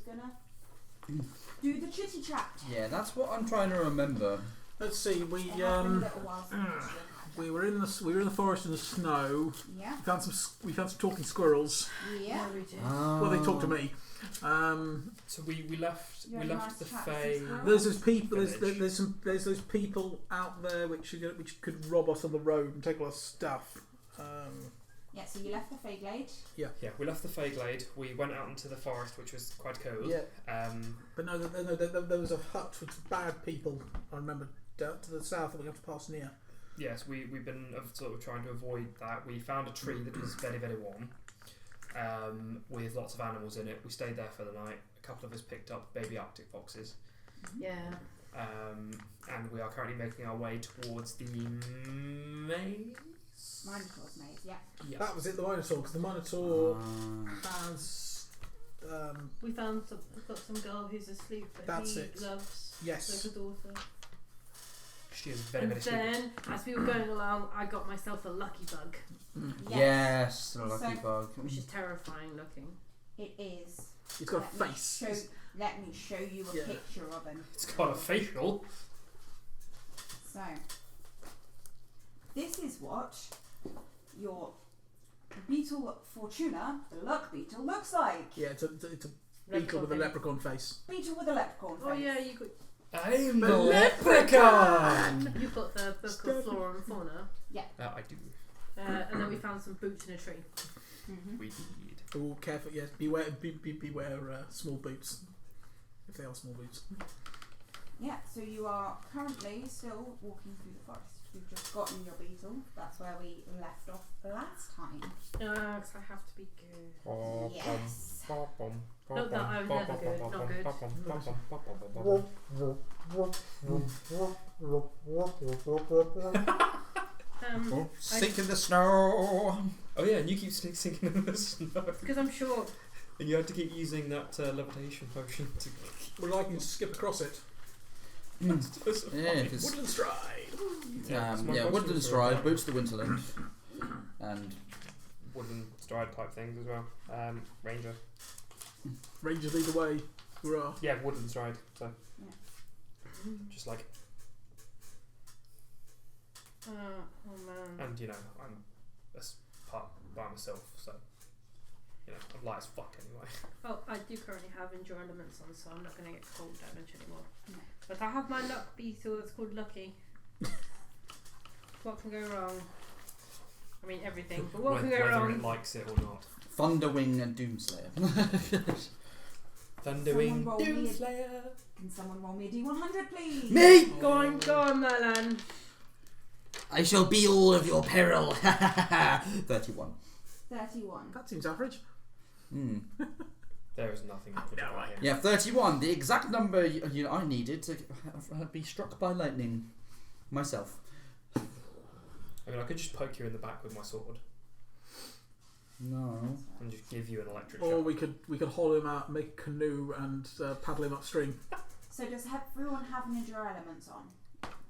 gonna do the chitty chat. Yeah, that's what I'm trying to remember. Let's see. We It has been a little while since we were in the forest in the snow. Yeah. We found some talking squirrels. Yeah. we did. Well, they talked to me. So we left You the nice to chat with Fae. some squirrels? There's those people. Village. There's those people out there which could rob us on the road and take all our stuff. Yeah, so you left the Fayglade. Yeah, we left the Fae Glade. We went out into the forest, which was quite cold. Yeah. But no, there was a hut with bad people. I remember down to the south that we have to pass near. yes, we've been sort of trying to avoid that. We found a tree that was very, very warm, with lots of animals in it. We stayed there for the night. A couple of us picked up baby Arctic foxes. Yeah. And we are currently making our way towards the maze. Minotaur's maze, yeah. Yeah. That was it, the Minotaur, because the Minotaur has. We found got some girl who's asleep, but That's he it. loves Yes. like a daughter. She is very, And very sweet. then, as we were going along, I got myself a lucky bug, Yes, the lucky So- bug. which is terrifying looking. It is. He's got a Let me face. Let me show you a Yeah. picture of him. It's got a facial. So, this is what your Beetle Fortuna, the luck beetle, looks like. Yeah, it's a beetle with a leprechaun face. Beetle with a leprechaun face. Oh yeah, you got I'm a a leprechaun! you got the book of flora and fauna, I do. and then we found some boots in a tree. Mm-hmm. We did. Oh, careful! Yes, beware small boots, if they are small boots. Yeah, so you are currently still walking through the forest. You've just gotten your beetle. That's where we left off last time. Because I have to be good. Yes. Not that I was never good, not good. Sink in the snow. Oh yeah, and you keep sinking in the snow. Because I'm short. And you had to keep using that levitation potion to... Well, I can skip across it. Yeah, 'cause- Woodland stride. Yeah, it's my yeah, question Woodland for- Stride, Boots to Winterland, and Wooden stride type things as well. Ranger. Rangers lead the way. Hurrah! Yeah, wooden stride. So Yeah. just like, Oh man. and you know, I'm a part by myself, so you know, I'm light as fuck anyway. Oh, I do currently have endure elements on, so I'm not going to get cold damage anymore. No. But I have my luck beetle that's called Lucky. What can go wrong? I mean everything, but what can go Whether wrong? it likes it or not. Thunderwing and Doomslayer. Thunderwing Someone roll me a- Doomslayer. Can someone roll me a D100, please? Me! Go on, Merlan. I shall be all of your peril. 31. 31. That seems average. Hmm. There is nothing you could do right. here. Yeah, 31. The exact number I needed to be struck by lightning myself. I mean, I could just poke you in the back with my sword No. and just give you an electric Or shock. we could haul him out, make a canoe, and paddle him upstream. So does everyone have an endure elements on?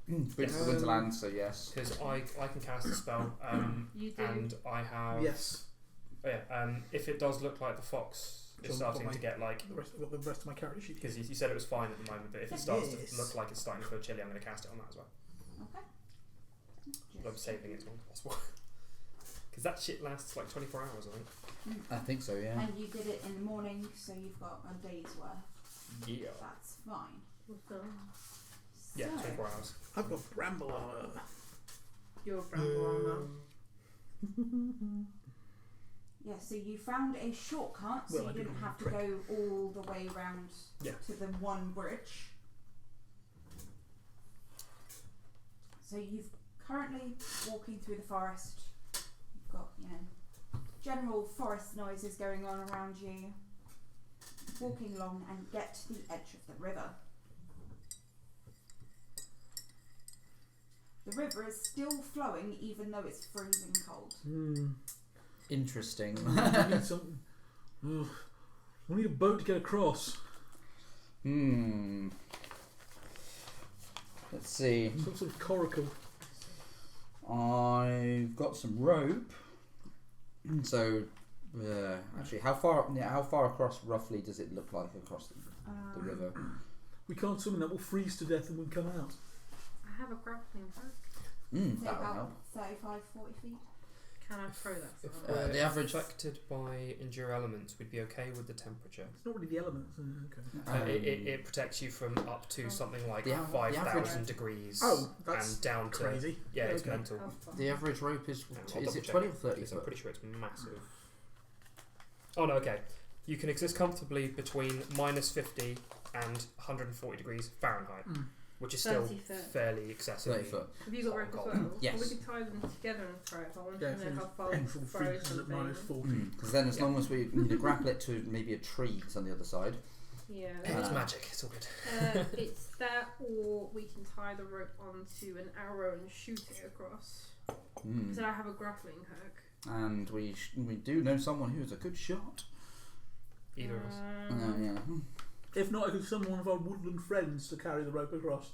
Boots to Winterland, so yes. Because I can cast a spell, You do. and I have... Yes. Oh yeah, if it does look like the fox is starting to get like... I've got the rest of my character sheet. Because you said it was fine at the moment, but if it starts to look like it's starting to feel chilly, I'm going to cast it on that as well. Okay. But I'm saving it as long as possible. Because that shit lasts like 24 hours, I think. I think so, yeah. And you did it in the morning, so you've got a day's worth. Yeah. That's fine. Yeah, So, 24 hours. I've got bramble armor. Your bramble armor. yeah, so you found a shortcut, so Well, I you did didn't it have to quick. go all the way round Yeah. to the one bridge. So you've currently walking through the forest. You've got, general forest noises going on around you. Walking along and get to the edge of the river. The river is still flowing even though it's freezing cold. Interesting. I need some. Ugh. I need a boat to get across. Let's see. Some sort of coracle. I've got some rope. So Actually, how far across roughly does it look like across the river? We can't swim in that. We'll freeze to death and we come out. I have a grappling hook. So That would about help. 35, 40 feet. Can I throw that? If far? we're The average- affected by endure elements, we'd be okay with the temperature. It's not really the elements. Okay. It protects you from up to something like the 5,000 degrees. Oh, that's and down to crazy. yeah, it's Okay. mental. How far? The average rope is I'll is it double 20 or check, 30 because I'm foot? pretty sure it's massive. Oh no, okay. You can exist comfortably between -50 and 140 degrees Fahrenheit, which is still 30 foot. fairly excessive. 30 foot. Have you got rope as Cold. well? Yes. Well, we could tie them together and throw it. I want Yeah, to know how far we Entral throw freezes at something. -40. Because then, as long as we grapple it to maybe a tree that's on the other side. Yeah. It's Uh, magic. It's all good. It's that, or we can tie the rope onto an arrow and shoot it across. So I have a grappling hook. And we do know someone who's a good shot. Either of us. Yeah. If not, I could summon one of our woodland friends to carry the rope across.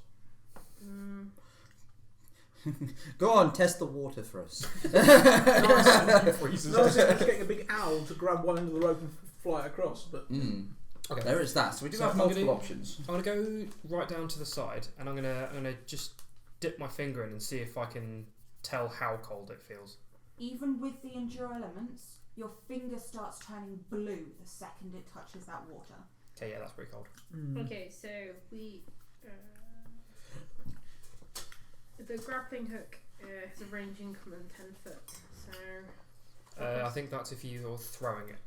Go on, test the water for us. Freezes. No, I was just getting a big owl to grab one end of the rope and fly it across, but Okay. There is that. So we do So have I'm multiple gonna- options. I'm gonna go right down to the side, and I'm gonna just dip my finger in and see if I can tell how cold it feels. Even with the endure elements, your finger starts turning blue the second it touches that water. Okay, yeah, that's pretty cold. Okay, so we. The grappling hook has a range increment 10 foot. So. I think that's if you're throwing it,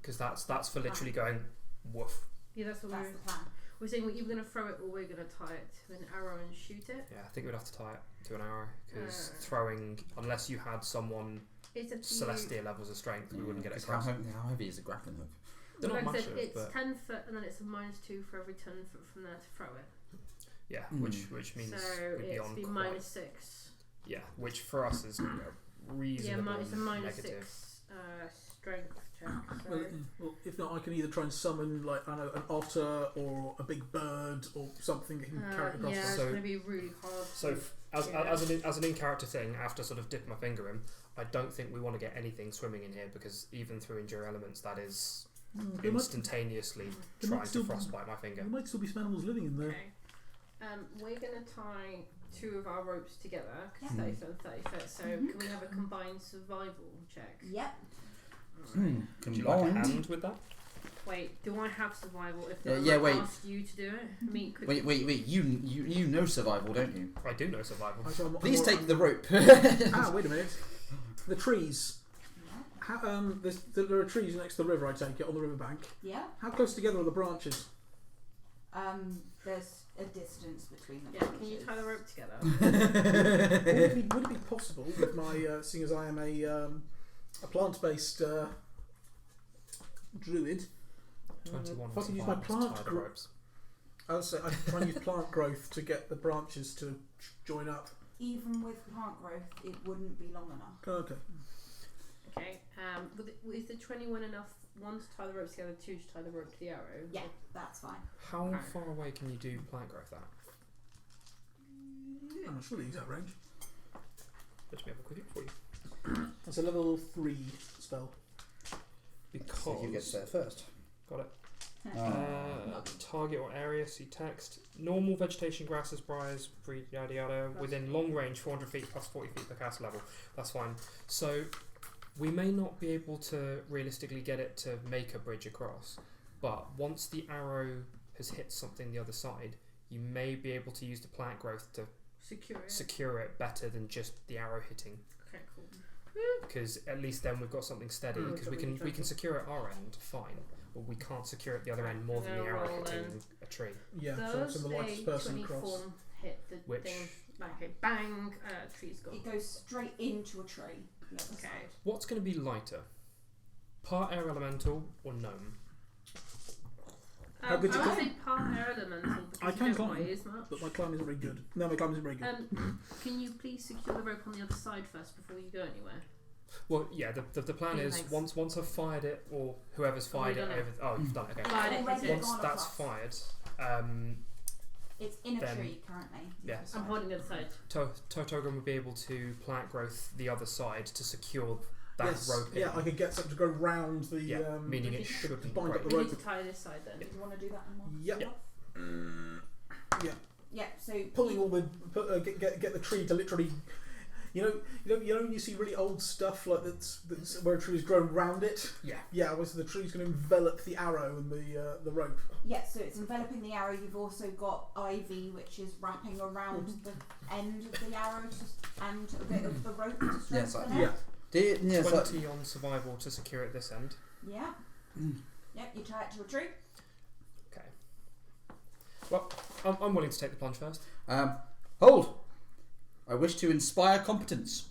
because that's for literally going woof. Yeah, that's what That's the plan. we're saying. We're either going to throw it or we're going to tie it to an arrow and shoot it. Yeah, I think we'd have to tie it to an arrow, because throwing, unless you had someone It's up to celestial levels of strength, we wouldn't get it 'Cause how, across. how heavy is a grappling hook? you. They're Like not I said, massive, it's but 10 foot and then it's a -2 for every 10 foot from there to throw it. yeah, Mm. which means So we'd be it's on be quite. -6. Yeah, which for us is a Yeah, reasonable it's a negative. -6 strength check. So. well, if not, I can either try and summon, like, I don't know, an otter or a big bird or something that can carry it across. Yeah, it's So- going to be really hard. So as Yeah. an in character thing, after sort of dipping my finger in, I don't think we want to get anything swimming in here, because even through endure elements, that is There might, instantaneously there trying might to still be- frostbite my finger. there might still be some animals living in there. Okay. We're going to tie 2 of our ropes together, Yeah. 30 foot and 30 foot. So can we have a combined survival check? Yep. Would you like a Combined. hand with that? Wait, do I have survival if Yeah, I wait. asked you to do it? I mean, could Wait. You know survival, don't you? I do know survival. Actually, I'm Please more- take the rope. wait a minute. The trees. How, there are trees next to the river, I take it, on the riverbank. Yeah. How close together are the branches? There's a distance between them. yeah, can you tie the rope together? Would it be possible, with my seeing as I am a plant-based druid, 21 if I could use survival my to plant tie the gro- ropes. I would say I'd try and use plant growth to get the branches to join up. Even with plant growth, it wouldn't be long enough. Okay. Okay. Is the 21 enough? 1 to tie the ropes together, 2 to tie the rope to the arrow. Yeah, that's fine. How Okay. far away can you do plant growth at? I'm not sure the exact range. Let me have a quick look for you. That's a level 3 spell. Because So you get there first. got it. Oh. Target or area, see text. Normal vegetation, grasses, briars, breed, yada yada. Within long range, 400 feet plus 40 feet per cast level. That's fine. So we may not be able to realistically get it to make a bridge across, but once the arrow has hit something the other side, you may be able to use the plant growth to Secure it. better than just the arrow hitting. Okay, cool. Because at least then we've got something steady. Mm, Because so we we can can secure it our end, fine, but we can't secure it the other end more than the No, arrow roll hitting then. a tree. Yeah, so Does it's the lightest a person 24 across. hit the Which- thing? Okay, bang, tree's gone. It goes straight into a tree. The other Okay. side. What's going to be lighter? Part air elemental or gnome? How good I you would climb? say part air elemental because I you can don't climb, weigh as much. But my climb isn't very good. No, my climb isn't very good. Can you please secure the rope on the other side first before you go anywhere? Well, yeah. The plan Yeah, is thanks. once I've fired it, or whoever's Oh, fired you it done it. over. Oh, you've done it. Okay. Fired it, Already hit it. Once gone that's across. fired, It's in a Then- tree currently. the yeah. other I'm side. holding the other side. Totogan will be able to plant growth the other side to secure that rope in. Yeah, I could get something to go round the. Meaning it to shouldn't bind up break. the We rope. need to tie this side then. Do you want to do that in one? Yep. Yeah. Yeah. So Pulling all the get the tree to literally. You know when you see really old stuff like that's where a tree's grown round it. Yeah. Yeah, well, so the tree's going to envelop the arrow and the rope. yeah, so it's enveloping the arrow. You've also got ivy, which is wrapping around the end of the arrow and a bit of the rope to strengthen it. Yeah. 20 on survival to secure at this end. Yeah. Yep. You tie it to a tree. Okay. Well, I'm willing to take the plunge first. Hold! I wish to inspire competence.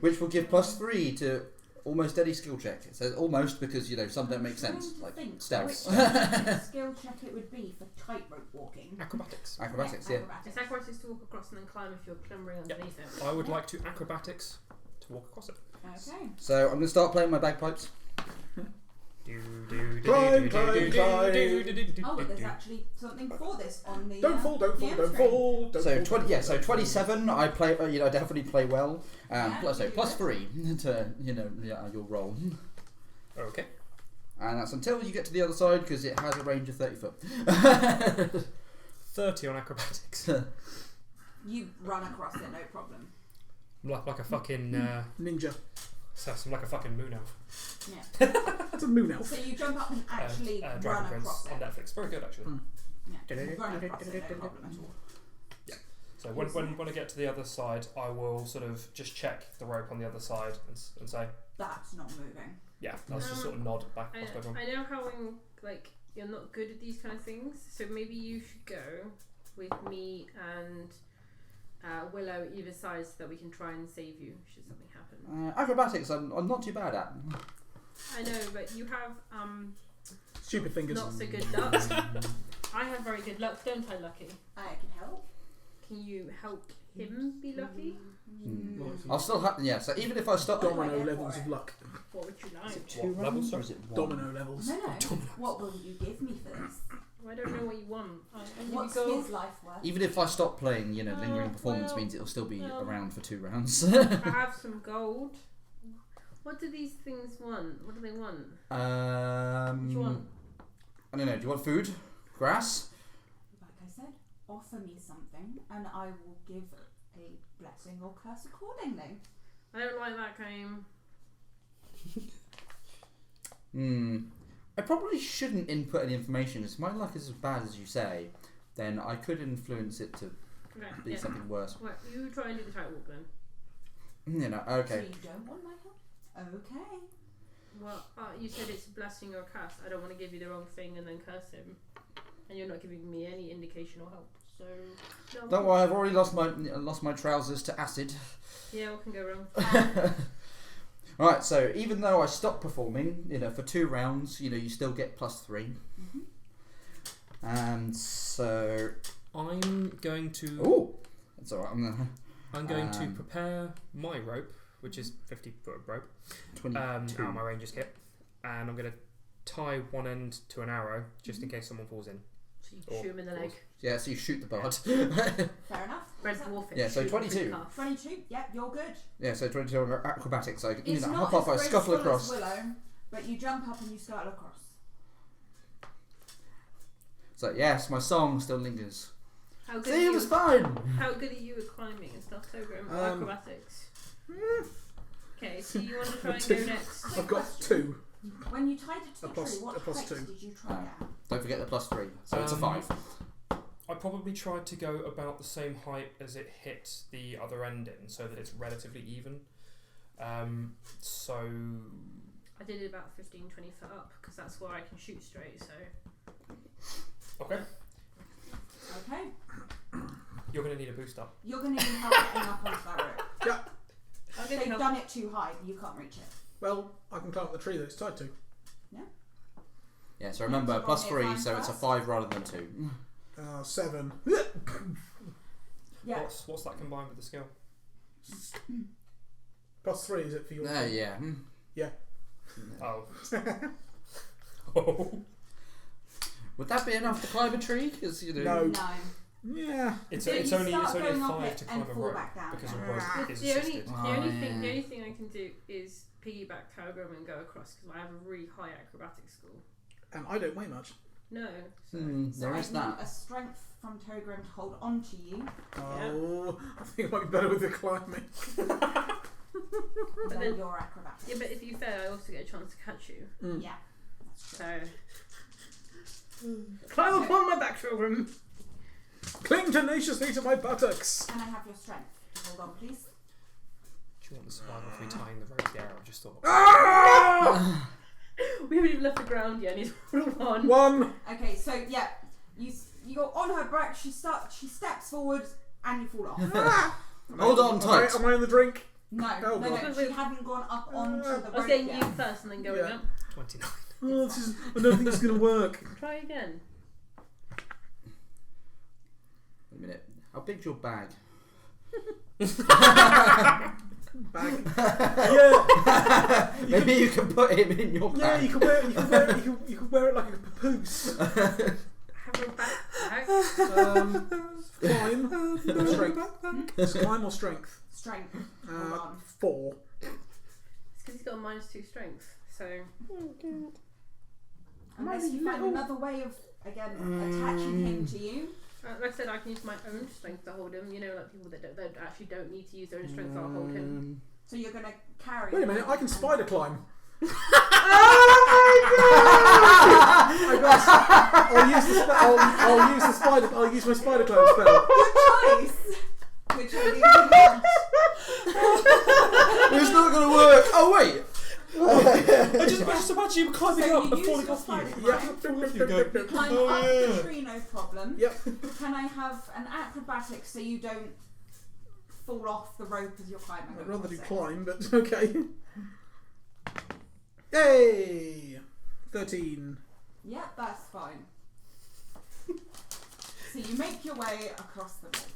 Which will give +3 to almost any skill check. It says almost because, some don't make sense. Like stealth. Which skill check it would be for tightrope walking. Acrobatics. Acrobatics, yeah. It's acrobatics to walk across and then climb if you're clambering underneath it. I would like to acrobatics to walk across it. Okay. So I'm going to start playing my bagpipes. Climb, climb, climb. Oh, but there's actually something for this on the. Don't fall, don't fall, the don't end screen. fall. Don't So fall. 20, yeah. So 27. I play. I definitely play well. Yeah, Plus, so you do +3 to your roll, Okay. and that's until you get to the other side because it has a range of 30 foot. 30 on acrobatics. You run across it, no problem. like a fucking Ninja. I'm like a fucking moon elf. Yeah. That's a moon elf. So you jump up and actually Dragon run Prince across on it. Netflix. Very good actually. Yeah. You run across it, no problem at all. So when I get to the other side, I will sort of just check the rope on the other side and say, That's not moving. yeah, I'll just sort of nod back across everyone. I know how you're not good at these kind of things, so maybe you should go with me and Willow either side so that we can try and save you should something happen. Acrobatics, I'm not too bad at. I know, but you have Stupid fingers. not so good luck. I have very good luck, don't I, Lucky? I can help. Can you help him be lucky? I'll still have. Yeah. So even if I stop. Domino Go levels for of it. luck. What would you like? What level, sir? Or is it one? Domino levels. No. What will you give me for this? I don't know what you want. What's go. his life worth? Even if I stop playing, lingering performance well, means it'll still be around for 2 rounds. I have some gold. What do these things want? What do they want? What do you want? I don't know. Do you want food? Grass? Like I said, offer me something and I will give a blessing or curse accordingly. I don't like that game. I probably shouldn't input any information. If my luck is as bad as you say, then I could influence it to Okay, be something worse. Right, you try and do the tightrope then. Okay. So you don't want my help? Okay. Well, you said it's blessing or curse. I don't want to give you the wrong thing and then curse him. And you're not giving me any indication or help. So no. Don't worry, I've already lost my trousers to acid. Yeah, what can go wrong? Right, so even though I stop performing, for 2 rounds, you still get +3. And so I'm going to. Oh, that's all right. I'm going to prepare my rope, which is 50-foot rope, 22. out of my ranger's kit, and I'm going to tie one end to an arrow just in case someone falls in. So you shoot him in the leg. Yeah, so you shoot the bard. Fair enough. Red dwarfish. Yeah, so shoot 22. calf. 22. Yep, you're good. Yeah, so 22 on acrobatics. So It's not hop up, I as scuffle graceful across. as Willow, but you jump up and you scuttle across. So yes, my song still lingers. How good, See, it was fine. how good are you at climbing and stuff, Togrim? Or acrobatics? Okay, so you want to try and go next? I've got 2. When you tied it to A the plus- tree, a what plus height 2. did you try at? Don't forget the +3. So it's a 5. I probably tried to go about the same height as it hit the other ending, so that it's relatively even. So I did it about 15, 20 foot up because that's where I can shoot straight. So okay, Okay. you're going to need a boost up. You're going to need help getting up onto that rope. Yeah. I'll give you They've help. done it too high. You can't reach it. Well, I can climb up the tree that it's tied to. Yeah, so remember, So roll me a +3, climb so it's a first. 5 rather than 2. 7. Yeah. What's that combined with the skill? +3 is it for your? Yeah. Yeah. Oh. Oh. Would that be enough to climb a tree? Because No. No. Yeah. It's So it's you only start going up 5 it to and climb a fall rope back down. because a Yeah. rope is The only, assisted. the only thing, the only thing I can do is piggyback Telegram and go across because I have a really high acrobatics score. And I don't weigh much. No. So. So There I is need that. a strength from Togrim to hold on to you. Oh, I think it might be better with the climbing. And then then- your acrobatics. Yeah, but if you fail, I also get a chance to catch you. Yeah, that's true. So climb upon my back, Telegram. Cling tenaciously to my buttocks. Can I have your strength to hold on, please? Do you want the survival if we tying the rope there? I just thought. Ah! We haven't even left the ground yet. And he's rolled on. 1. Okay, so yeah, you're on her back. She steps forward, and you fall off. Hold on tight. Am I in the drink? No, Oh, no, God. she hadn't gone up onto the I was rope saying yet. you first and then going Yeah. up. 29. Oh, this is. I don't think this is going to work. Try again. Wait a minute. How big's your bag? Bag. Yeah. Maybe you can put him in your Yeah, bag. you can wear it. You can wear it like a papoose. Have a backpack. Climb. Strength. Climb or strength? Strength. Hold on. 4. It's because he's got a -2 strength. So Unless you find another way of attaching him to you. like I said, I can use my own strength to hold him. You know, like people that actually don't need to use their own strength, I'll hold him. So you're gonna carry. Wait a him minute, I can and- spider climb. Oh I'll use my spider climb spell. Good choice. Which would be a good one. It's not going to work. Oh wait. I just imagine you climbing So up you and use falling your off you. spider Yeah. climb. You go. You climb Oh, up yeah. the tree, no problem. Yep. Can I have an acrobatics so you don't fall off the rope as you're climbing? I'd rather do across it? climb, but okay. Yay! 13. Yep, that's fine. So you make your way across the rope.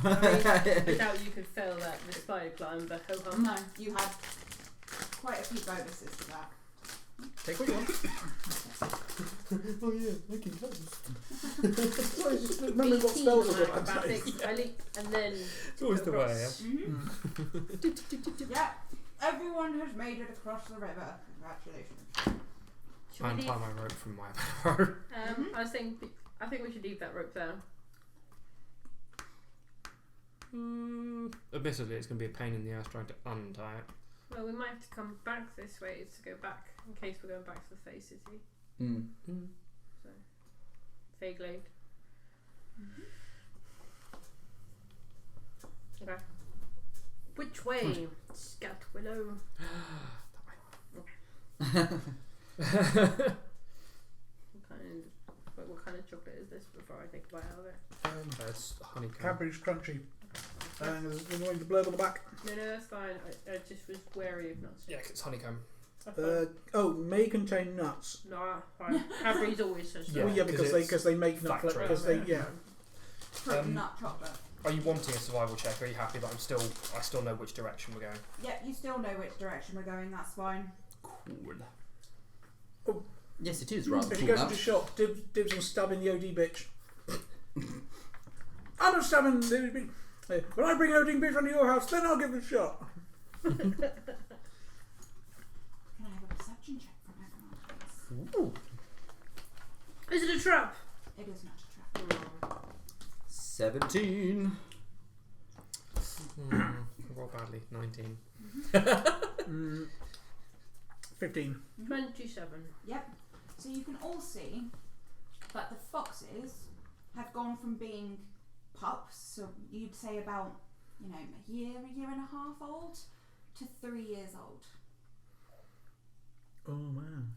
I doubt you could fail that with spider climb, but ho hum. No, you had quite a few bonuses to that. Take what you want. Oh yeah, making sense. Sorry, just remembering what spells I've got. Acrobatics, I leap, and then It's always the way, yeah. Yeah, everyone has made it across the river. Congratulations. Should I we untie leave? my rope from my bow. I was saying, I think we should leave that rope there. Admittedly, it's going to be a pain in the ass trying to untie it. Well, we might have to come back this way to go back in case we're going back to the Fae City. So, Fae Glade. Okay. Which way? Scat Willow. What kind of chocolate is this before I take a bite out of it? It's honeycomb. Cadbury's crunchy. There's annoying the blurb on the back. No, that's fine. I just was wary of nuts. Yeah, 'cause it's honeycomb. May contain nuts. No, fine. Cadbury's always says Yeah, Oh yeah, 'cause because they make nut factory. because they Fruit and nut chocolate. Are you wanting a survival check? Or are you happy that I still know which direction we're going? Yeah, you still know which direction we're going, that's fine. Cool. Yes, it is rather If cool. you go to That. the shop, dibs on stabbing the OD bitch. I'm not stabbing the OD bitch. When I bring OD bitch onto your house, then I'll give it a shot. Can I have a perception check from everyone, please? Ooh. Is it a trap? It is not a trap. 17. Roll badly. 19. 15. 27. Yep. So you can all see that the foxes have gone from being pups, so you'd say about, a year and a half old, to 3 years old. Oh man.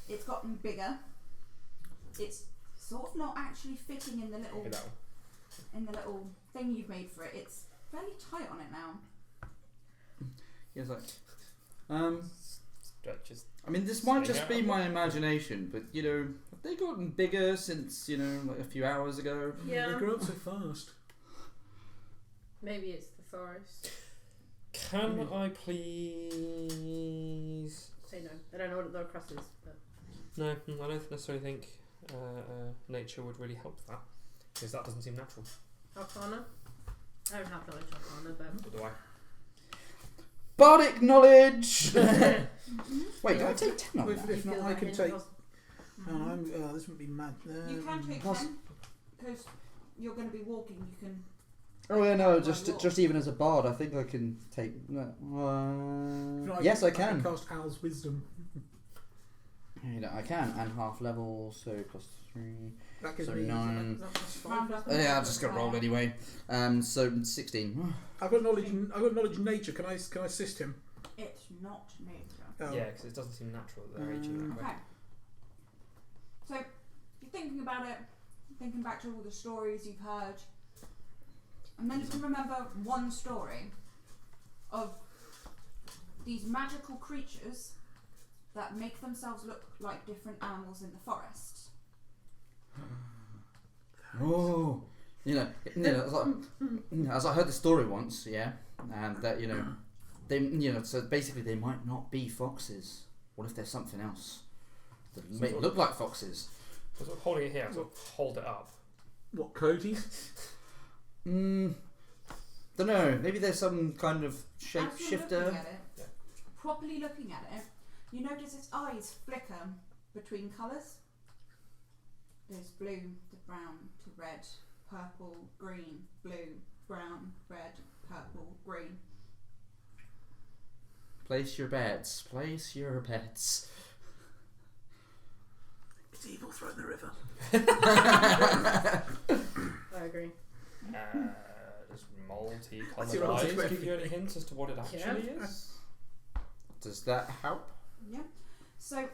It's gotten bigger. It's sort of not actually fitting in the little Maybe that one. thing you've made for it. It's fairly tight on it now. Yes, like. Stretches. I mean, this might Staying just be out. my imagination, but have they gotten bigger since like a few hours ago? Yeah. They grow up so fast. Maybe it's the forest. Can I please? Say no. I don't know what the crust is, but No, I don't necessarily think nature would really help that. Because that doesn't seem natural. Arcana? I don't have knowledge Arcana, but... Or do I? Bardic knowledge! Mm-hmm. Wait, do I take 10 on If, that? if not, I can take. Oh, I'm, this would be mad. You can take plus- 10 because you're going to be walking. You can. Oh yeah, no, Well, just even as a bard, I think I can take. Yes, I can. cast Al's wisdom. You know, I can, and half level, so plus 3. That gives So me 9. that's Round 5. up. Yeah, I'm just gonna roll anyway. So 16. I've got knowledge. I've got knowledge in nature. Can I assist him? It's not nature. Oh. Yeah, because it doesn't seem natural that they're aging that way. Okay. So you're thinking about it, thinking back to all the stories you've heard, and then you can remember one story of these magical creatures that make themselves look like different animals in the forest. Oh, it's like, as I heard the story once, yeah, and that they, so basically they might not be foxes. What if there's something else that may look like foxes? So sort of holding it here, sort of hold it up. What, Cody's? Don't know. Maybe there's some kind of As you're looking shapeshifter. at it, Yeah. properly looking at it, you notice its eyes flicker between colours. There's blue to brown to red, purple, green, blue, brown, red, purple, green. Place your bets. Place your bets. It's evil. Throw in the river. I agree. Does That's your multi-coloured eyes answer. give you any hints as to what it actually Yeah. is? Does that help? Yeah. So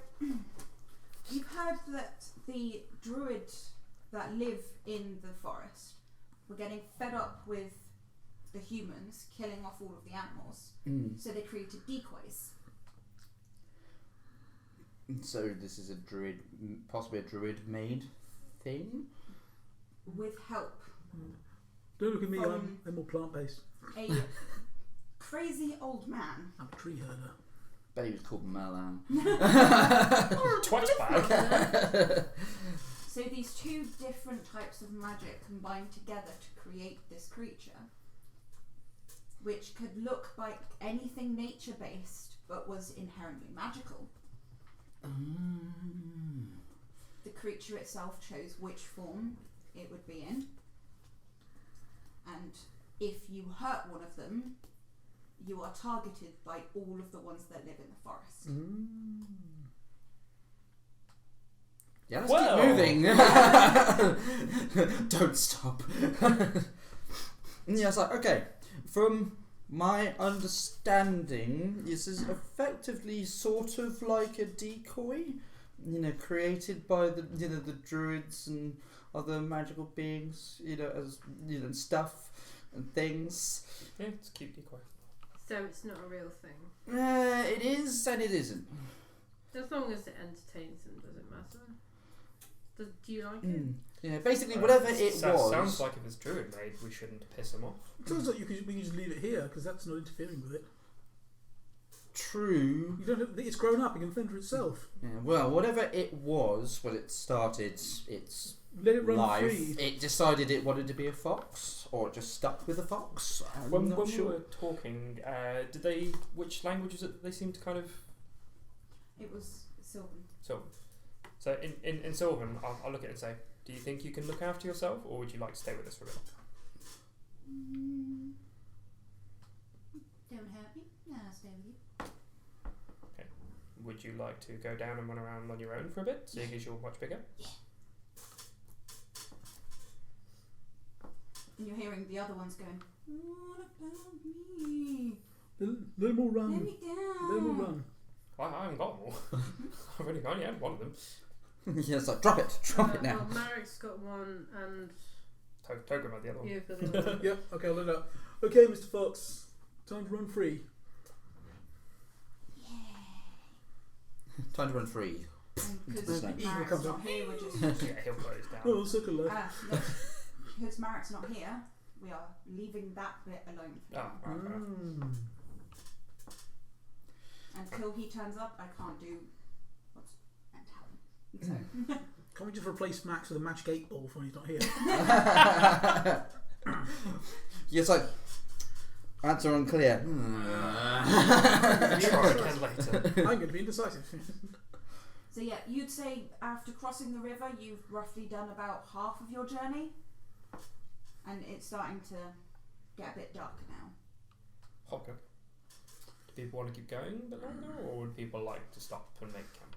you've heard that the druids that live in the forest were getting fed up with the humans killing off all of the animals, so they created decoys. So this is a druid, possibly a druid made thing. With help Don't look at me. From- I'm more plant-based. a crazy old man. I'm a tree herder. Bet he was called Merlan. Twat bag. So these two different types of magic combined together to create this creature, which could look like anything nature-based but was inherently magical. The creature itself chose which form it would be in, and if you hurt one of them, you are targeted by all of the ones that live in the forest. Yeah, let's Well. keep moving. Don't stop. Yeah, it's like, okay, from my understanding, this is effectively sort of like a decoy, created by the druids and other magical beings, as stuff and things. Yeah, it's a cute decoy. So it's not a real thing. It is and it isn't. As long as it entertains them, does it matter? Do you like it? Yeah, basically whatever it was. Sounds like if it's druid made, we shouldn't piss them off. It sounds like we could just leave it here because that's not interfering with it. True. You don't have, it's grown up. It can fend for itself. Yeah, well, whatever it was when it started its Let it run life, free. it decided it wanted to be a fox, or it just stuck with a fox. I'm When not we sure. were talking, which language is it they seem to kind of... It was Sylvan. So in Sylvan, I'll look at it and say, do you think you can look after yourself, or would you like to stay with us for a bit? Don't hurt me. No, I'll stay with you. Would you like to go down and run around on your own for a bit, seeing as you're much bigger? And you're hearing the other ones going, "What about me? Let them all Let run. me down." Let them all run. I haven't got them all. I've only had one of them. Yeah, it's like, drop it now. Well, Marek's got one, and Togram had the other one. you've got the other one. Yep. Okay, I'll let it out. Okay, Mr. Fox. Time to run free. Time to run free. Because Evil Marek's comes not up. here, we're just... Yeah, he'll close down. Oh, circle life. Because Marek's not here, we are leaving that bit alone for now. Right, fair enough. Until he turns up, I can't do what's and tell him. So, Can't we just replace Max with a magic 8-ball when he's not here? It's like, answer unclear. Try again later. I'm going to be indecisive. So yeah, you'd say after crossing the river, you've roughly done about half of your journey, and it's starting to get a bit dark now. Okay. Do people want to keep going a bit longer, or would people like to stop and make camp?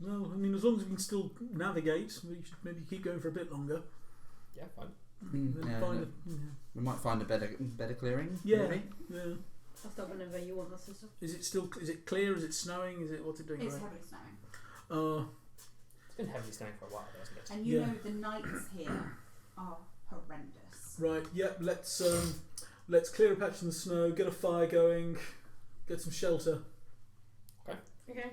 Well, I mean, as long as we can still navigate, we should maybe keep going for a bit longer. Yeah, fine. Then find We might find a better clearing. Yeah. Maybe. yeah. I'll stop whenever you want us to stop. Is it clear? Is it snowing? What's it doing? It's right? heavily snowing. It's been heavily snowing for a while, hasn't it? And you Yeah. know the nights here are horrendous. Right. Yep. Let's clear a patch in the snow. Get a fire going. Get some shelter. Okay.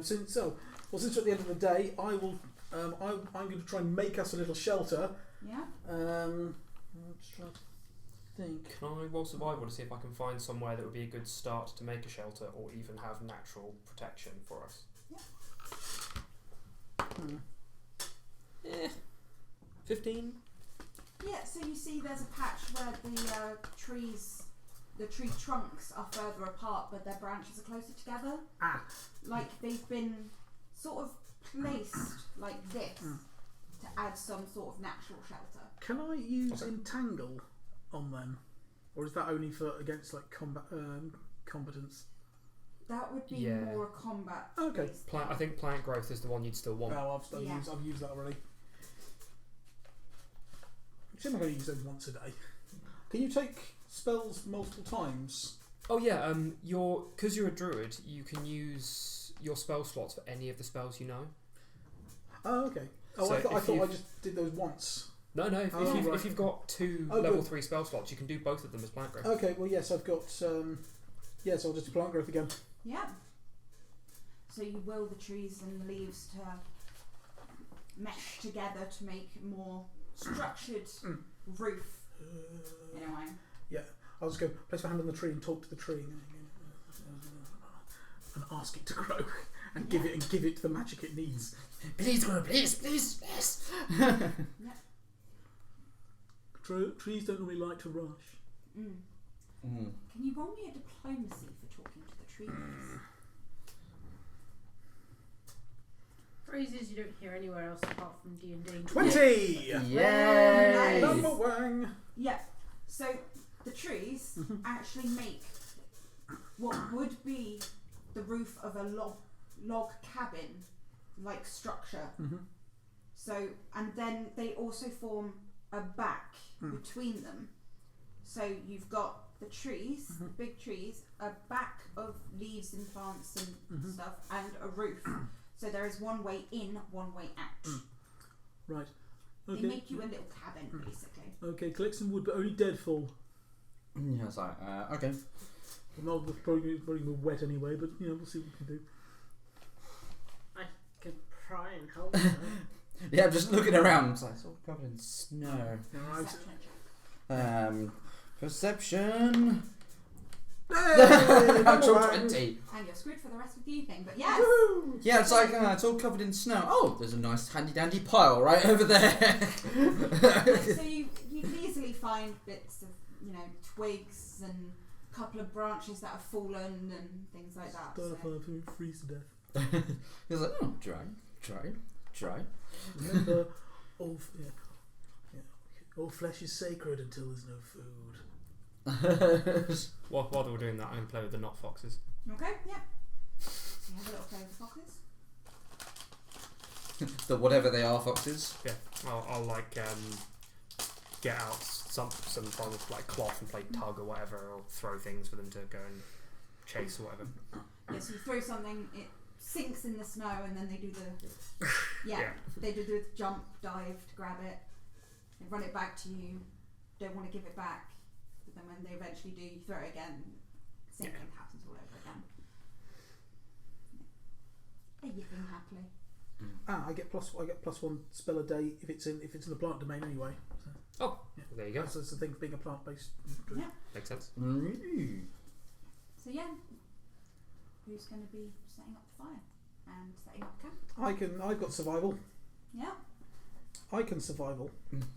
Since we're at the end of the day, I will. I'm going to try and make us a little shelter. Yeah. Let's try to think. Can I roll survival to see if I can find somewhere that would be a good start to make a shelter, or even have natural protection for us? 15? Yeah, so you see there's a patch where the tree trunks are further apart, but their branches are closer together. Like they've been sort of placed like this to add some sort of natural shelter. Can I use entangle on them, or is that only for against like combat competence? That would be Yeah. more combat. Okay. based. I think plant growth is the one you'd still want. Oh, Yeah. I've used that already. I'm going to use those once a day. Can you take spells multiple times? Oh yeah, because you're a druid, you can use your spell slots for any of the spells you know. Oh, okay. Oh, So I thought if I just did those once. No, if right. you've got two Oh, level good. 3 spell slots, you can do both of them as plant growth. Okay, well yes, I've got. Yes, I'll just do plant growth again. Yeah. So you will the trees and the leaves to mesh together to make more structured roof in a way. I'll just go place my hand on the tree and talk to the tree and ask it to grow and give it the magic it needs. Please grow, please. Trees don't really like to rush. Can you roll me a diplomacy for talking to the trees? Phrases you don't hear anywhere else apart from D&D. 20. Yay! Number one. Yeah. So the trees actually make what would be the roof of a log cabin like structure. So, and then they also form a back between them. So you've got the trees, big trees, a back of leaves and plants and stuff, and a roof. So there is one way in, one way out. Right. They Okay. make you a little cabin, basically. Okay, collect some wood, but only deadfall. Yeah, it's like, okay. Well, it's probably more wet anyway, but you know, we'll see what we can do. I could try and help you. Yeah, I'm just looking around. It's like, it's all covered in snow. Alright. Perception. Hey, Natural number 20. And you're screwed for the rest of the evening, but yes! Woo! Yeah, it's like, it's all covered in snow. Oh, there's a nice handy dandy pile right over there. So you can easily find bits of, twigs and a couple of branches that have fallen and things like that. Start a So. fire before we freeze to death. He's like, oh, try. Remember, all flesh is sacred until there's no food. While they were doing that, I'm going to play with the knot foxes. Okay, yeah. So you have a little play with the foxes. The whatever they are foxes. Yeah, I'll get out some form of like cloth and play tug or whatever, or throw things for them to go and chase or whatever. Yeah, so you throw something, it sinks in the snow, and then they do the Yeah. they do the jump, dive to grab it, they run it back to you. Don't want to give it back, but then when they eventually do, you throw it again. Same thing happens all over again. They're yipping happily. I get plus one spell a day if it's in the plant domain anyway. So, Oh, there you go. that's the thing of being a plant based. Yeah. Makes sense. So yeah, who's going to be setting up the fire and setting up camp? I've got survival. Yeah. I can survival.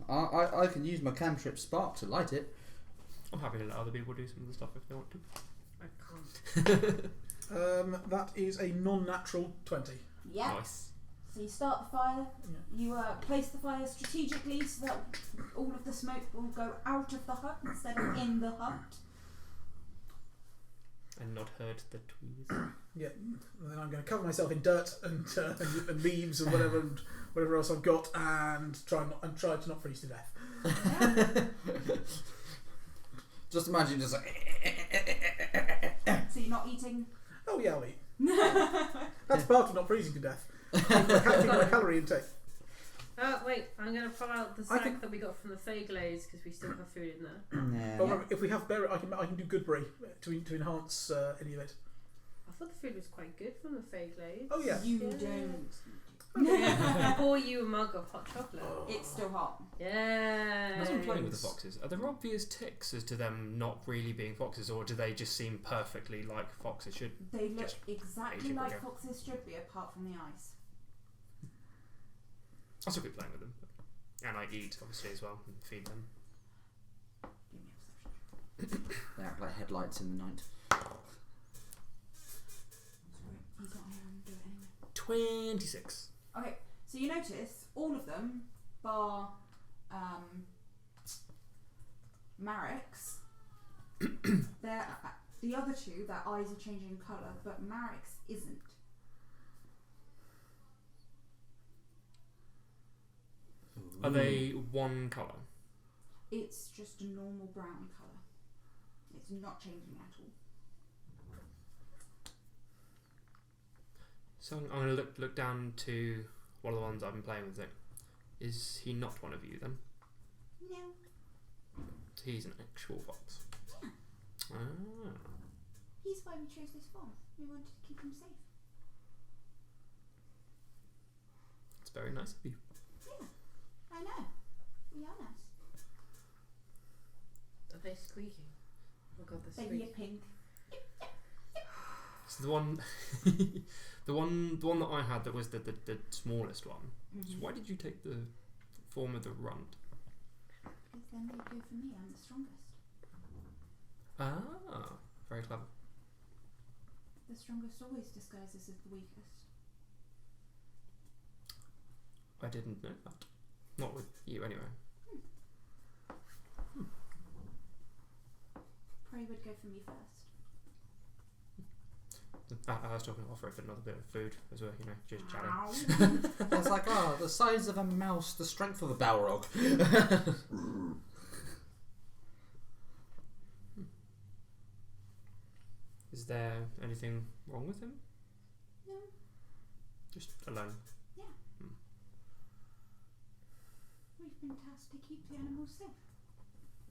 I can use my cantrip spark to light it. I'm happy to let other people do some of the stuff if they want to. I can't. That is a non-natural 20. Yeah. Nice. So you start the fire. Yeah. You place the fire strategically so that all of the smoke will go out of the hut instead of in the hut. And not hurt the trees. Yeah. And then I'm going to cover myself in dirt and leaves and whatever else I've got, and try to not freeze to death. Yeah. Just imagine just like. So you're not eating. Oh yeah, I'll eat. That's part of not freezing to death. Keep my calorie intake. Wait, I'm going to pull out the I sack think- that we got from the Fey Glaze because we still have food in there. Yeah. Oh, remember, if we have berry, I can do good berry to enhance any of it. I thought the food was quite good from the Fey Glaze. Oh yeah. You Yeah. don't. I'll pour you a mug of hot chocolate. It's still hot. Yeah. As I'm playing with the foxes, are there obvious ticks as to them not really being foxes, or do they just seem perfectly like foxes should? They look Just exactly aging like quicker. foxes should be, apart from the eyes. I'll still be playing with them. And I eat, obviously, as well, and feed them. Give me a perception. They act like headlights in the night. He's not here. I'm gonna do it anyway. 26. Okay, so you notice all of them, bar Marek's, the other two, their eyes are changing colour, but Marek's isn't. Are they one colour? It's just a normal brown colour. It's not changing at all. So I'm going to look down to one of the ones I've been playing with. Is he not one of you then? No. He's an actual fox. Yeah. Ah. He's why we chose this farm. We wanted to keep him safe. It's very nice of you. Yeah, I know. We are nice. Are they squeaking? Oh god, they're They hear squeaking. pink. So the one, the one that I had that was the smallest one. So why did you take the form of the runt? Because then they go for me. I'm the strongest. Ah, very clever. The strongest always disguises as the weakest. I didn't know that. Not with you, anyway. Prey would go for me first. I was talking offer it another bit of food as well, just chatting. Ow. It's like, the size of a mouse, the strength of a Balrog. Is there anything wrong with him? No. Just alone. We've been tasked to keep the animals safe.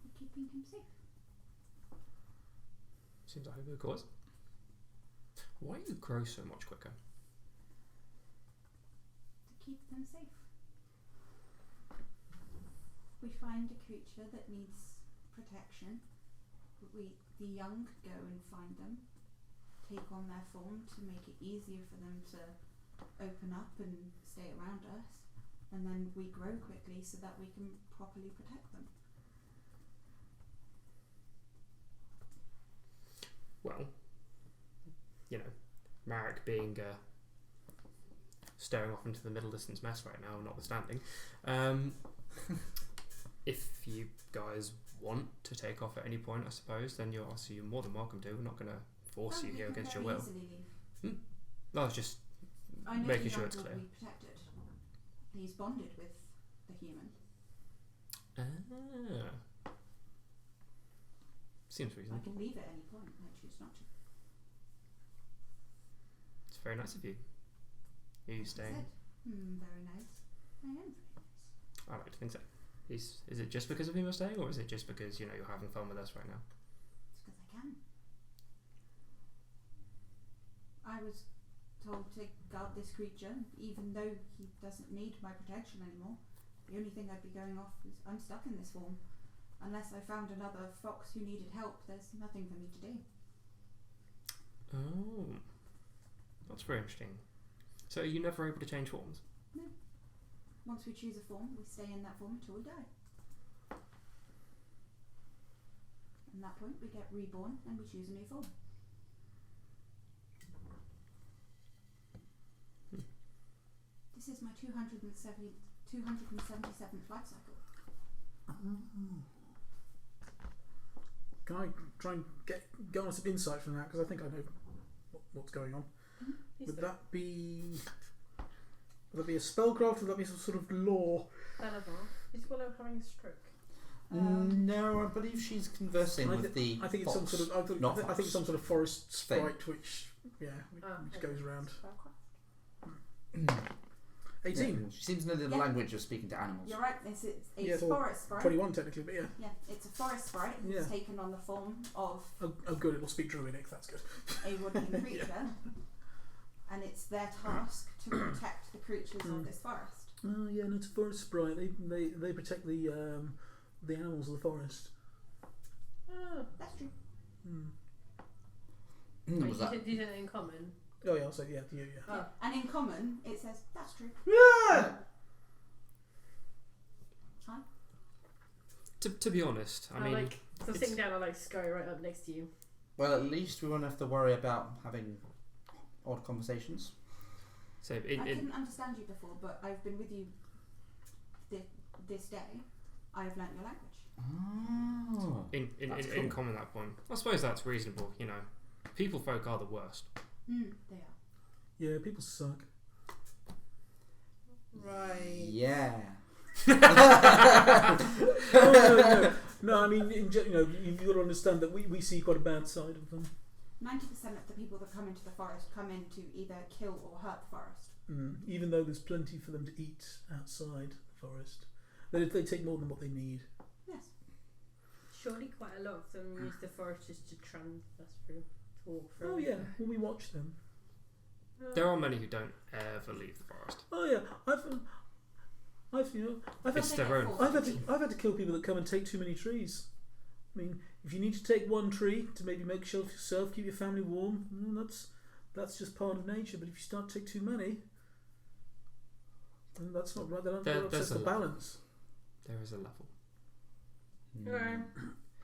We're keeping him safe. Seems like a good cause. Why do you grow so much quicker? To keep them safe. We find a creature that needs protection. The young go and find them, take on their form to make it easier for them to open up and stay around us, and then we grow quickly so that we can properly protect them. Well, Marek being staring off into the middle distance mess right now, notwithstanding, if you guys want to take off at any point, I suppose, then you're more than welcome to. We're not going to force you here against your will. No, it's just I know making the sure young it's will clear. be protected. He's bonded with the human. Ah. Seems I reasonable. can leave at any point. I choose not to. It's very nice of you. Are you Like I staying? said, very nice. I am very nice. I like to think so. Is it just because of him you're staying, or is it just because you're having fun with us right now? It's because I can. I was told to guard this creature, even though he doesn't need my protection anymore. The only thing I'd be going off is I'm stuck in this form. Unless I found another fox who needed help, there's nothing for me to do. Oh, that's very interesting. So are you never able to change forms? No. once we choose a form, we stay in that form until we die. At that point, we get reborn and we choose a new form. This is my 277th life cycle. Can I try and get on some insight from that? Because I think I know what's going on. Would that be a spellcraft, or would that be some sort of lore? Is Willow having a stroke? No, I believe she's conversing with the I think it's fox. some sort of. I think it's some sort of forest sprite, which goes around. 18. Yeah, she seems to know the language of speaking to animals. You're right. It's forest sprite. 21 technically, but yeah. Yeah, it's a forest sprite. It's taken on the form of. Oh, good. It'll speak Druidic. That's good. A woodland creature, and it's their task to protect the creatures of this forest. Oh yeah, and it's a forest sprite. They protect the animals of the forest. That's true. Was that? Do you think in common? Oh yeah, I'll say yeah to you. Yeah. Yeah. And in common, it says that's true. Yeah. Hi. To be honest, I mean, so sitting down, I like Sky right up next to you. Well, at least we won't have to worry about having odd conversations. so I couldn't understand you before, but I've been with you this day. I have learnt your language. Oh. in common that point, I suppose that's reasonable. You know, people folk are the worst. They are. Yeah, people suck. Right. Yeah. No, I mean, you've got to understand that we see quite a bad side of them. 90% of the people that come into the forest come in to either kill or hurt the forest. Even though there's plenty for them to eat outside the forest, they take more than what they need. Yes. Surely quite a lot of them use the forest just to transverse through, to walk through. Oh yeah, when we watch them. There are many who don't ever leave the forest. Oh yeah, I've It's their own. had to kill people that come and take too many trees. I mean, if you need to take one tree to maybe make shelter for yourself, keep your family warm, that's just part of nature. But if you start to take too many, then that's not right. That upsets the balance. There is a level. Okay.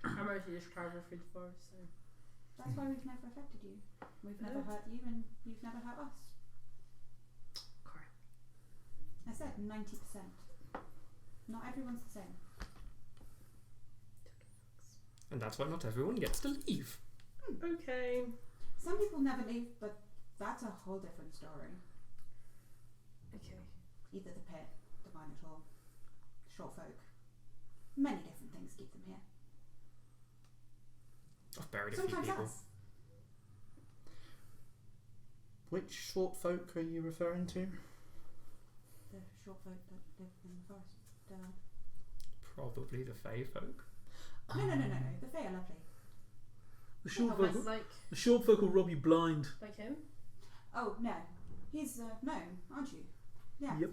I mostly just travel through the forest, so. That's why we've never affected you. We've never hurt you, and you've never hurt us. Okay. I said 90%. Not everyone's the same. And that's why not everyone gets to leave. Okay. Some people never leave, but that's a whole different story. Okay. Either the pit, the Minotaur, short folk. Many different things keep them here. I've buried a few Sometimes people. us. Which short folk are you referring to? The short folk that live in the forest. Probably the Fey folk. No. The Fae are lovely. The short Almost folk, like the short folk will rob you blind. him. Oh, no. He's a gnome, aren't you? Yeah. Yep.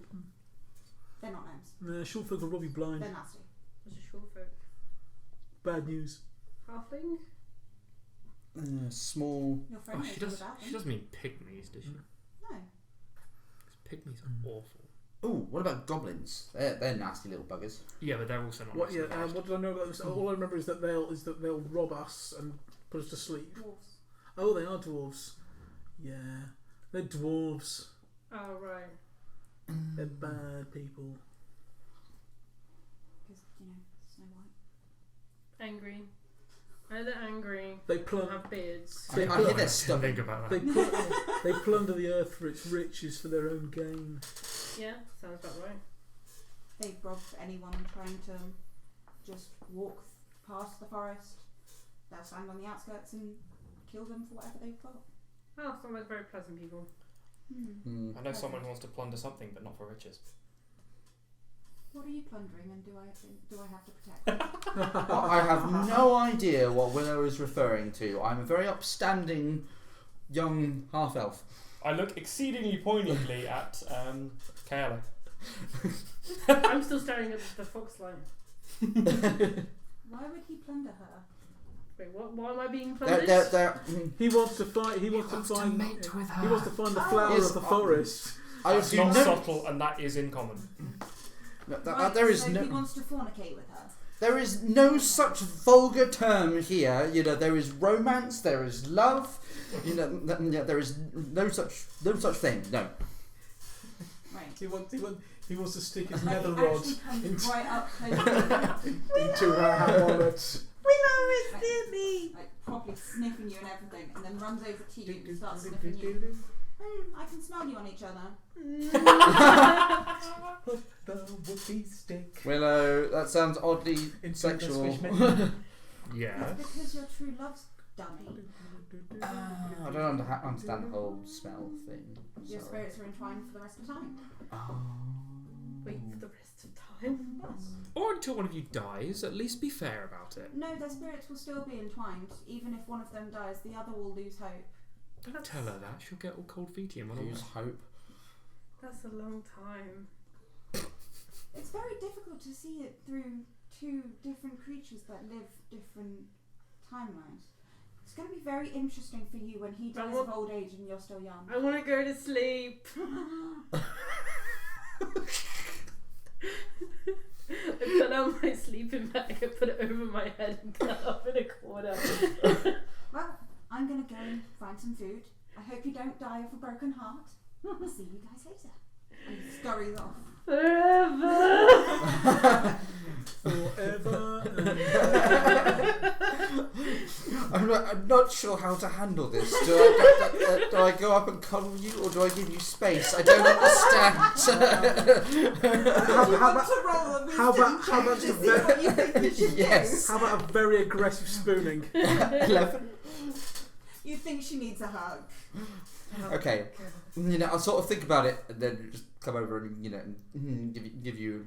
They're not gnomes. Short folk will rob you blind. They're nasty. What's a short folk? Bad news. Halfling? Small. Your friend knows all about She them. doesn't mean pygmies, does she? No. Pygmies are awful. Oh, what about goblins? They're nasty little buggers. Yeah, but they're also not. What? nice Yeah. in the forest. What did I know about this? All I remember is that they'll rob us and put us to sleep. Dwarves. Oh, they are dwarves. Yeah, they're dwarves. Oh, right. They're bad people. Because, Snow White. Angry. They're angry. They They plunder. have beards. I hear they're stubborn. Think about They that. they plunder the earth for its riches for their own gain. Yeah, sounds about right. They rob anyone trying to just walk past the forest. They'll stand on the outskirts and kill them for whatever they've got. Oh, sound like very pleasant people. I know someone who wants to plunder something, but not for riches. What are you plundering, and do I have to protect? I have no idea what Willow is referring to. I'm a very upstanding young half-elf. I look exceedingly poignantly at Kayla. I'm still staring at the fox line. Why would he plunder her? Wait, what? Why am I being plundered? He wants to fight. He wants to find. mate with her. He wants to find the flower Yes, of the forest. I That's assume not no. subtle, and that is in common. there is so no. he wants to fornicate with her. There is no such vulgar term here. You know, there is romance, there is love. You know, there is no such thing. No. Right. He wants to stick his Like, nether he rod actually comes into, right up close into her wallet. Willow, it's Disney! Like, properly sniffing you and everything, and then runs over to you and starts sniffing you. I can smell you on each other. The whoopee stick. Willow, that sounds oddly Into sexual. the squish menu. Yeah. Because your true love's dummy. I don't understand the whole smell thing. Your Sorry. spirits are entwined for the rest of time. Wait for the rest of time. Or until one of you dies, at least be fair about it. No, their spirits will still be entwined. Even if one of them dies, the other will lose hope. Don't tell her that. She'll get all cold feet and run away. Lose hope. That's a long time. It's very difficult to see it through two different creatures that live different timelines. It's going to be very interesting for you when he dies of old age and you're still young. I want to go to sleep. I put out my sleeping bag, I put it over my head and cut up in a corner. Well, I'm going to go and find some food. I hope you don't die of a broken heart. I'll see you guys later. And he scurries off. Forever! I'm not sure how to handle this. Do I go up and cuddle you, or do I give you space? I don't understand. How about Yes. How about a very aggressive spooning? 11. You think she needs a hug. Okay. You know, I'll sort of think about it, and then just come over and give you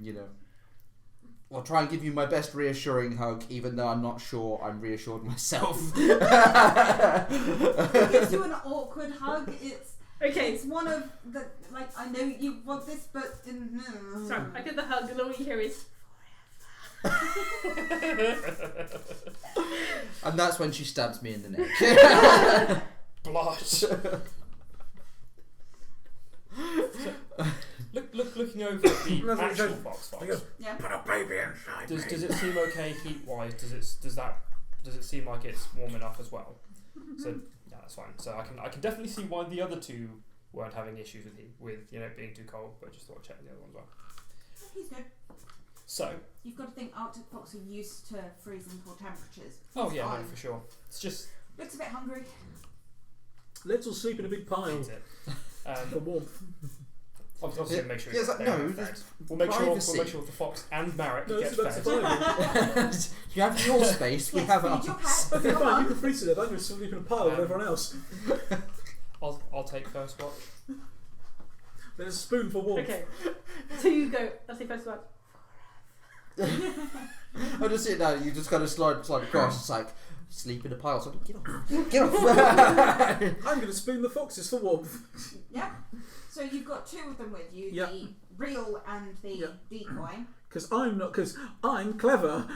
I'll try and give you my best reassuring hug, even though I'm not sure I'm reassured myself. He gives you an awkward hug. It's one of the, like, I know you want this, but Sorry, I get the hug and all you hear is And that's when she stabs me in the neck. Blood. Looking over at the actual fox. yeah. Put a baby inside me. Does it seem okay heat wise? Does it seem like it's warm enough as well? So yeah, that's fine. So I can definitely see why the other two weren't having issues with being too cold, but just thought I'd check the other one as well. He's good. So You've got to think Arctic fox are used to freezing cold temperatures. oh He's yeah, no, fine. for sure. It's just Looks a bit hungry. Let's all sleep in a big pile that's it. for warmth. Obviously, make sure. Yes, they're no, fed. that's We'll make privacy. sure the fox and Marek No, gets that's fed. survival. You have your space, we Yes, have feed ours. your cat. Okay, Come fine, on. you can freeze to death. I'm going to sleep in a pile with everyone else. I'll take first watch. There's a spoon for warmth. okay. So you go. That's the first one. I just see it now. You just kind of slide across. It's like sleep in a pile. So get off. Get off. I'm going to spoon the foxes for warmth. Yeah. So you've got two of them with you, Yeah. the real and the Yeah. decoy. Because I'm clever.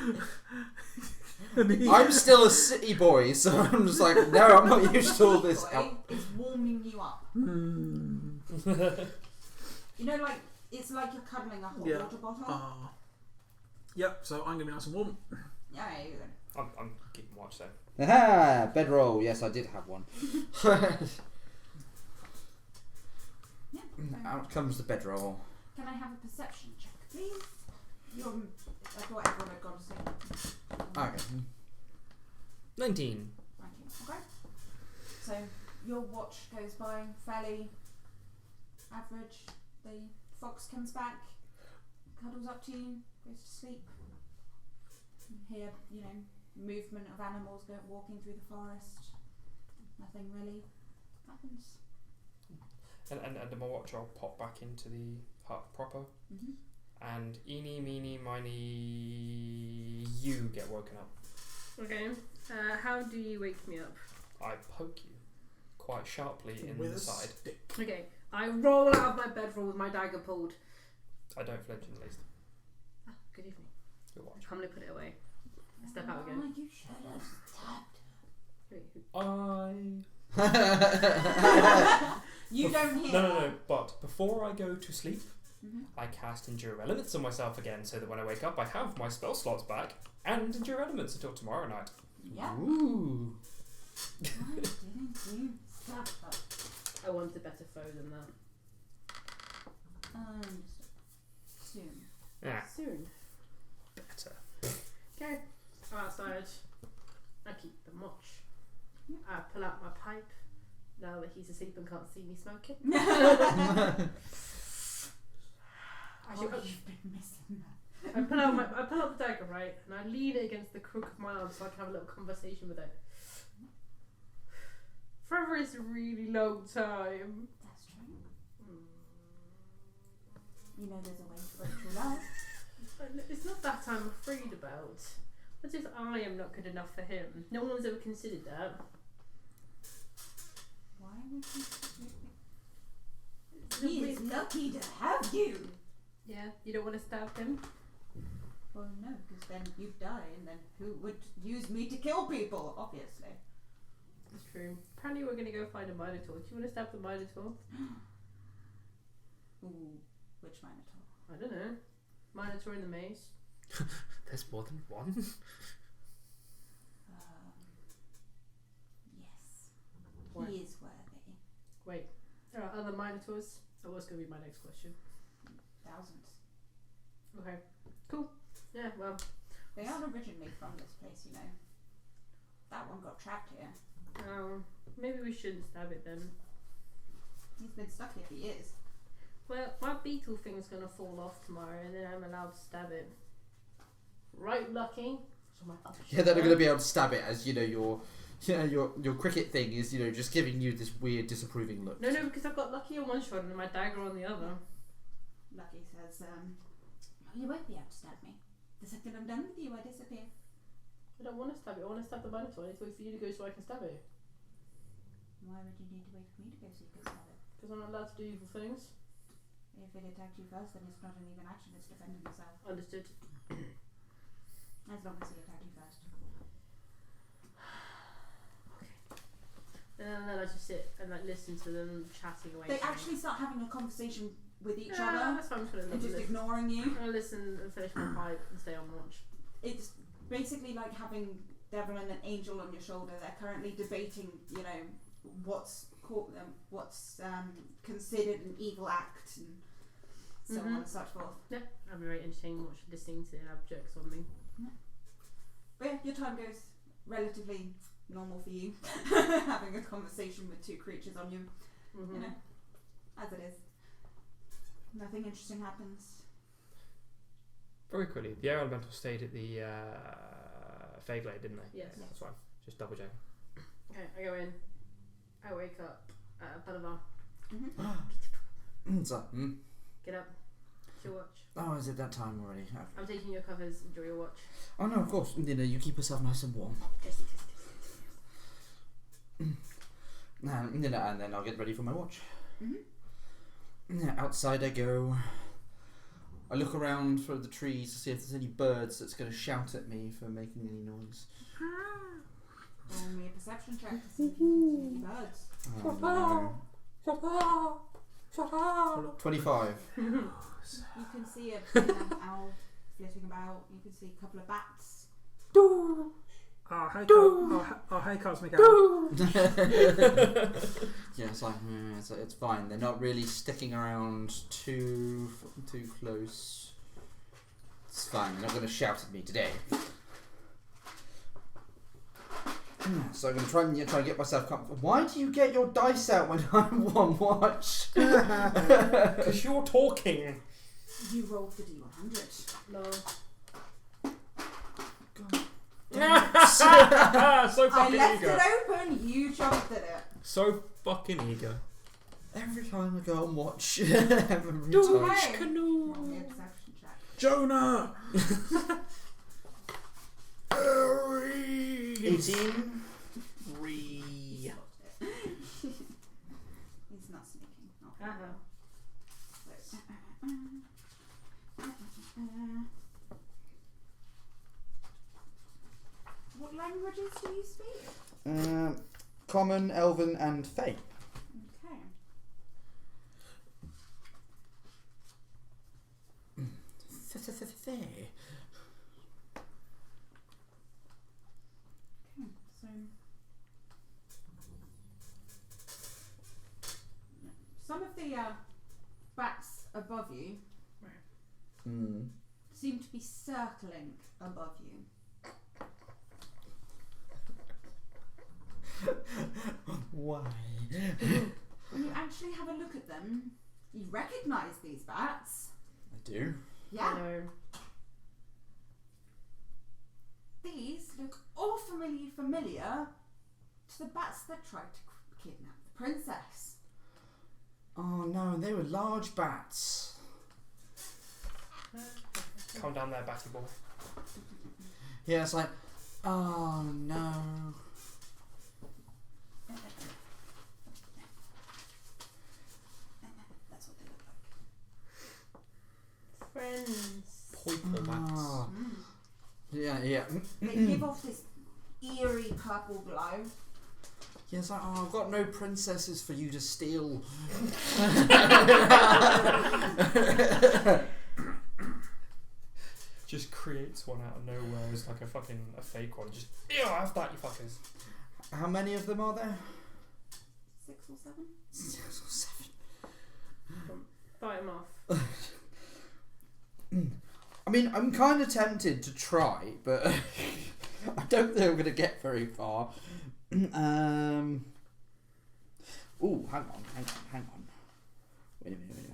And he- I'm still a city boy, so I'm just like, no, I'm not used to all this. Decoy is warming you up. Hmm. You know, like, it's like you're cuddling a hot Yeah. water bottle. Ah. Yep, so I'm going to be nice and warm. Yeah, you're good. I'm keeping watch though. Aha! Bedroll. Yes, I did have one. Yeah. Out comes the bedroll. Can I have a perception check, please? I thought everyone had gone to sleep. Okay. 19. Thank you. Okay. So your watch goes by fairly average. The fox comes back, cuddles up to you, goes to sleep. You hear, movement of animals walking through the forest. Nothing really happens. And my watch, I'll pop back into the hut proper. Mm-hmm. And eeny, meeny, miny, you get woken up. Okay. How do you wake me up? I poke you quite sharply in With the a side. stick. Okay. I roll out of my bedroll with my dagger pulled. I don't flinch in the least. Ah, good evening. Good watch. I'm gonna put it away. Step out again. You should have stabbed. Wait, who- You don't hear. No. But before I go to sleep, I cast Endure Elements on myself again, so that when I wake up, I have my spell slots back and Endure Elements until tomorrow night. Yeah. Ooh. Why didn't you stop that? I want a better foe than that. Soon. Yeah, Soon. better. Okay. I'm outside. I keep the watch. Yeah. I pull out my pipe now that he's asleep and can't see me smoking. Oh, Actually, you've been missing that. I pull out the dagger, right, and I lean it against the crook of my arm so I can have a little conversation with it. Forever is a really long time. That's true. You know there's a way to break true love. It's not that I'm afraid about. What if I am not good enough for him? No one's ever considered that. Why would he? He is lucky to have you. Yeah, you don't want to stab him? Well, no, because then you'd die, and then who would use me to kill people? Obviously. That's true. Apparently we're going to go find a Minotaur. Do you want to stab the Minotaur? Ooh, which Minotaur? I don't know. Minotaur in the maze. There's more than one. Yes. Why? He is worthy. Wait, there are other Minotaurs? That was going to be my next question. Thousands. Okay, cool. Yeah, well, They aren't originally from this place, you know. That one got trapped here. maybe we shouldn't stab it then. He's been stuck here for years. Well, my beetle thing's going to fall off tomorrow and then I'm allowed to stab it. Right, Lucky? So my other Yeah, they're not going to be able to stab it as, your cricket thing is, just giving you this weird disapproving look. No, because I've got Lucky on one shoulder and my dagger on the other. Lucky says, you won't be able to stab me. The second I'm done with you, I disappear. I don't want to stab it. I want to stab the Minotaur. I need to wait for you to go so I can stab it. Why would you need to wait for me to go so you can stab it? Because I'm not allowed to do evil things. If it attacked you first, then it's not an even action, it's defending itself. Understood. As long as he attacked you first. And then I just sit and listen to them chatting away. They to me. actually start having a conversation with each Yeah, other that's why I'm just going and just to ignoring you. I'm gonna listen and finish my pipe and stay on watch. It's basically like having Devil and an angel on your shoulder. They're currently debating, what's considered an evil act and so on and such forth. Yeah, I'll be very entertaining listening to abjects on me. But yeah, your time goes relatively normal for you. Having a conversation with two creatures on you, as it is. Nothing interesting happens. Very quickly, the air elemental stayed at the Feyglade, didn't they? Yes. That's fine. Just double checking. Okay, I go in. I wake up. Bolivar. Get up. It's your watch. Oh, is it that time already? Okay. I'm taking your covers. Enjoy your watch. Oh no, of course. You keep yourself nice and warm. Tasty. And then I'll get ready for my watch. Outside I go. I look around for the trees to see if there's any birds that's going to shout at me for making any noise. Roll me a perception check to see if you can see any birds. Oh, no. 25. You can see a owl flitting about. You can see a couple of bats. Hey, Cosmic Owl. Yeah, it's fine. They're not really sticking around too close. It's fine. They're not going to shout at me today. So I'm going to try and get myself comfortable. Why do you get your dice out when I'm on watch? Because you're talking. You rolled the D100. No. So I fucking left eager. it open. You jumped at it. So fucking eager. Every time I go and watch, every time. Hey. Canoe. Roll me a perception check. Jonah! 18. He's not sneaking. Okay. What languages do you speak? Common, Elven, and Fey. Okay. So some of the bats above you seem to be circling above you. Why? When you actually have a look at them, you recognise these bats. I do. Yeah. No. These look awfully familiar to the bats that tried to kidnap the princess. Oh no, they were large bats. Calm down there, Batty Ball. Yeah, it's like, oh no. That's what they look like. Friends. Poiple bats. Ah. Yeah. They give off this eerie purple glow. Yeah, it's like, oh, I've got no princesses for you to steal. Just creates one out of nowhere as like a fake one. Just, ew, have that, you fuckers. How many of them are there? 6 or 7? 6 or 7. Fight him off. I mean, I'm kind of tempted to try, but I don't think I'm going to get very far. Ooh, hang on. Wait a minute.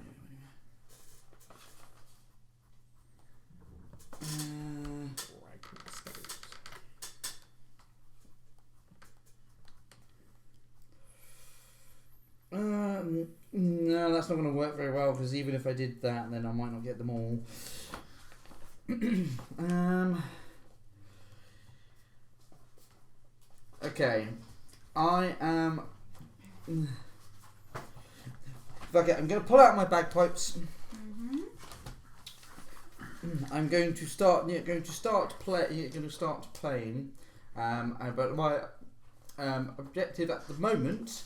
No, that's not going to work very well, because even if I did that, then I might not get them all. Okay, I am. Fuck it, I'm going to pull out my bagpipes. I'm going to start. Going to start playing. But my objective at the moment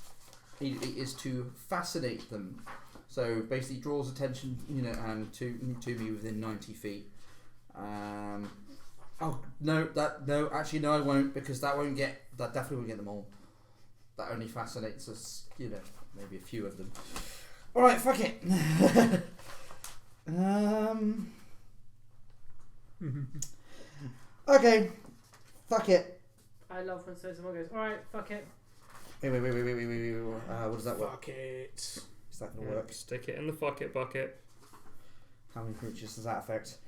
is to fascinate them. So basically, draws attention, to me within 90 feet. Oh no! Actually, no, I won't, because that definitely won't get them all. That only fascinates us, maybe a few of them. All right, fuck it. Okay, fuck it. I love when someone goes, alright, fuck it. Wait. What does that work? Fuck it. Is that gonna work? Stick it in the fuck it bucket. How many creatures does that affect?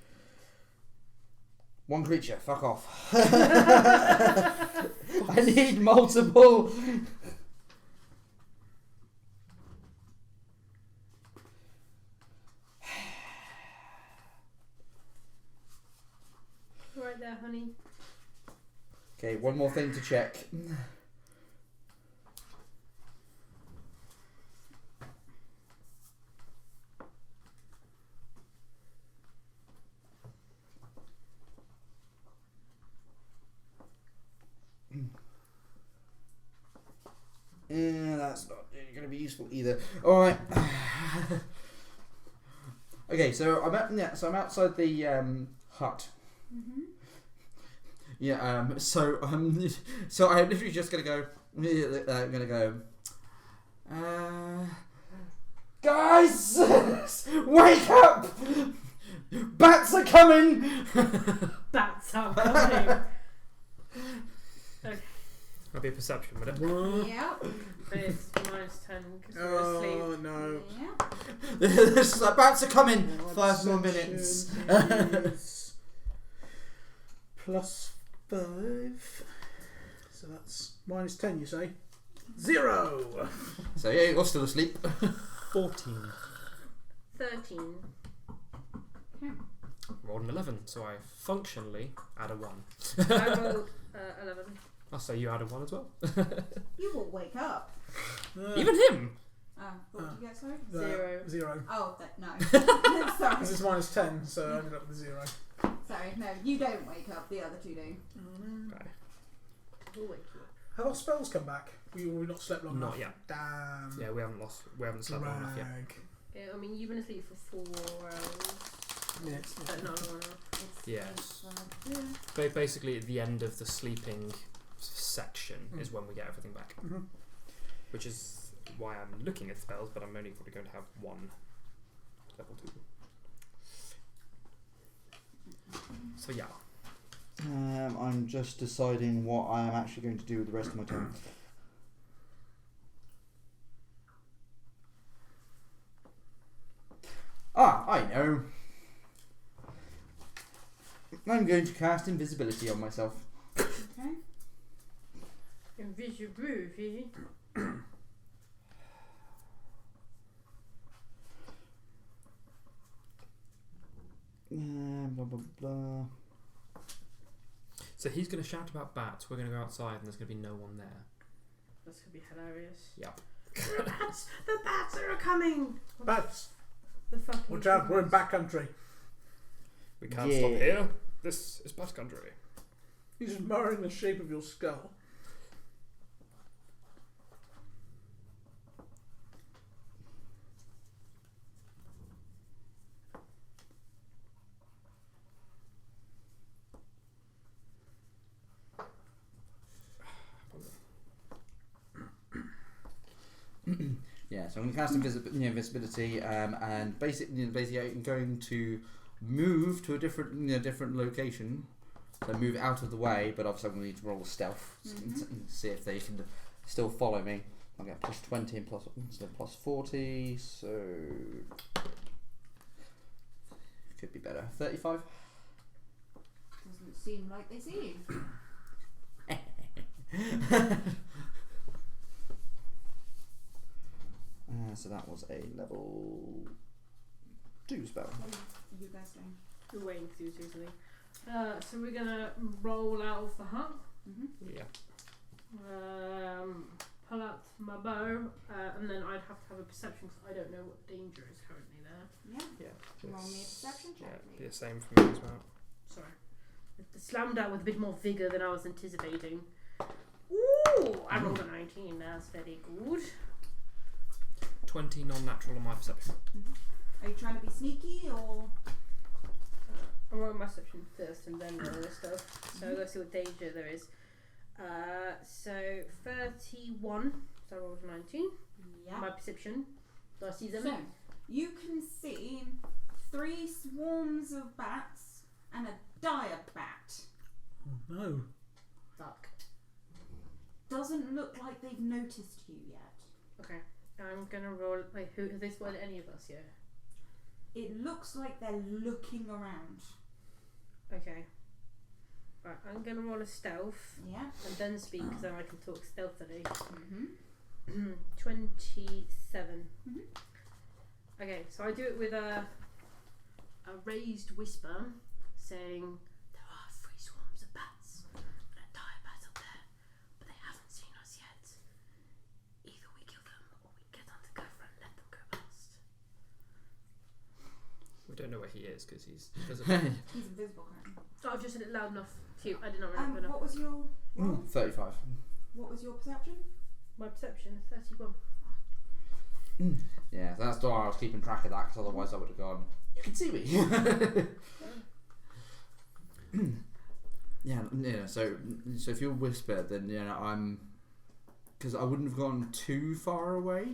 1 creature. Fuck off. I need multiple. Right there, honey. Okay, one more thing to check. That's not going to be useful either. All right. Okay, so I'm outside the hut. Yeah. So I'm literally just gonna go. I'm gonna go. Guys, wake up! Bats are coming. Bats are coming. Okay. That'd be a perception, would it? Yeah. But it's -10 because we're asleep. Oh no. Yeah. This is like, bats are coming. 5 more minutes. +5. So that's -10, you say? 0. So yeah, you're still asleep. 14. 13. Rolled an 11, so I functionally add a 1. I rolled 11. I'll say you added 1 as well. You will wake up. Even him! What did you get, sorry? 0. Oh, no. Sorry. This is -10, so I ended up with 0. Sorry, no, you don't wake up, the other two do. Okay. We'll wake you up. Have our spells come back? We've not slept long enough. Not yet. Damn. Yeah, we haven't slept long enough yet. Drag. Yeah, I mean, you've been asleep for 4 hours. minutes. No. Yes. Yeah. Basically, at the end of the sleeping section is when we get everything back. Mm-hmm. Which is why I'm looking at spells, but I'm only probably going to have one level 2. So yeah. I'm just deciding what I am actually going to do with the rest of my turn. I know. I'm going to cast invisibility on myself. Okay. Invisibility. Blah blah blah. So he's going to shout about bats. We're going to go outside, and there's going to be no one there. That's gonna be hilarious. Yep. The bats! The bats are coming! Bats! The fucking. Watch out, we're in backcountry. We can't Yeah. stop here. This is bat country. He's admiring the shape of your skull. Yeah, so I'm going to cast invisibility, and basically I'm going to move to a different location. So move out of the way, but obviously I'm going to need to roll stealth and see if they can still follow me. I'll get plus 20 and plus 40, so could be better. 35. Doesn't seem like they see you. So that was a level 2 spell. What are you guys doing? We're waiting for you, seriously. So we're gonna roll out of the hut. Yeah. Pull out my bow, and then I'd have to have a perception because I don't know what danger is currently there. Yeah. Yeah. Roll me a perception check, Yeah, please. the same for me as well. Sorry. It slammed out with a bit more vigour than I was anticipating. Ooh! I rolled a 19, that's very good. 20 non-natural on my perception. Are you trying to be sneaky or? I'll roll my perception first and then roll this stuff. So let's see what danger there is. So 31, so I rolled a 19. Yeah. My perception. Do I see them? So you can see 3 swarms of bats and a dire bat. Oh no. Fuck. Doesn't look like they've noticed you yet. Okay. I'm gonna roll. Wait, who have they spotted any of us yet? It looks like they're looking around. Okay. Right, I'm gonna roll a stealth Yeah. and then speak because then I can talk stealthily. Mm-hmm. 27. Mhm. Okay, so I do it with a raised whisper saying, "There are 3 swarms of bats and a dire bat up there, but they haven't seen us yet. Either we kill them or we get under cover and let them go past." We don't know where he is because he's visible. He's invisible currently. Oh, I've just said it loud enough. Phew, I did not remember enough. What was your roll? 35. What was your perception? My perception, 31. Yeah, so that's why I was keeping track of that, because otherwise I would have gone, you can see me. yeah. So if you whisper, then I'm, because I wouldn't have gone too far away.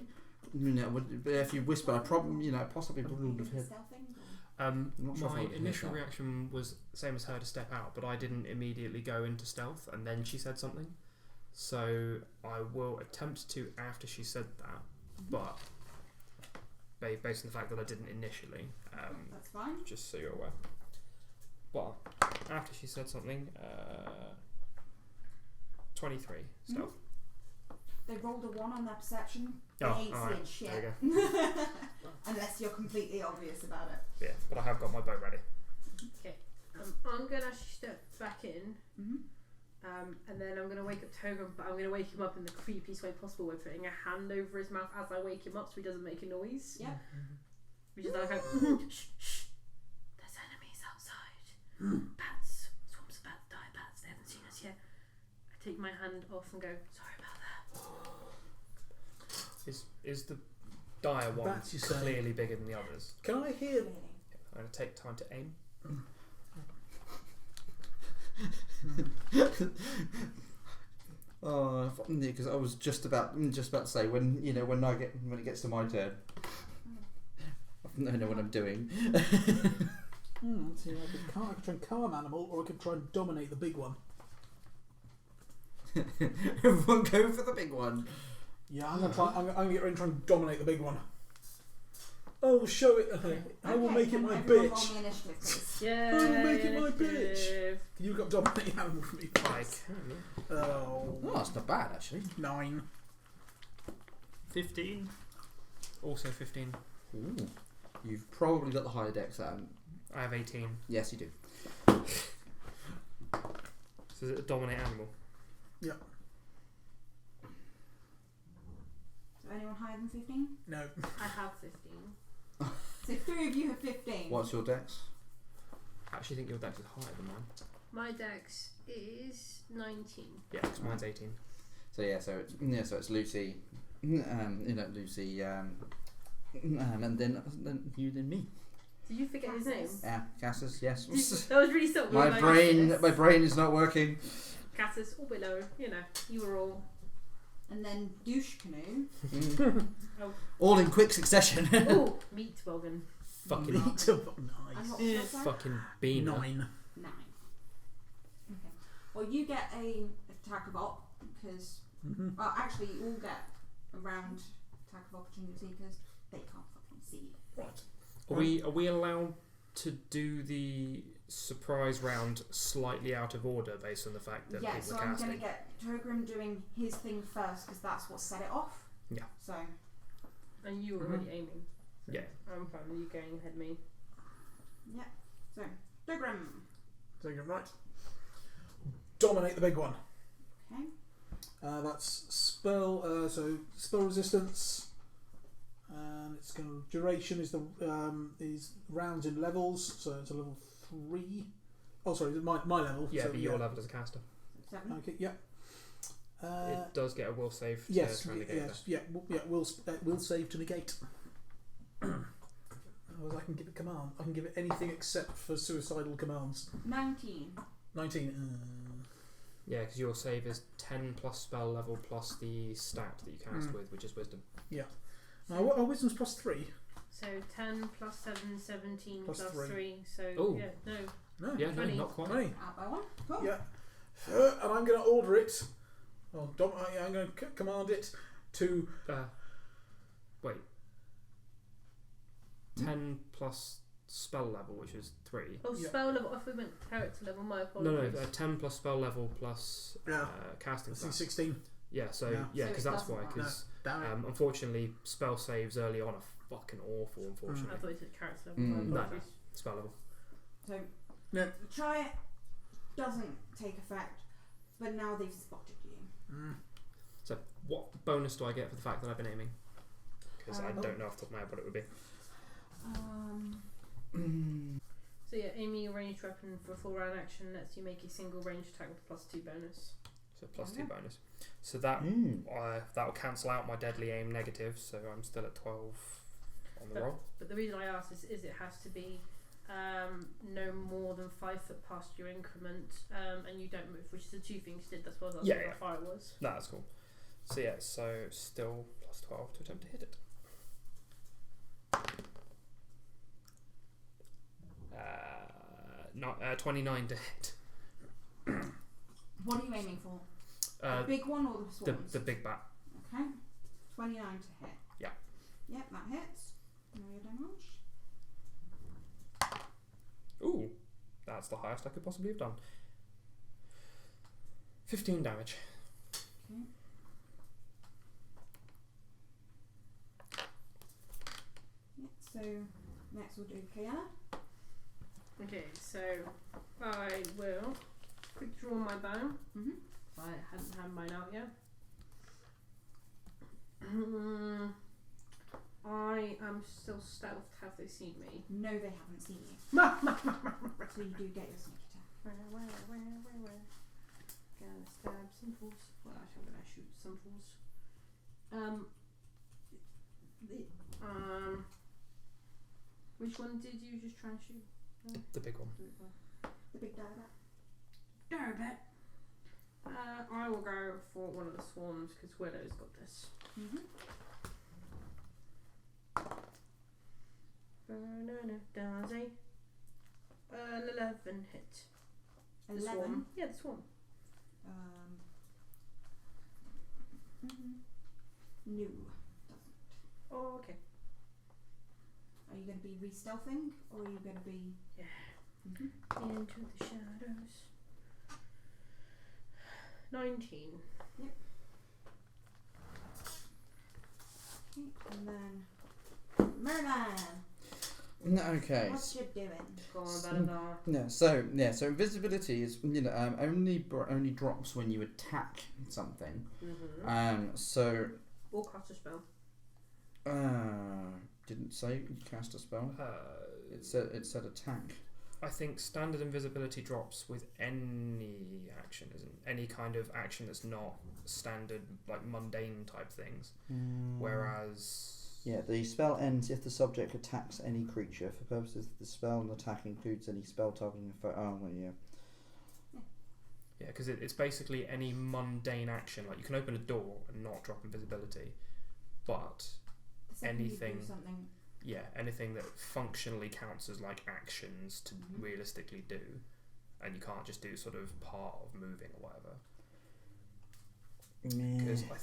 But if you whisper, I probably, possibly wouldn't have hit. Stealthing? Not sure if I My would have initial hit that. reaction was same as her to step out, but I didn't immediately go into stealth, and then she said something. So I will attempt to after she said that, but based on the fact that I didn't initially, That's fine. just so you're aware. But after she said something, 23 stealth. They rolled a 1 on their perception. They Oh, ain't alright, seeing there shit. you Unless you're completely obvious about it. Yeah, but I have got my bow ready. Okay. I'm gonna step back in. Mm-hmm. And then I'm going to wake up Togan, but I'm going to wake him up in the creepiest way possible by putting a hand over his mouth as I wake him up so he doesn't make a noise. Yeah. Which is like, shh, shh. There's enemies outside. Bats. Swarms of bats, dire bats. They haven't seen us yet. I take my hand off and go, sorry about that. Is the dire one Bats, you say? clearly bigger than the others? Can I hear? Really. I'm going to take time to aim. Oh, because I was just about to say when it gets to my turn, I don't know what I'm doing. See, I could try and calm animal, or I could try and dominate the big one. Everyone go for the big one. Yeah, I'm gonna try. I'm gonna get ready and try and dominate the big one. I will show it. I will make it my everyone bitch. roll me initiative, please. Yeah. I will make it my bitch. Can you look up dominate animal for me, I please? can. Oh, Oh, that's not bad actually. 9. 15. Also 15. Ooh. You've probably got the higher dex. I have 18. Yes, you do. So is it a dominate animal? So anyone higher than 15? No. I have 15. So 3 of you have 15. What's your dex? I actually think your dex is higher than mine. My dex is 19. Yeah, because mine's 18. So it's Lucy. Lucy. And then you, then me. Did you forget his name? Yeah, Cassus. Yes. That was really subtle. My brain is not working. Cassus or Willow, you were all. And then douche canoe. All in quick succession. Oh, meat Bogan. Fucking, And Nice. what was your side? fucking beaner. 9. 9. Okay. Well, you get a attack of op because well, actually, you all get a round attack of opportunity because they can't fucking see you. Right. Are we allowed to do the surprise round slightly out of order based on the fact that Yeah, people so are I'm casting? going to get Togrim doing his thing first because that's what set it off. Yeah. So, And you were already aiming. So Yeah. I'm fine with you going ahead of me. yeah. So, Togrim. Take it right. Dominate the big one. Okay. That's spell. So spell resistance. And it's going to duration is is rounds in levels. So it's a level 3. Oh, sorry, my level. Yeah, so, but your level as a caster. 7. Okay. Yeah. It does get a will save to Yes. try and negate Yes. Yeah. Will save to negate. Otherwise, I can give it command. I can give it anything except for suicidal commands. 19. 19. Yeah, because your save is 10 plus spell level plus the stat that you cast with, which is wisdom. Our wisdom's plus 3. So 10 plus 7, 17 Plus plus three. 3. So, Ooh. yeah, no. No. Yeah, no, 20. not quite. 20. Out by 1. Cool. Yeah. And I'm going to order it. I'm going to command it to. Wait. 10 plus spell level, which is 3. Oh, Yeah. spell level. If we went character level, my No, apologies. 10 plus spell level plus casting stat. 16. Yeah, so Yeah. yeah, So because it that's doesn't why. work. Because Damn it. unfortunately, spell saves early on are fucking awful. I Unfortunately, thought it said character level. Mm. My No. apologies. spell level. So, No. try it. Doesn't take effect. But now they've spotted you. So, what bonus do I get for the fact that I've been aiming? Because I Um, don't know off the top of my head what it would be. So yeah, aiming your ranged weapon for a full round action lets you make a single ranged attack with +2 bonus. So plus Yeah. 2 bonus. So that that will cancel out my deadly aim negative. So I'm still at 12 on the roll. But the reason I asked is it has to be no more than 5 foot past your increment, and you don't move, which is the 2 things you did. That's what I was asking how far it was. No, that's cool. So yeah, so still plus 12 to attempt to hit it. Not 29 to hit. What are you aiming for? Uh, the big one or the swans? the big bat. Okay. 29 to hit. Yeah. Yep, that hits. Roll your damage. Ooh, that's the highest I could possibly have done. 15 damage. Okay. Yep, so next we'll do Kiana. Okay, so I will quick draw my bow. Mm-hmm. I hadn't had mine out yet. I am still stealthed. Have they seen me? No, they haven't seen you. So you do get your sneak attack. Where? Gonna stab some fools. Well, actually, I'm gonna shoot some fools. Which Which one did you just try and shoot? The big one. The big diabat. Diabat. I will go for one of the swarms because Willow's got this. Does a 11 hit. The 11. swarm. Yeah, the swarm. No. Oh, okay. Are you going to be re-stealthing or are you going to be? Yeah. Into the shadows. 19. Yep. And then Merlan. Okay. What you doing? Go on, Baladar. So invisibility is only drops when you attack something. So Or cast a spell. didn't say you cast a spell. It said attack. I think standard invisibility drops with any action, isn't any kind of action that's not standard, like mundane type things. Whereas the spell ends if the subject attacks any creature. For purposes of the spell, an attack includes any spell targeting. Yeah, because it's basically any mundane action. Like you can open a door and not drop invisibility, but anything. Anything that functionally counts as like actions to realistically do, and you can't just do sort of part of moving or whatever. Because I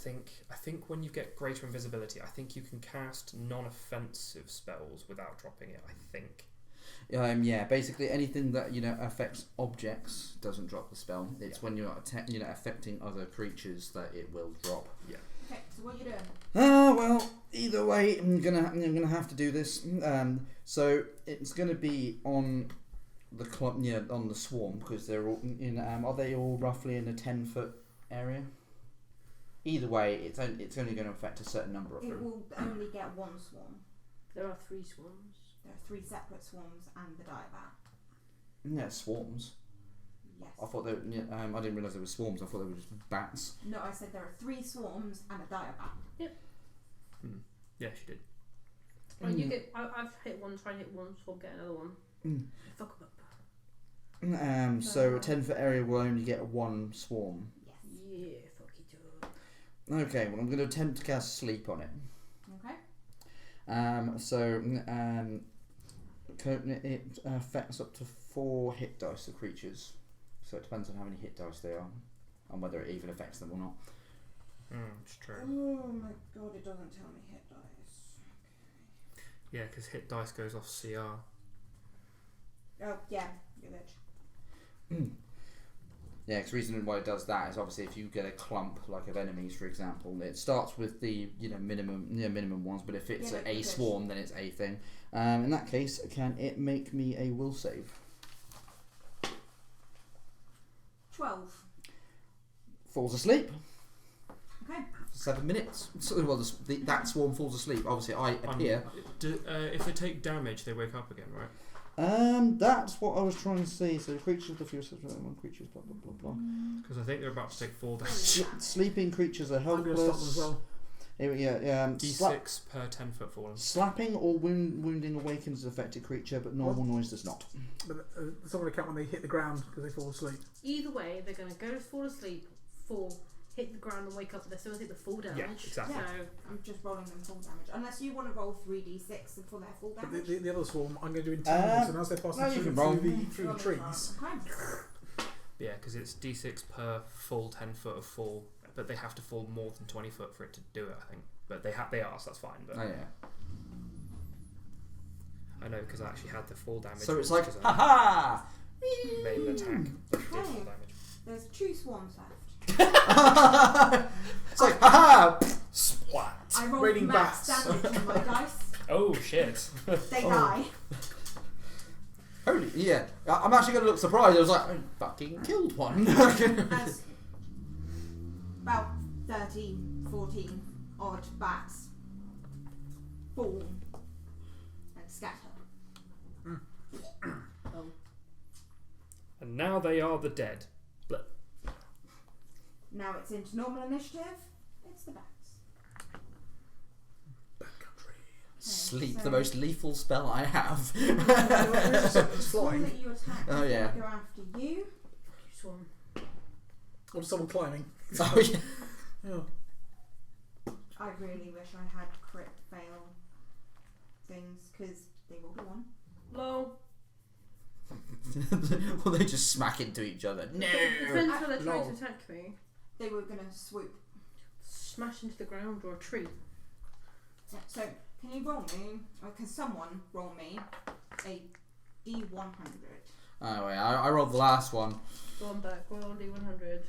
think when you get greater invisibility, I think you can cast non-offensive spells without dropping it. I think. Basically anything that affects objects doesn't drop the spell. It's when you're affecting other creatures that it will drop. Yeah. Okay, so what are you doing? Well, either way, I'm gonna have to do this. So it's gonna be on the on the swarm because they're all are they all roughly in a 10-foot area? Either way, it's only going to affect a certain number of them. It will only get one swarm. There are 3 swarms. There are 3 separate swarms and the diabat. Yeah, swarms. Yes. I thought I didn't realise there were swarms. I thought they were just bats. No, I said there are 3 swarms and a diabat. Yep. Yeah, she did. Oh, you get. I've hit one. Try and hit one swarm. Get another one. Fuck them up. So a 10-foot area will only get 1 swarm. Yes. Yeah, fuck it up. Okay, well I'm going to attempt to cast sleep on it. Okay. It affects up to 4 hit dice of creatures. So it depends on how many hit dice they are and whether it even affects them or not. It's true. Oh my god, it doesn't tell me hit dice. Yeah, because hit dice goes off CR. Oh, yeah, you're bitch. Yeah, because the reason why it does that is obviously if you get a clump like of enemies, for example, it starts with the minimum ones, but if it's a swarm, then it's a thing. In that case, can it make me a will save? 12. Falls asleep. Okay. 7 minutes. So, well, that swarm falls asleep. Obviously, I appear. If they take damage, they wake up again, right? That's what I was trying to say. So creatures with a few creatures, blah blah blah blah. Because I think they're about to take 4 damage. Sleeping creatures are helpless. I'm going to stop them as well. Here we go. D6 per 10-foot fallen. Slapping or wounding awakens an affected creature, but normal noise does not. But it's not going to count when they hit the ground because they fall asleep. Either way, they're going to go to fall asleep, hit the ground and wake up, but they're still going to take the full damage. Yeah, exactly. Yeah. So I'm just rolling them full damage. Unless you want to roll 3d6 for their full But damage. the other swarm, I'm going to do internals, and as they're passing through the trees. Okay. Yeah, because it's D6 per full 10 foot of fall, but they have to fall more than 20 foot for it to do it, I think. But they are, so that's fine. But Oh yeah. I know because I actually had the full damage. So it's like, haha! Made an attack. Did full Okay. damage. There's 2 swarms left. It's like, haha! Splat! I rolled Raining max bats. damage on my dice. Oh shit! They die. Holy, yeah. I'm actually going to look surprised. I was like, I fucking killed one. As about 13, 14 odd bats fall and scatter. And now they are the dead. Now it's into normal initiative. It's the bats. Bad country. Sleep, So- the most lethal spell I have. It's The one flying. that you attack Oh, will yeah. go after you. Swarm. Or someone climbing. Oh yeah. Yeah. I really wish I had crit fail things because they rolled a 1. Low. Well, they just smack into each other. No. Depends how they're trying No. to attack me. They were going to swoop. Smash into the ground or a tree. Yeah, so, can you roll me, or can someone roll me a D100? Oh wait, I rolled the last one. Go on back. Roll D100.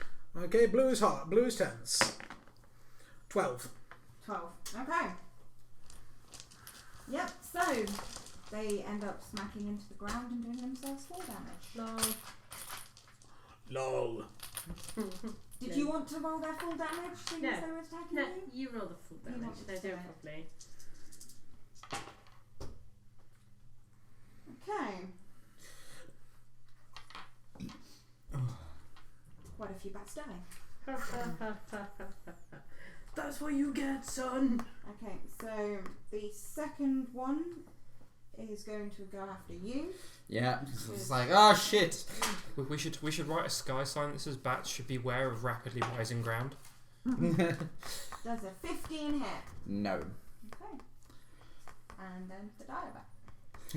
Okay, blue is hot. Blue is tense. 12. 12. Okay. Yep, so they end up smacking into the ground and doing themselves 4 damage. Low. Lol. Did No. you want to roll their full damage seeing as No. they were attacking No, you? you roll the full You damage. want No, to do do it it. properly. Okay. Quite a few bats die. That's what you get, son. Okay, so the second one is going to go after you. Yeah, it's like, oh shit. We should write a sky sign that says bats should beware of rapidly rising ground. Does a 15 hit. No. Okay. And then the diabat.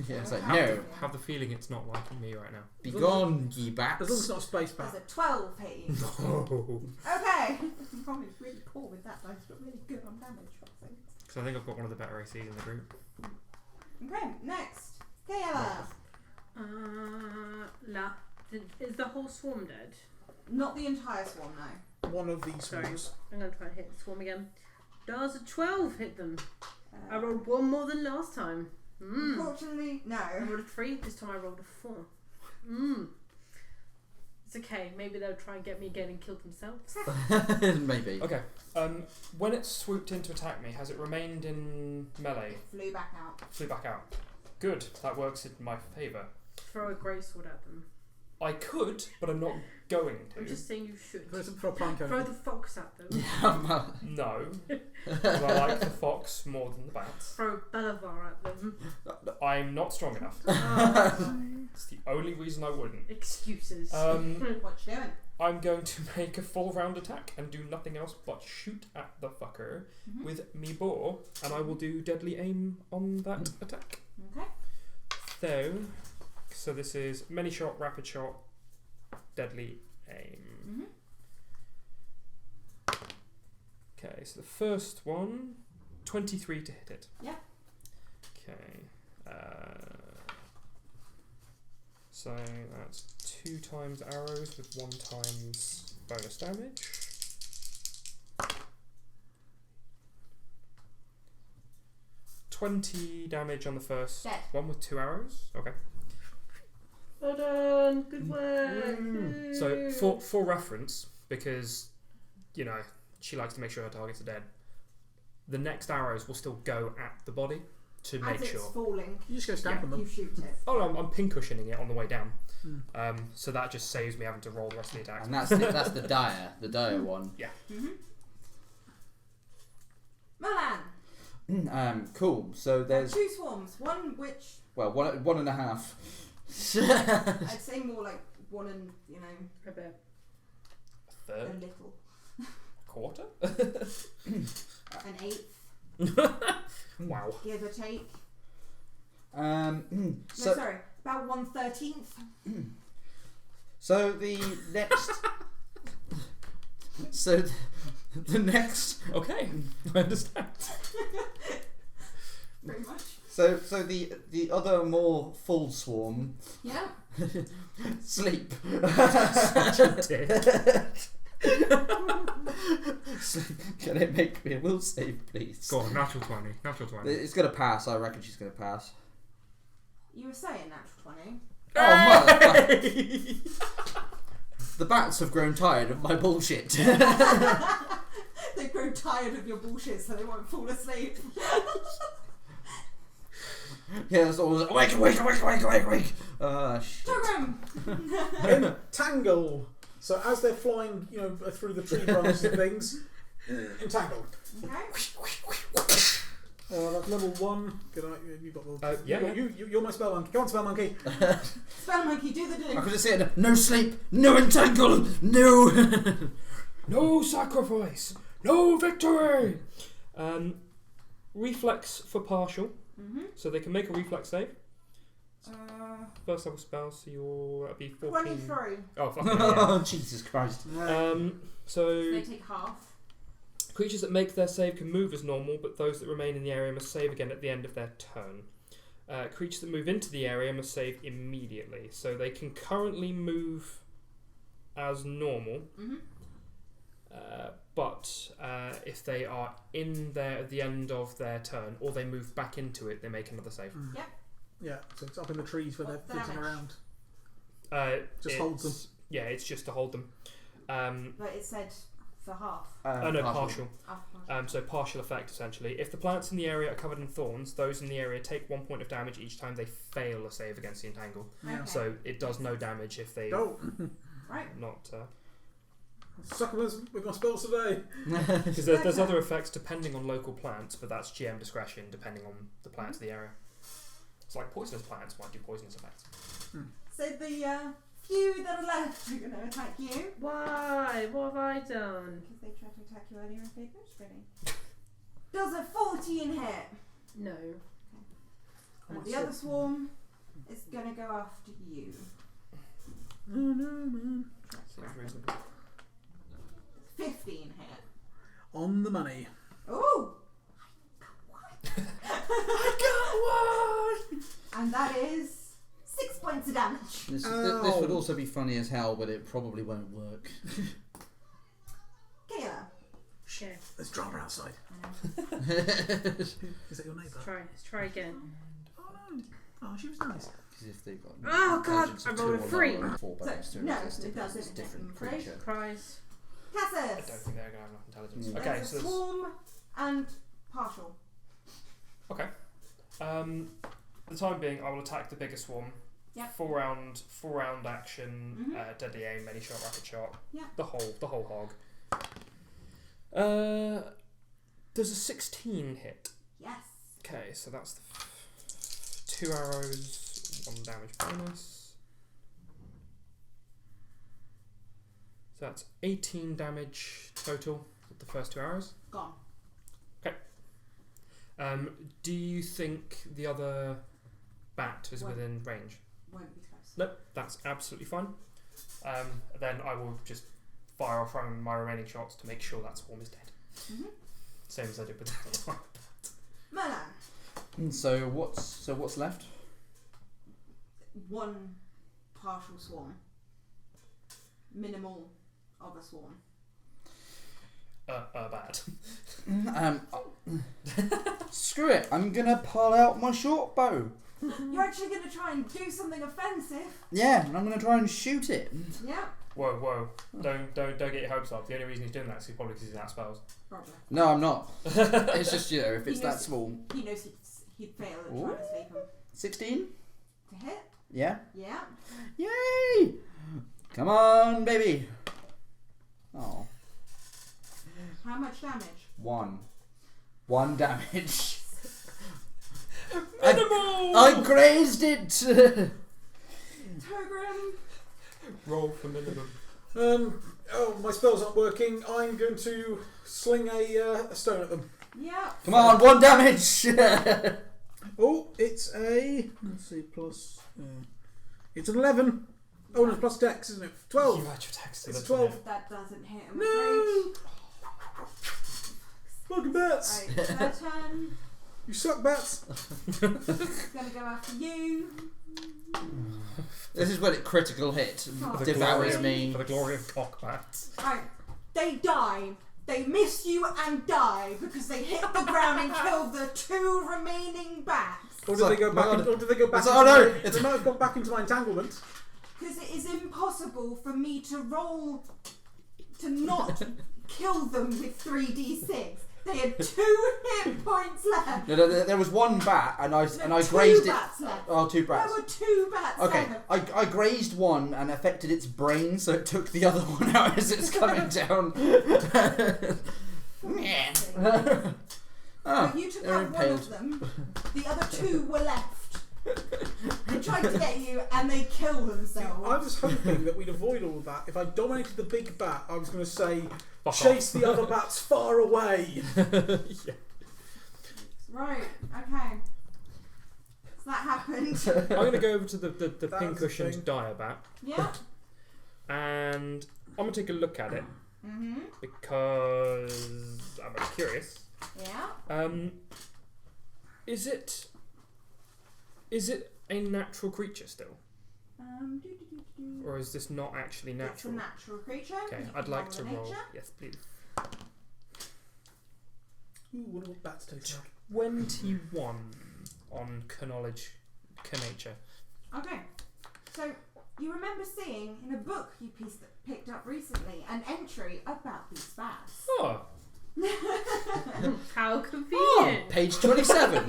Yeah, it's like, How no. do you- Have the feeling it's not liking me right now. Be gone, ye As long as it's bats. not a space Does bat. a 12 hit you? No. Okay. Probably really poor with that dice, but really good on damage. Because I think I've got one of the better ACs in the group. Okay, next. Kayla. Is the whole swarm dead? Not the entire swarm, no. One of these Sorry. ones. I'm going to try and hit the swarm again. Does a 12 hit them? I Uh, rolled 1 more than last time. Unfortunately, I no. rolled a 3. This time I rolled a 4. It's okay. Maybe they'll try and get me again and kill themselves. Maybe. Okay. When it swooped in to attack me, has it remained in melee? Flew back out. Flew back out. Good. That works in my favour. Throw a grey sword at them. I could, but I'm not going to. I'm just saying you should. For a plank Throw the fox at them. No. Because I like the fox more than the bats. Throw Belivar at them. I'm not strong enough. Oh, It's the only reason I wouldn't. excuses. What you doing? I'm going to make a full round attack and do nothing else but shoot at the fucker Mhm. with me bow, and I will do deadly aim on that attack. Okay. So this is many shot, rapid shot, deadly aim. Mhm. Okay, so the first one, 23 to hit it. Yeah. Okay. So that's 2 times arrows with 1 times bonus damage. $20 damage on the first Dead. one with 2 arrows. Okay. Well done. Good work. So for reference, because you know she likes to make sure her targets are dead, the next arrows will still go at the body to As make it's sure. falling, You just go stamp on you them. shoot it. Oh no, I'm pin cushioning it on the way down. Mm. So that just saves me having to roll the rest of the attacks. And that's the dire one. Merlan. Cool. So there's 2 swarms. One which one and a half. I'd say more like 1 and A bit. A a third, little. quarter. An eighth, Wow. give or take. So No, sorry, about 1/13th. so the next. So the next. Okay, I understand. Pretty much. So the other more full swarm Yeah. sleep. Such a dick. Can it make me a will save, please? Go on, natural 20. Natural 20. It's gonna pass. I reckon she's gonna pass. You were saying natural 20. Oh motherfucker! The bats have grown tired of my bullshit. They've grown tired of your bullshit, so they won't fall asleep. Yeah, it's always awake. Shit. Totem! Entangle. So as they're flying, through the tree branches and things, entangle. Okay. That's level 1. Good night. You've got the. Yeah. You're my spell monkey. Come on, spell monkey. Spell monkey, do the do. I could just say it. No sleep, no entangle, no. No sacrifice, no victory. Reflex for partial, so they can make a reflex save. First level spell, so that'd be 14. 23. Oh, fucking hell, Oh, Jesus Christ. so They take half. creatures that make their save can move as normal, but those that remain in the area must save again at the end of their turn. Creatures that move into the area must save immediately, so they can currently move as normal. But if they are in there at the end of their turn, or they move back into it, they make another save. Yep. Yeah, so it's up in the trees where What's they're flitting damage? around. Just hold them. Yeah, it's just to hold them. But it said for half. No, partial. Half. So partial effect, essentially. If the plants in the area are covered in thorns, those in the area take 1 point of damage each time they fail a save against the entangle. Yeah. Okay. So it does no damage if they Go! Right. not... Succubus, we've got spells today. Because there's other effects depending on local plants, but that's GM discretion depending on the plants of the area. It's like poisonous plants might do poisonous effects. So the few that are left are going to attack you. Why? What have I done? Because they tried to attack you earlier and failed really. Does a 14 hit? No. And the other swarm is going to go after you. Oh no, man. Seems reasonable. 15 hit. On the money. Ooh! I got one! And that is 6 points of damage. This Ow. would also be funny as hell, but it probably won't work. Kayla. Okay. There's drama outside. Is that your neighbour? Let's try again. Oh no. Oh, she was nice. Because if they've got Oh, God, intelligence I of rolled a 2 or 3. lower, 4 bonus So, to no, resist it doesn't it's a hit, different I'm afraid. creature. Surprise. I don't Cassus. think they're going to have enough intelligence. Mm. Okay, There's so a there's... swarm and partial. Okay. The time being, I will attack the bigger swarm. Yep. Full round action, Mhm. deadly aim, many shot, rapid shot. Yep. The whole hog. There's a 16 hit. Yes. Okay, so that's the 2 arrows, 1 damage bonus. So that's 18 damage total with the first 2 arrows. Gone. Do you think the other bat is Won't. within range? Won't be close. Nope, that's absolutely fine. Then I will just fire off my remaining shots to make sure that swarm is dead. Same as I did with that one. Merlan. So what's left? One partial swarm. Minimal of a swarm. Bad. Screw it. I'm gonna pull out my short bow. You're actually going to try and do something offensive. Yeah, and I'm gonna try and shoot it. Yeah. Whoa! Don't get your hopes up. The only reason he's doing that is probably because he's out of spells. Probably. No, I'm not. It's just if it's He knows that small. He knows he'd fail at trying to sleep him. 16. To hit? Yeah. Yeah. Yay! Come on, baby. Oh. How much damage? 1 damage. Minimal! I grazed it. Togrim. Roll for minimum. My spells aren't working. I'm going to sling a stone at them. Yeah. Come on, 1 damage. Oh, it's a... Let's see, plus... it's an 11. Oh, no, it's plus dex, isn't it? 12. You had your text. It's 12. That doesn't hit him. No! Fucking bats! Right, their turn. You suck, bats! It's going to go after you. This is when it critical hit Oh. devours me. For the glory of cockbats. Right. They die. They miss you and die because they hit the ground and killed the 2 remaining bats. Or did they go back? Or did they go back? It's- oh, no, They might have gone back into my entanglement. Because it is impossible for me to roll to not kill them with 3d6. They had 2 hit points left. No, there was 1 bat, and I No, 2 grazed it. bats left. Oh, 2 There bats. were 2 bats Okay, left. I grazed 1 and affected its brain, so it took the other one out as it's coming down. But you took they're out one of impaled. them. The other 2 were left. They tried to get you and they kill See, themselves. I was hoping that we'd avoid all of that. If I dominated the big bat, I was going to say, Fuck chase off. the other bats far away. Yeah. Right, okay. So that happened. I'm going to go over to the That was the pincushioned thing. dire bat, Yeah. and I'm going to take a look at it Mm-hmm. because I'm very curious. Yeah. Is it a natural creature still, or is this not actually It's a natural? natural creature. Okay, You I'd can like to nature. roll. Yes, please. Ooh, what do bats taste like? 21 on knowledge, nature. Okay. So you remember seeing in a book you picked up recently an entry about these bats. Oh, How Oh, convenient. page 27.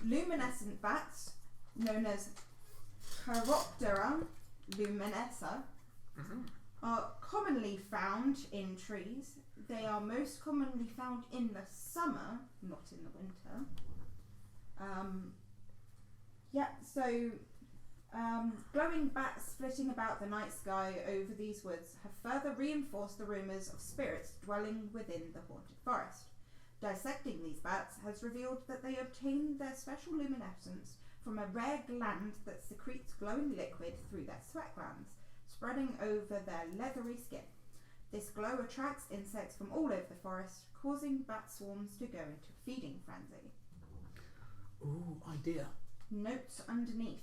Luminescent bats, known as Chiroptera luminescenta, are commonly found in trees. They are most commonly found in the summer, not in the winter. Glowing bats flitting about the night sky over these woods have further reinforced the rumours of spirits dwelling within the haunted forest. Dissecting these bats has revealed that they obtain their special luminescence from a rare gland that secretes glowing liquid through their sweat glands, spreading over their leathery skin. This glow attracts insects from all over the forest, causing bat swarms to go into a feeding frenzy. Ooh, idea. Notes underneath.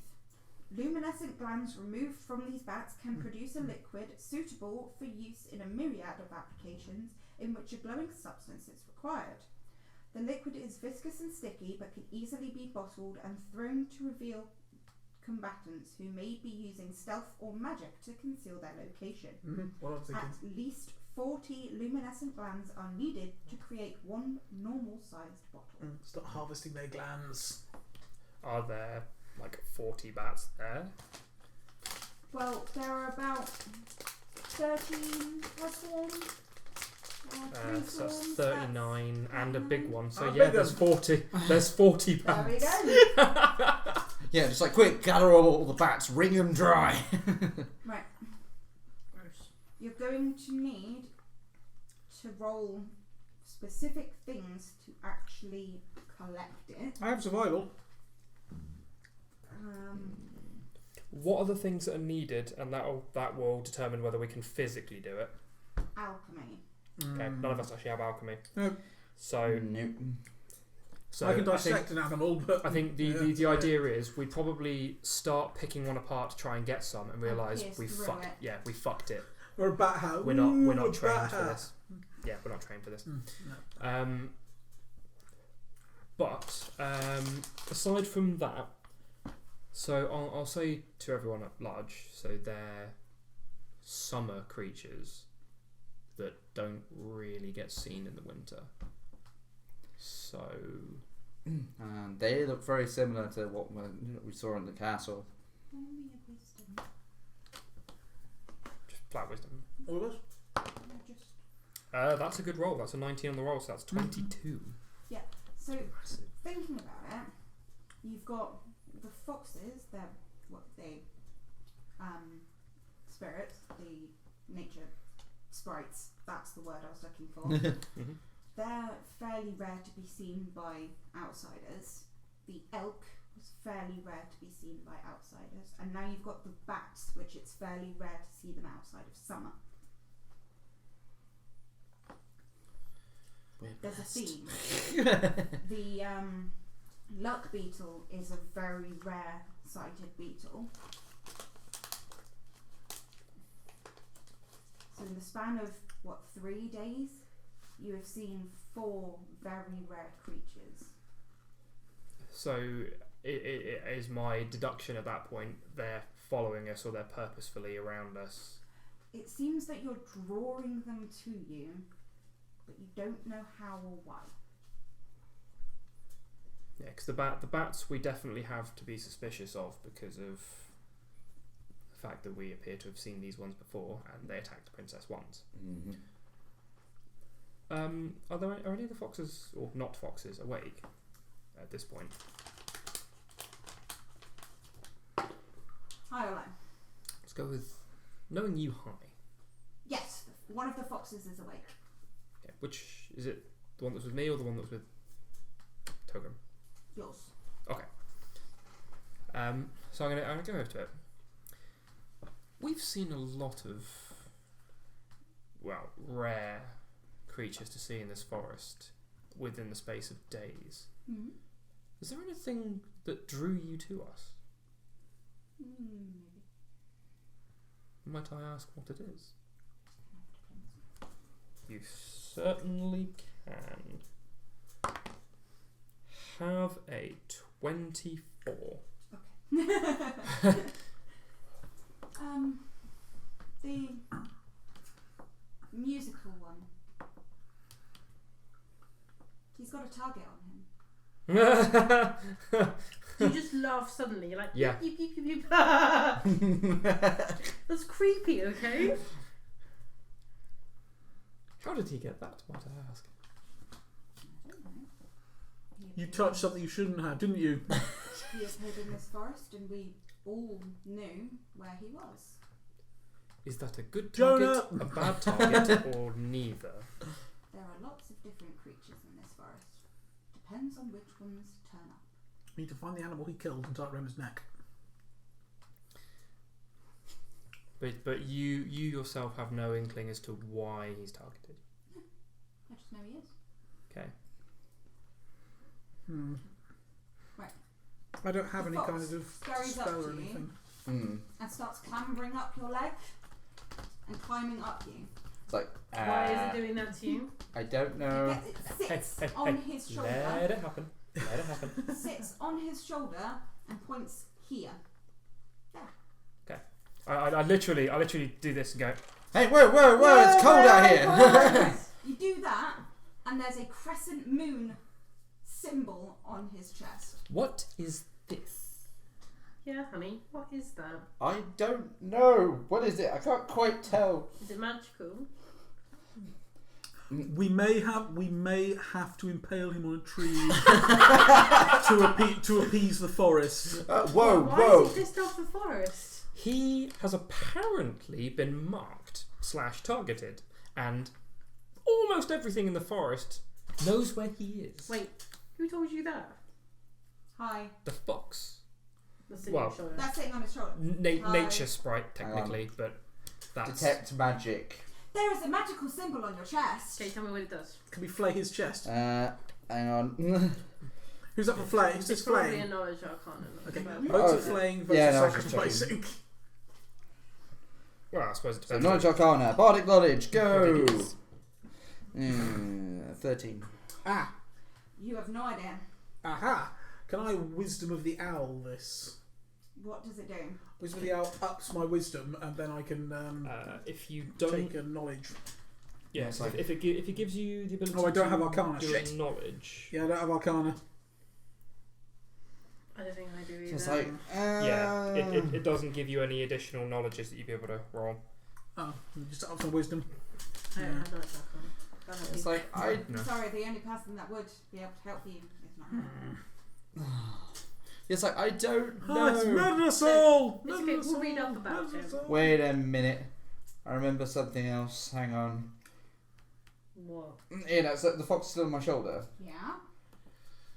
Luminescent glands removed from these bats can produce a liquid suitable for use in a myriad of applications in which a glowing substance is required. The liquid is viscous and sticky but can easily be bottled and thrown to reveal combatants who may be using stealth or magic to conceal their location. What I was thinking. At least 40 luminescent glands are needed to create one normal-sized bottle. Start harvesting their glands. are there like 40 bats there? Well, there are about 13 per swarm. So that's 39 and a big one. So Ah, yeah, big there's one. 40. There's 40 There we bats. go. Yeah, just like quick, gather all the bats, wring them dry. Right. You're going to need to roll specific things to actually collect it. I have survival. What are the things that are needed, and that will determine whether we can physically do it. Alchemy. Okay, none of us actually have alchemy. No. So, Nope. so I can think, dissect an animal, but I think the idea is we'd probably start picking one apart to try and get some, and realise pierce we through fucked. it. Yeah, we fucked it. or a bat hat. We're not a trained bat for hat. this. Yeah, we're not trained for this. No. But aside from that, so I'll say to everyone at large, so they're summer creatures that don't really get seen in the winter. So And they look very similar to what we saw in the castle. just flat wisdom. All of us? That's a good roll. That's a 19 on the roll, so that's 22. So, thinking about it, you've got the foxes, they're spirits, the nature sprites, that's the word I was looking for. Mhm. They're fairly rare to be seen by outsiders. The elk was fairly rare to be seen by outsiders. And now you've got the bats, which it's fairly rare to see them outside of summer. There's a theme. The luck beetle is a very rare sighted beetle. So in the span of, 3 days, you have seen 4 very rare creatures. So it is my deduction at that point they're following us or they're purposefully around us. It seems that you're drawing them to you, but you don't know how or why. Yeah, because the bats we definitely have to be suspicious of because of the fact that we appear to have seen these ones before and they attacked the princess once. Mm-hmm. Are any of the foxes, or not foxes, awake at this point? High or low? Let's go with knowing you high. Yes, one of the foxes is awake. Okay, which is it? The one that's with me or the one that's with Togum? Yours. So I'm gonna go over to it. We've seen a lot of, well, rare creatures to see in this forest within the space of days. Mm-hmm. Is there anything that drew you to us? Might I ask what it is? You certainly can. Have a 24. The musical one. He's got a target on him. Do you just laugh suddenly? You're like, Yeah. Beep, beep, beep, beep. That's creepy, okay? How did he get that, might I ask? I don't know. You touched something you shouldn't have, didn't you? He appeared in this forest and we all knew where he was. Is that a good target, Jonah! a bad target, or neither? There are lots of different creatures in this forest. Depends on which ones turn up. We need to find the animal he killed and tie it around his neck. But you yourself have no inkling as to why he's targeted. I just know he is. Okay. Right. I don't have The any fox kind of scurries up spell to or you. anything. And starts clambering up your leg and climbing up you. It's like, Why is it doing that to you? I don't It, know. sits on his shoulder. Let it happen. Let it happen. Sits on his shoulder and points here. I literally do this and go, Hey, whoa, it's cold out here. You do that, and there's a crescent moon symbol on his chest. what is this? Yeah, honey. What is that? I don't know. What is it? I can't quite tell. Is it magical? We may have to impale him on a tree to appease the forest. Whoa. Why is he pissed off the forest? He has apparently been marked / targeted, and almost everything in the forest knows where he is. Wait, who told you that? Hi. The fox. That's in Well, your shoulder. That's sitting on his shoulder. Hi. Nature sprite, technically, but that's... Detect magic. There is a magical symbol on your chest. Okay, tell me what it does. Can we flay his chest? Hang on. Who's up for flay? Who's It's just probably flaying? a knowledge arcana. Okay. About. Votes Oh, are flaying, votes yeah, are no, I was just sacrificing. Well, I suppose it So depends. knowledge arcana, bardic knowledge, go. What it is. 13. Ah! You have no idea. Aha! Can I wisdom of the owl this? What does it do? Wisdom of the owl ups my wisdom, and then I can If you don't... take a knowledge. Yes, Like- if it gives you the ability Oh, I don't to have Arcana. do Shit. knowledge... Yeah, I don't have arcana. I don't think I do either. So it's like, Yeah, it doesn't give you any additional knowledges that you'd be able to roll. Oh, just ups my wisdom. I don't have knowledge arcana. That'll help it's you. like, I... No. Sorry, the only person that would be able to help you is not her. It's like, I don't Oh, it's know. murder us all! It's Murder okay, us we'll all! read up about Murder us him. all! Wait a minute. I remember something else. Hang on. What? So the fox is still on my shoulder. Yeah.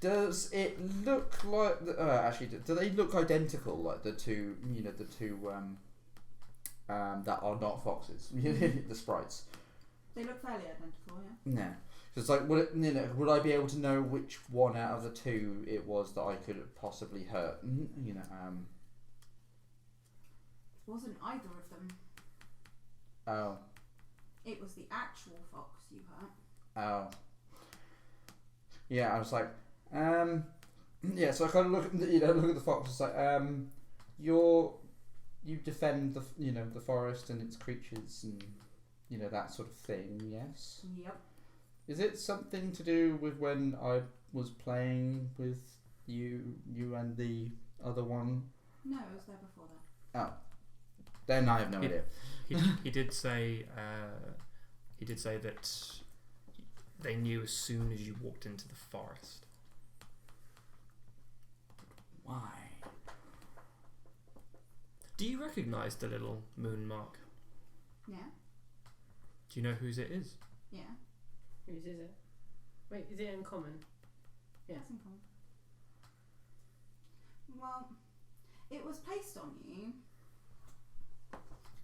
Does it look like... actually, do they look identical, like the two, that are not foxes? The sprites. They look fairly identical, yeah. No. So it's like, would I be able to know which one out of the two it was that I could possibly hurt? It wasn't either of them. Oh. It was the actual fox you hurt. Oh. Yeah, I was like, yeah, so I kind of look at the fox. It's like, you defend the forest and its creatures and that sort of thing. Yes. Yep. Is it something to do with when I was playing with you and the other one? No, it was there before that. Oh, then I have no idea. He did say that they knew as soon as you walked into the forest. Why? Do you recognise the little moon mark? Yeah. Do you know whose it is? Yeah. Whose is it? Wait, is it in common? Yeah. That's in common. Well, it was placed on you.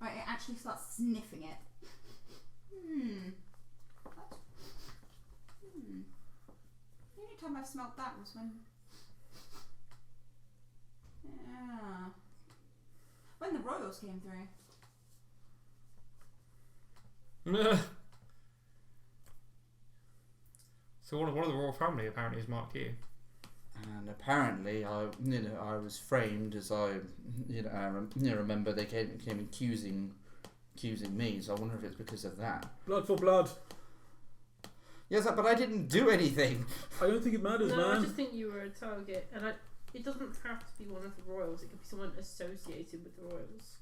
Right, it actually starts sniffing it. The only time I've smelt that was when... Yeah. When the royals came through. So one of the royal family apparently has marked you. And apparently, I was framed as I remember they came accusing me. So I wonder if it's because of that. Blood for blood. Yes, but I didn't do anything. I don't think it matters, No, man. I just think you were a target, and it doesn't have to be one of the royals. It could be someone associated with the royals,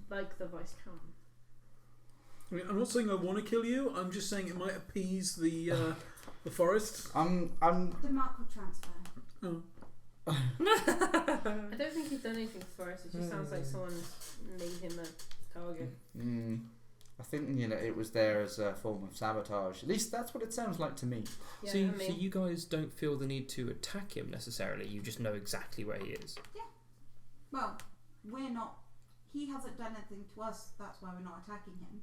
like the Viscount. I mean, I'm not saying I want to kill you. I'm just saying it might appease the forest. I'm. The mark will transfer. Oh. I don't think he's done anything for us. It just sounds like someone's made him a target. I think it was there as a form of sabotage. At least that's what it sounds like to me. Yeah, So you guys don't feel the need to attack him necessarily. You just know exactly where he is. Yeah. Well, we're not. He hasn't done anything to us. That's why we're not attacking him.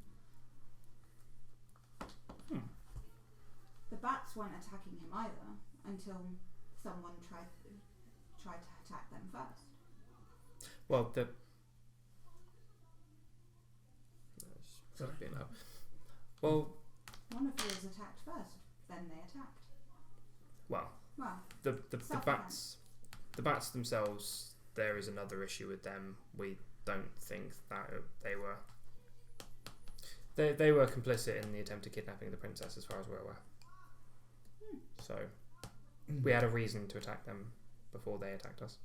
The bats weren't attacking him either until someone tried to attack them first. Well, the. Sorry. Well, One of you was attacked first, then they attacked. well, Well, the self-defense. bats themselves. There is another issue with them. We don't think that they were. They were complicit in the attempted kidnapping of the princess, as far as we're aware. So we had a reason to attack them before they attacked us,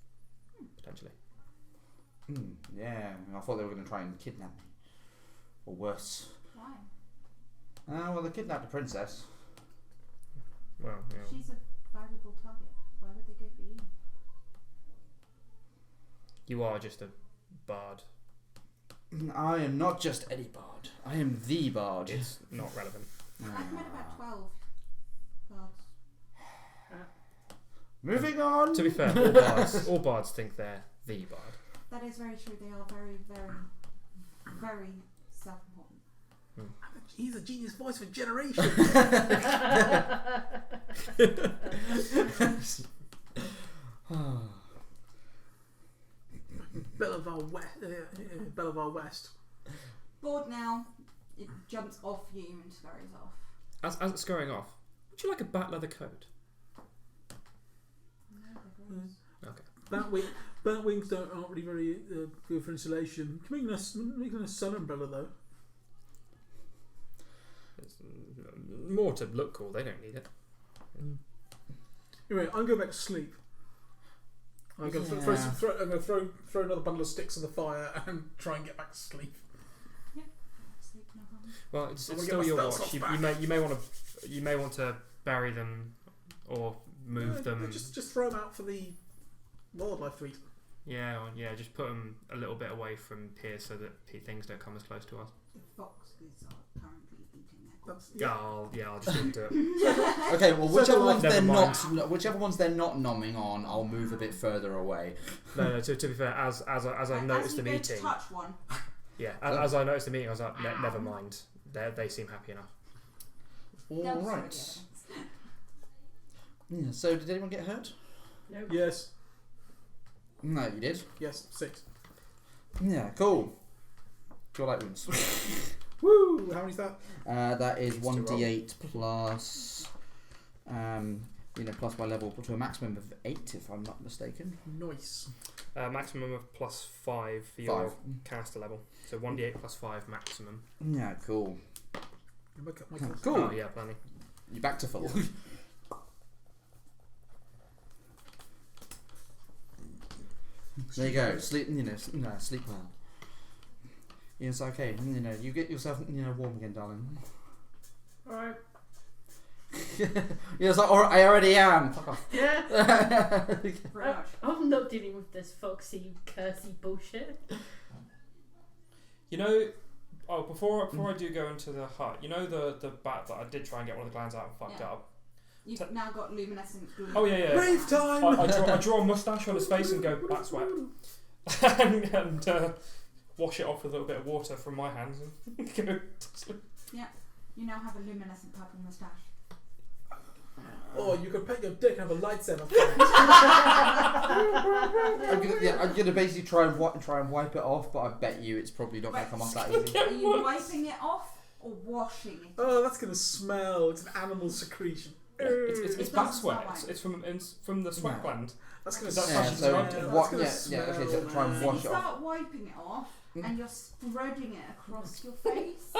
potentially. Yeah, I thought they were going to try and kidnap me, or worse. Why? Well, they kidnapped the princess. Well, yeah. She's a valuable target. Why would they go for you? You are just a bard. I am not just any bard. I am the bard. It's not relevant. I've met about 12 bards. Moving on. To be fair, all bards think they're the bard. That is very true. They are very, very, very self-important. He's a genius voice for generations. Belleville West. Bored now. It jumps off you and scurries off. As it's scurrying off, would you like a bat leather coat? Bat wings aren't really very good for insulation. Making a sun umbrella though. It's more to look cool. They don't need it. Anyway, I'm going back to sleep. I'm going to throw another bundle of sticks on the fire and try and get back to sleep. Sleep, no problem. Well, it's I'm gonna still get your my watch. spells You back. may want to bury them or move them. Just throw them out for the wildlife to eat. Yeah, just put them a little bit away from here so that things don't come as close to us. The foxes are currently eating their corpses. I'll just leave it. Okay, well, whichever ones Never they're not nomming on, I'll move a bit further away. No. To be fair, as I noticed the As you go to meeting, touch one. yeah, as I noticed the meeting, I was like, never mind. They seem happy enough. All right. Yeah. So, did anyone get hurt? Nope. Yes. No, you did. Yes. 6. Yeah. Cool. Do you like wounds? Woo! How many's that? That is Needs to 1d8 plus, plus my level to a maximum of 8, if I'm not mistaken. Nice. Maximum of +5 for your 5. caster level. So 1d8 plus 5 maximum. Yeah. Cool. Cool. Oh yeah, plenty. You're back to full. There you go. Sleep. Sleep well. Yes. Okay. You get yourself warm again, darling. Alright. Yeah, it's like, I already am. Fuck off. Yeah. Pretty much. I'm not dealing with this foxy, cursy bullshit. You know, before I do go into the hut, you know the bat that I did try and get one of the glands out and fucked up? You've now got luminescent glue. Oh, yeah. Brave time! I draw a mustache on his face and go, bat sweat. and wash it off with a little bit of water from my hands and go to sleep. You now have a luminescent purple moustache. Or you could paint your dick and have a lightsaber. I'm gonna basically try and wipe it off, but I bet you it's probably not gonna come off that easy. Are you wiping it off or washing it? Oh, that's gonna smell. It's an animal secretion. It's It bat doesn't sweat. smell like- It's from the sweat Yeah. gland. That's gonna That's smell. how she's so described it. what? That's Yeah, gonna okay. smell, So try and man. So you wash it off. start wiping it off and you're spreading it across your face.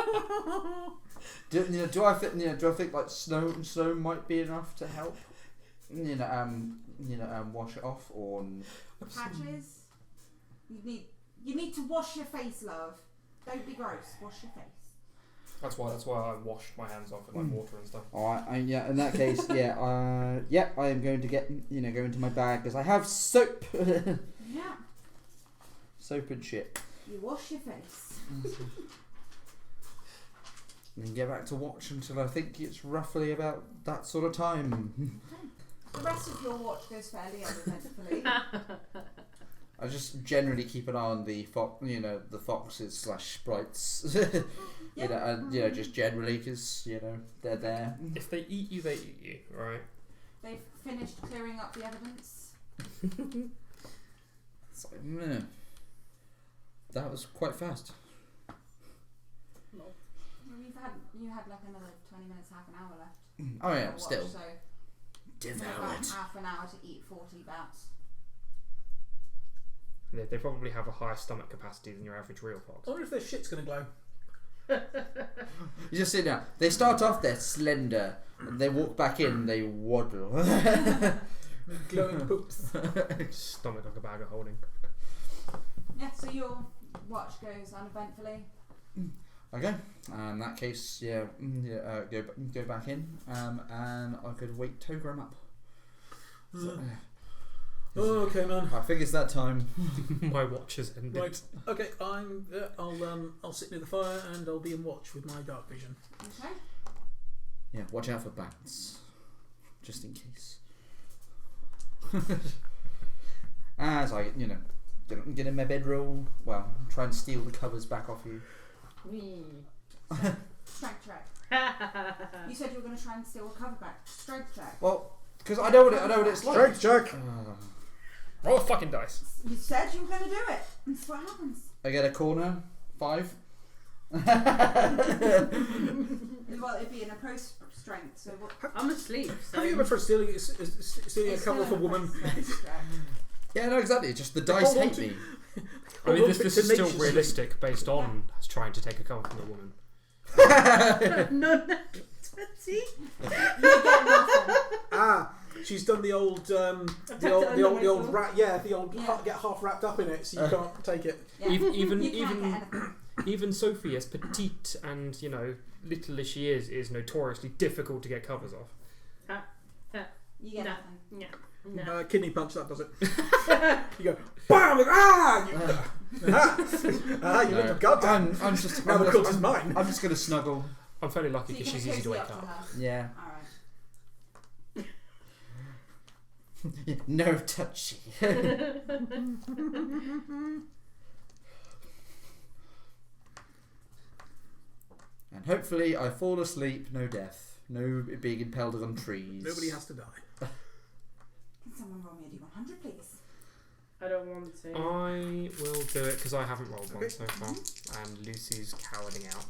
Do I think like snow might be enough to help? Wash it off or Patches. You need to wash your face, love. Don't be gross. Wash your face. That's why I washed my hands off with like water and stuff. Alright, in that case, I am going to get go into my bag because I have soap. Yeah. Soap and shit. You wash your face. And get back to watch until I think it's roughly about that sort of time. The rest of your watch goes fairly uneventfully. I just generally keep an eye on the the foxes / sprites. Just generally because they're there. If they eat you, they eat you, right? They've finished clearing up the evidence. It's like, meh. That was quite fast. Well, you had like another 20 minutes, half an hour left. Oh yeah, Watch, still. So Devour about it. half an hour to eat 40 bats. They probably have a higher stomach capacity than your average real fox. I wonder if their shit's gonna glow. You just sit down. They start off, they're slender, and they walk back in, they waddle. Glowing poops. Stomach like a bag of holding. Yeah, so your watch goes uneventfully. Okay, in that case, go back in, and I could wake Togram up. So, Okay, man. I think it's that time. My watch has ended. Right. Okay, I'll sit near the fire and I'll be in watch with my dark vision. Okay. Yeah, watch out for bats, just in case. As I, get in my bedroll. Well, try and steal the covers back off you. Strength check. You said you were going to try and steal a cover back. Strength check. Well, because I know what it's like. Strength check. Roll fucking dice. You said you were going to do it. That's what happens. I get a corner 5. Well, it'd be an approach strength. So what? I'm asleep. So. Have you ever tried stealing a It's cover still for a woman? approach strength check. Yeah, no, exactly. Just the dice hold on hate to- me. I mean, Hold this on is to still nature's realistic based on trying to take a cover from a woman. No, 20. You get nothing. She's done the old, the old rat. Yeah, the old get half wrapped up in it, so you can't take it. Yeah. Even You can't get anything. even Sophie, as petite and little as she is notoriously difficult to get covers off. You get No. nothing. No. Kidney punch, that does it. You go, BAM! You live a goddamn. I'm just. Now the cult is mine. I'm just gonna snuggle. I'm fairly lucky So you because can she's easy to cozy wake up to up. her. Yeah. Alright. No touchy. And hopefully I fall asleep, no death, no being impaled on trees. Nobody has to die. Can someone roll me a d100, please? I don't want to. I will do it because I haven't rolled one Okay. so far, and Lucy's cowarding out.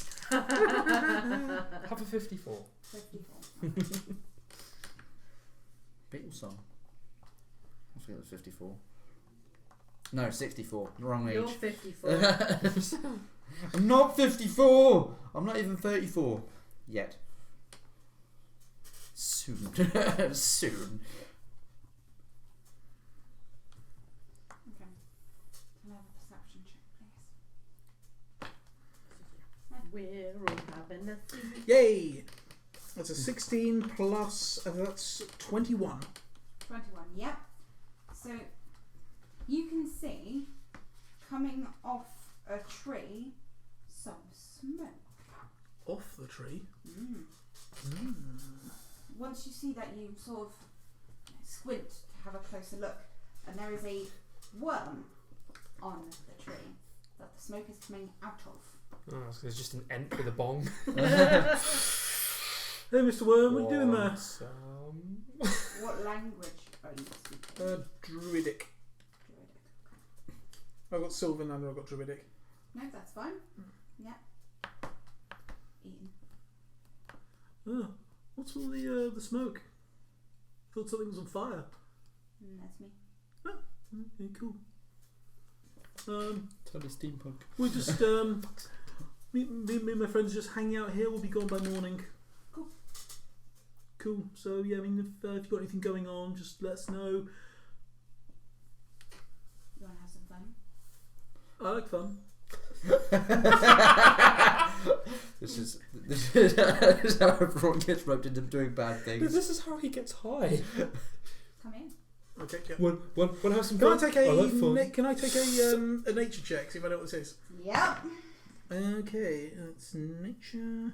Have a 54. 54. Beatles song. I think it was 54. No, 64. Wrong age. You're 54. I'm not 54. I'm not even 34 yet. Soon. Soon. Okay. Can I have a perception check, please? We're all having a sleep. Yay! That's a 16 plus. That's 21. 21, yep. So you can see coming off a tree some smoke. Off the tree. Once you see that, you sort of squint to have a closer look, and there is a worm on the tree that the smoke is coming out of. Oh, so there's just an ent with a bong. Hey, Mr. Worm, what are you doing there? What language are you speaking? Druidic. I've got Sylvan and I've got Druidic. No, that's fine. Yeah. Eaten. Oh, what's all the smoke? Thought something was on fire. That's me. Okay, cool. Totally steampunk. We're just me and my friends just hanging out here. We'll be gone by morning. Cool. So yeah, I mean, if you've got anything going on, just let us know. You want to have some fun? I like fun. This is how everyone gets roped into doing bad things. This is how he gets high. Come in. Okay. Yeah. Want to have some Can fun? I take can I take a nature check? See if I know what this is. Yep. Okay, that's nature.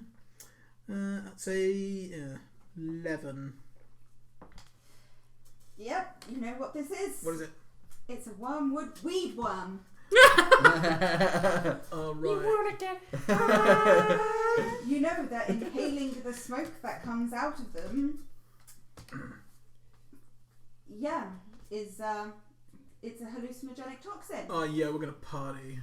That's a 11. Yep. You know what this is? What is it? It's a wormwood weed worm. Oh, right. You wanna get You know that inhaling the smoke that comes out of them, is it's a hallucinogenic toxin. Oh yeah, we're gonna party.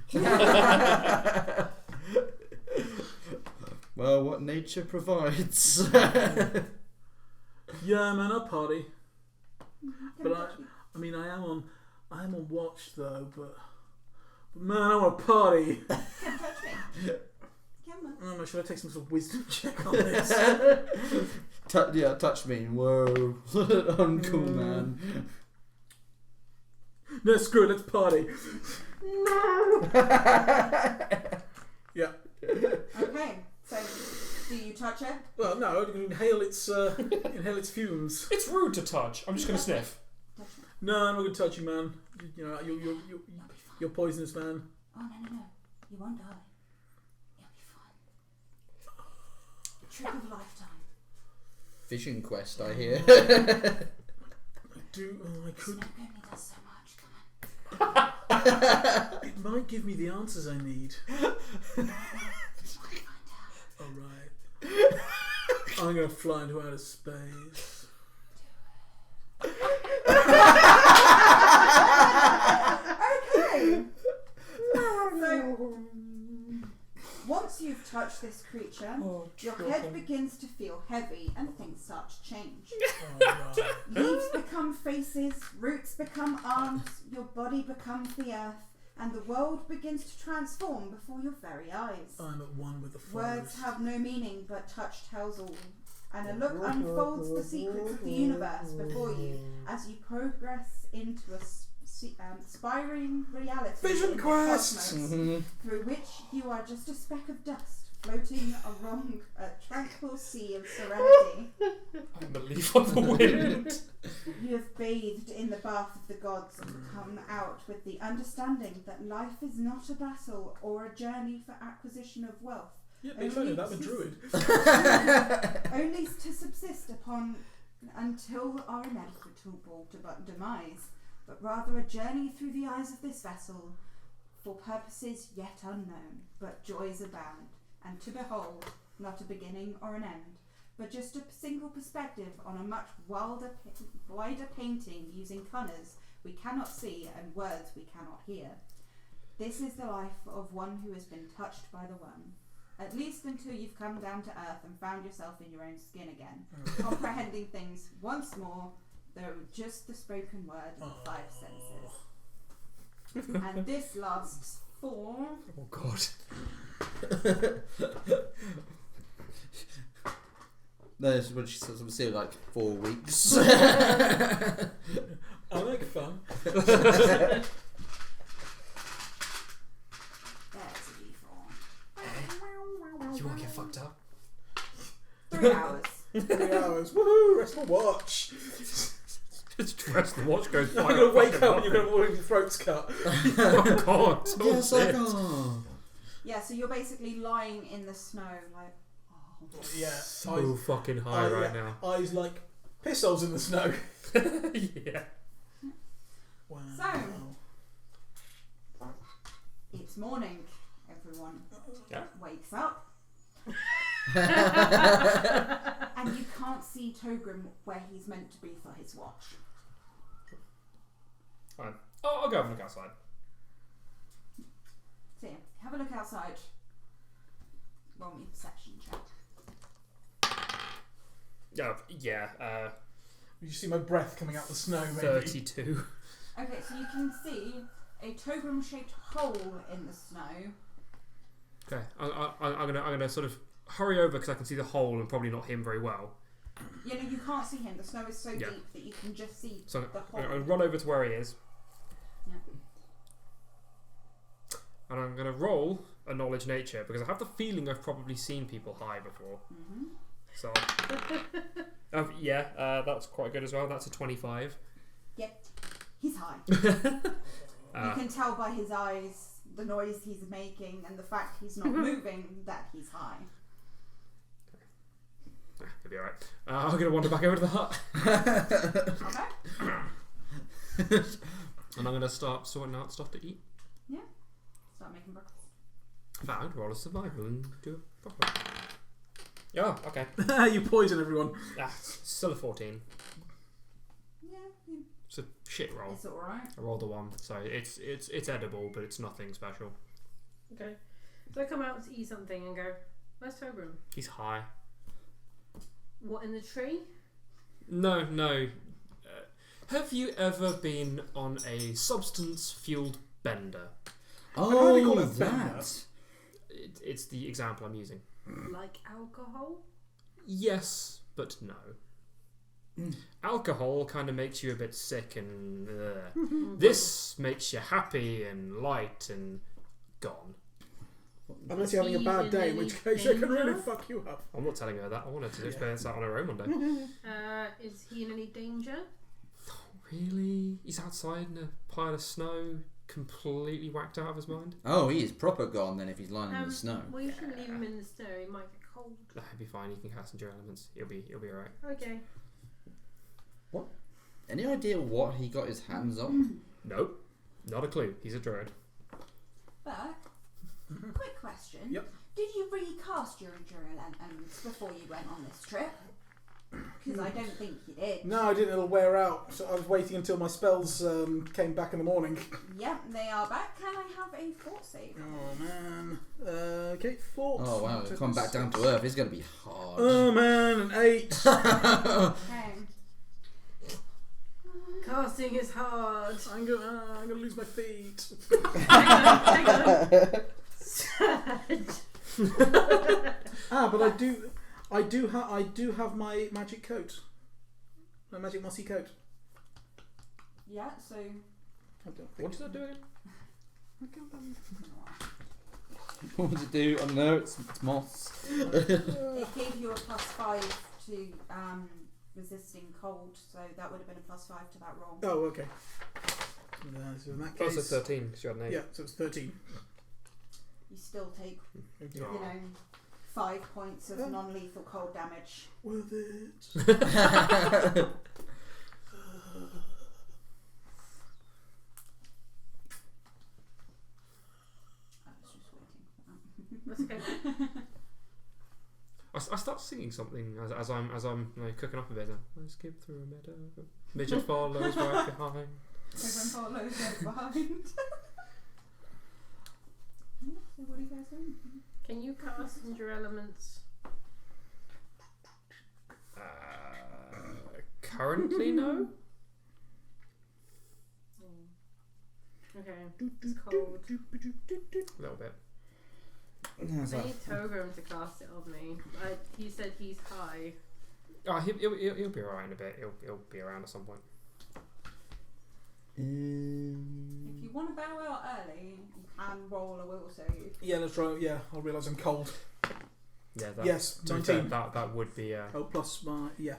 Well, what nature provides. Yeah, man, I'll party. Can But touch you? I mean, I am on watch though. But man, I want to party. Can touch me. Come on. I don't know, should I take some sort of wisdom check on this? Touch me. Whoa. Uncool, man. No, screw it. Let's party. No. Yeah. Okay. So, do you touch it? Well, no, I can inhale its fumes. It's rude to touch. I'm just going to sniff. Touch me. No, I'm not gonna touch you, man. You know, you're poisonous, man. Oh no. You won't die. You'll be fine. Trip of a lifetime. Fishing quest, I hear. I could. Smoke only does so much. Come on. It might give me the answers I need. Find out. Alright. I'm gonna fly into outer space. Okay. So, once you've touched this creature, your head begins to feel heavy and things start to change. Alright. Leaves become faces, roots become arms, your body becomes the earth, and the world begins to transform before your very eyes. I'm at one with the forest. Words have no meaning, but touch tells all. And a look unfolds the secrets of the universe before you as you progress into a spiraling reality Vision in the quest! cosmos, through which you are just a speck of dust floating along a tranquil sea of serenity. I'm a leaf on the wind. You have bathed in the bath of the gods and come out with the understanding that life is not a battle or a journey for acquisition of wealth. Yeah, makes sense. That with druid. Only to subsist upon until our inevitable demise, but rather a journey through the eyes of this vessel for purposes yet unknown, but joys abound, and to behold not a beginning or an end, but just a single perspective on a much wider painting using colours we cannot see and words we cannot hear. This is the life of one who has been touched by the worm. At least until you've come down to earth and found yourself in your own skin again, comprehending things once more, though just the spoken word of the five senses. And this lasts for... Oh God. No, this is when she says obviously like 4 weeks. I like fun. There's a D4. You won't get fucked up. 3 hours. 3 hours. Woohoo! Rest my watch. Just rest the watch goes. I'm gonna wake up and you're gonna all your throats cut. Oh God! Yes, shit. Yeah, so you're basically lying in the snow, like. Yeah. So fucking high right now. Eyes like piss holes in the snow. Yeah. Wow. So. It's morning. Everyone Yeah. wakes up. And you can't see Togrim where he's meant to be for his watch. Fine. Oh, I'll go have a look outside. So yeah, have a look outside. Roll me a perception check. Yeah. You see my breath coming out the snow, maybe. 32. Okay, so you can see a Togrim-shaped hole in the snow. Okay, I'm gonna sort of hurry over because I can see the hole and probably not him very well. You know, you can't see him. The snow is so Yeah. deep that you can just see So the hole. I'm gonna run over to where he is. Yeah. And I'm gonna roll a knowledge nature because I have the feeling I've probably seen people high before. Mm-hmm. So that's quite good as well. That's a 25. Yep, he's high. Uh, You can tell by his eyes, the noise he's making, and the fact he's not moving that he's high. He'll be alright. I'm gonna wander back over to the hut. Okay. And I'm gonna start sorting out stuff to eat. Start making breakfast. Found roll a survival and do a proper. Yeah, okay. You poison everyone. Still a 14. Yeah, It's a shit roll. it's alright. I rolled a 1, so it's edible, but it's nothing special. Okay. So I come out to eat something and go, where's Togrim? He's high. What, in the tree? No. Have you ever been on a substance-fueled bender? How do they Oh, call it that. It's the example I'm using. Like alcohol? Yes, but no. Alcohol kind of makes you a bit sick and this makes you happy and light and gone. Unless you're having a bad day, in which case it can really fuck you up. I'm not telling her that. I wanted to experience that on her own one day. Is he in any danger? Really? He's outside in a pile of snow, completely whacked out of his mind? Oh, he is proper gone then if he's lying in the snow. Well, you shouldn't leave him in the snow. He might get cold. That'll be fine. He can cast endure elements. He'll be alright. Okay. Any idea what he got his hands on? Nope. Not a clue. He's a druid. But, quick question. Yep. Did you recast your endure elements before you went on this trip? Because I don't think you did. No, I didn't. It'll wear out. So I was waiting until my spells came back in the morning. Yep, they are back. Can I have a fort save? Oh man. Okay, 4. Oh wow, come back down to earth. It's going to be hard. Oh man, an 8. Okay. Casting is hard. I'm gonna lose my feet. Hang on. But I do have my magic coat. My magic mossy coat. Yeah, so... What did I do again? What does it do? I don't know, it's moss. It gave you a +5 to resisting cold, so that would have been a +5 to that roll. Oh, okay. So in that case, Also 13 because you had an 8. yeah, so it's 13. You still take, Okay. you know, 5 points of non-lethal cold damage. Worth it. I was just waiting for that. That's okay. I start singing something as I'm you know, cooking up a bit. I skip through a meadow. Midget follows right behind. Everyone follows right behind. So what are you guys doing? Can you cast endure elements? Currently, no. Okay. It's cold. A little bit. I need Togrim to cast it on me. He said he's high. Oh, he'll be alright in a bit. He'll be around at some point. If you want to bow out early, you can roll a will save. Yeah, let's try. Yeah, I realise I'm cold. Yeah. Yes, To be 19. fair, that would be. Oh, plus my Yeah.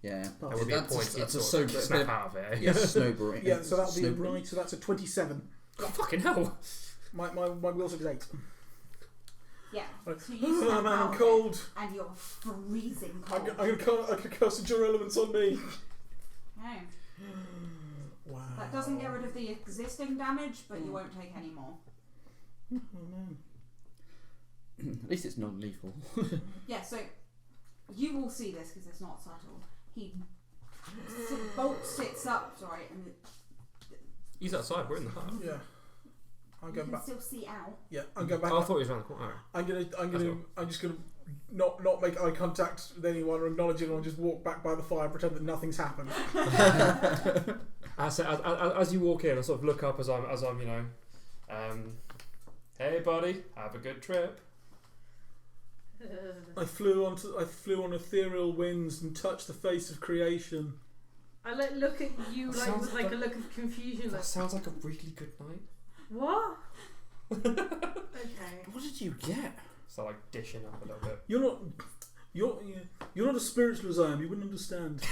That That would be a point. That's a sort of sober snap out of it. Yeah. snowballing. Yeah, so that'll be snowballing. right. So that's a 27. Oh, fucking hell! My will save is 8. Yeah. Right. So you Oh snap man, out I'm of it, cold. and you're freezing I'm cold. gonna cast Endure Elements on me. Okay. Wow. That doesn't get rid of the existing damage, but you won't take any more. Oh man. At least it's non-lethal. Yeah, so you will see this because it's not subtle. Bolt sits up, sorry, and He's outside. We're in the hut. Yeah. I'm you going can back. still see out. Yeah, I'm going back. Oh, I thought he was around the corner. I'm just gonna not make eye contact with anyone or acknowledge anyone. Just walk back by the fire, and pretend that nothing's happened. As you walk in, I sort of look up as I'm hey buddy, have a good trip. I flew on ethereal winds and touched the face of creation. I look at you like Sounds with like like- a look of confusion. Like, That sounds like a really good night. what? Okay. What did you get? So like dishing up a little bit. You're not as spiritual as I am. You wouldn't understand.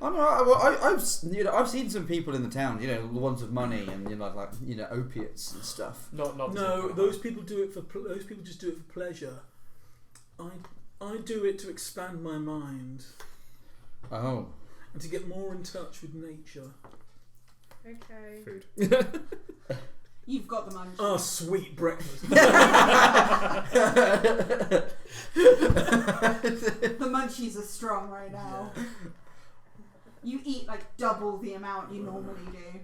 I've seen some people in the town, the ones with money and opiates and stuff. Not No, those people do it for. Those people just do it for pleasure. I do it to expand my mind Oh. and to get more in touch with nature. Okay. food. You've got the munchies. Oh, sweet breakfast. The munchies are strong right now. You eat like double the amount you normally do.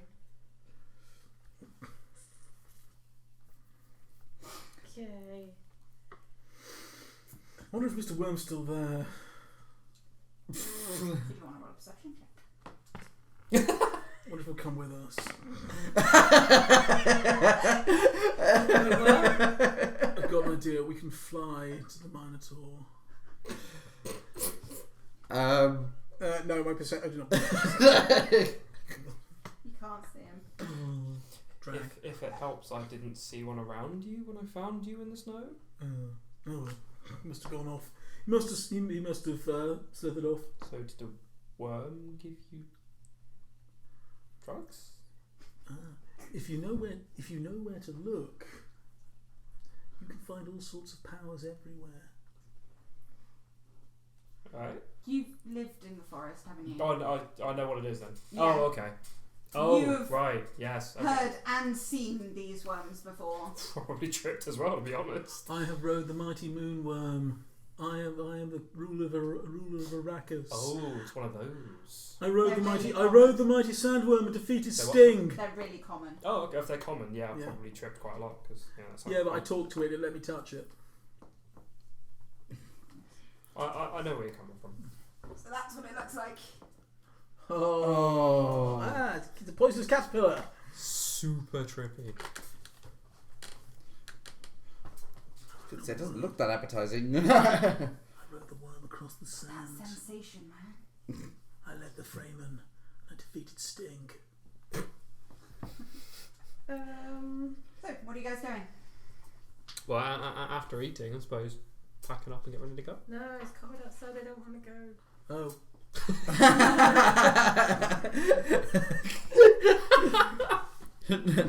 Okay. I wonder if Mr. Worm's still there. Do you want to roll a perception check? I wonder if he'll come with us. I've got an idea. We can fly to the Minotaur. No, my percent. I do not. You can't see him. Drag. If it helps, I didn't see one around you when I found you in the snow. Oh well. He must have gone off. He must have slithered off. So did the worm give you drugs? If you know where to look, you can find all sorts of powers everywhere. Alright. You've lived in the forest, haven't you? Oh, I know what it is then. Yeah. Oh, okay. Oh, You've right. Yes. Okay. Heard and seen these worms before. Probably tripped as well, to be honest. I have rode the mighty moonworm. I am the ruler of Arrakis. Oh, it's one of those. I rode They're the mighty. really I rode the mighty sandworm and defeated They what? Sting. They're really common. Oh, okay. If they're common, yeah, I Yeah. probably tripped quite a lot because that's Yeah, but I talked to it. It let me touch it. I know where you're coming from. So that's what it looks like. Oh, it's a poisonous caterpillar. Super trippy. It doesn't look that appetizing. I rode the worm across the That sands. sensation, man. I led the Fremen. I defeated Sting. So, what are you guys doing? Well, after eating, I suppose, packing up and get ready to go. No, it's cold outside. I don't want to go. Oh.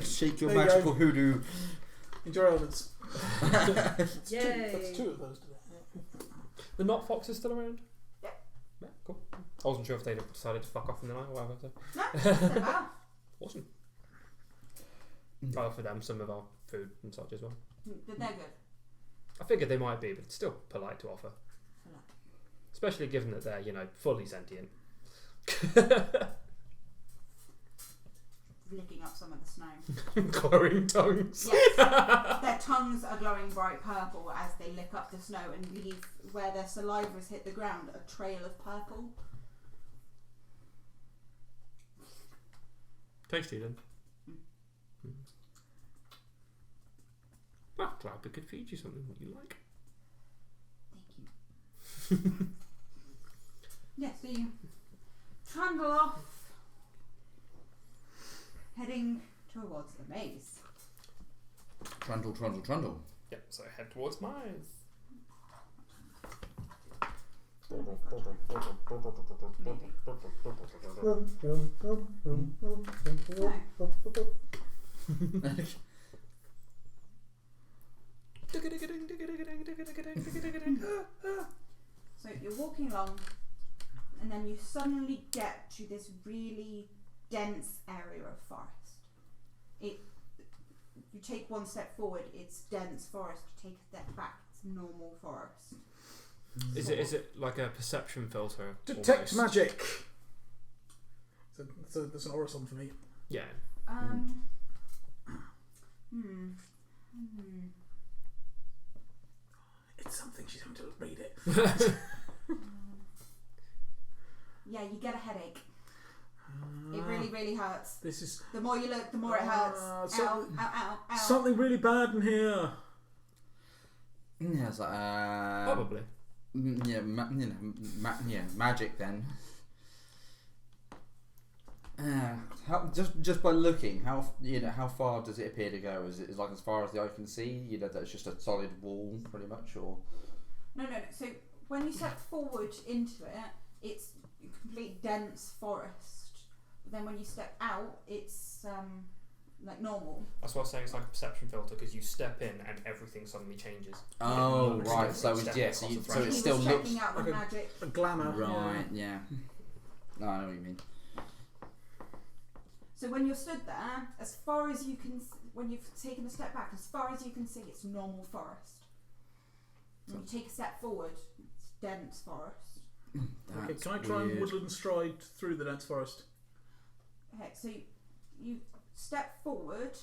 Shake your There you magical hoodoo. Enjoy elements. Yay. That's two of those today. The knot fox is still around? Yeah. Yeah, cool. I wasn't sure if they'd have decided to fuck off in the night or whatever. So. No, they're bad. Awesome. I offer them some of our food and such as well. They're good. I figured they might be, but it's still polite to offer. Polite. Especially given that they're, fully sentient. Licking up some of the snow. Glowing tongues. Yes. Their tongues are glowing bright purple as they lick up the snow and leave where their salivas hit the ground a trail of purple. Tasty then. Well, glad we could feed you something that you like. Thank you. Yeah, so you trundle off, heading towards the maze. Trundle, trundle, trundle. Yep, so head towards mine. So you're walking along, and then you suddenly get to this really dense area of forest. You take one step forward, it's dense forest. You take a step back, it's normal forest. Is it like a perception filter? Detect almost? magic. So that's an aura song for me. Yeah. It's something. She's having to read it. Yeah, you get a headache. It really, really hurts. This is The more you look, the more it hurts. Ow, ow, ow, ow. something really bad in here. Yeah, it's like Probably. magic then. Just by looking, how far does it appear to go? Is it like as far as the eye can see? That's just a solid wall, pretty much, or? No. So when you step forward into it, it's a complete dense forest. But then when you step out, it's like normal. That's why I was saying it's like a perception filter because you step in and everything suddenly changes. Oh, Yeah, right. So step it's across the so threshold. it He still was looks checking out the like magic. A glamour. right. Yeah. No, I know what you mean. So when you're stood there, as far as you can, when you've taken a step back, as far as you can see, it's normal forest. When you take a step forward, it's dense forest. Okay, can I try and woodland stride through the dense forest? Okay, so you step forward,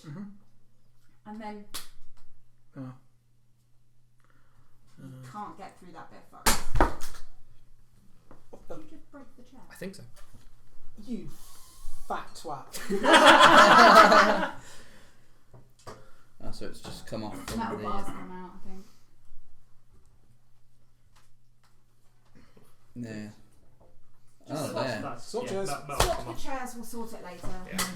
and then you can't get through that bit forest. Did you just break the chair? I think so. You fat twat. So it's just come off from Metal the. bars come out, I think. Yeah. Just Oh, swap- there. Swap chairs. Swap the chairs, we'll sort it later.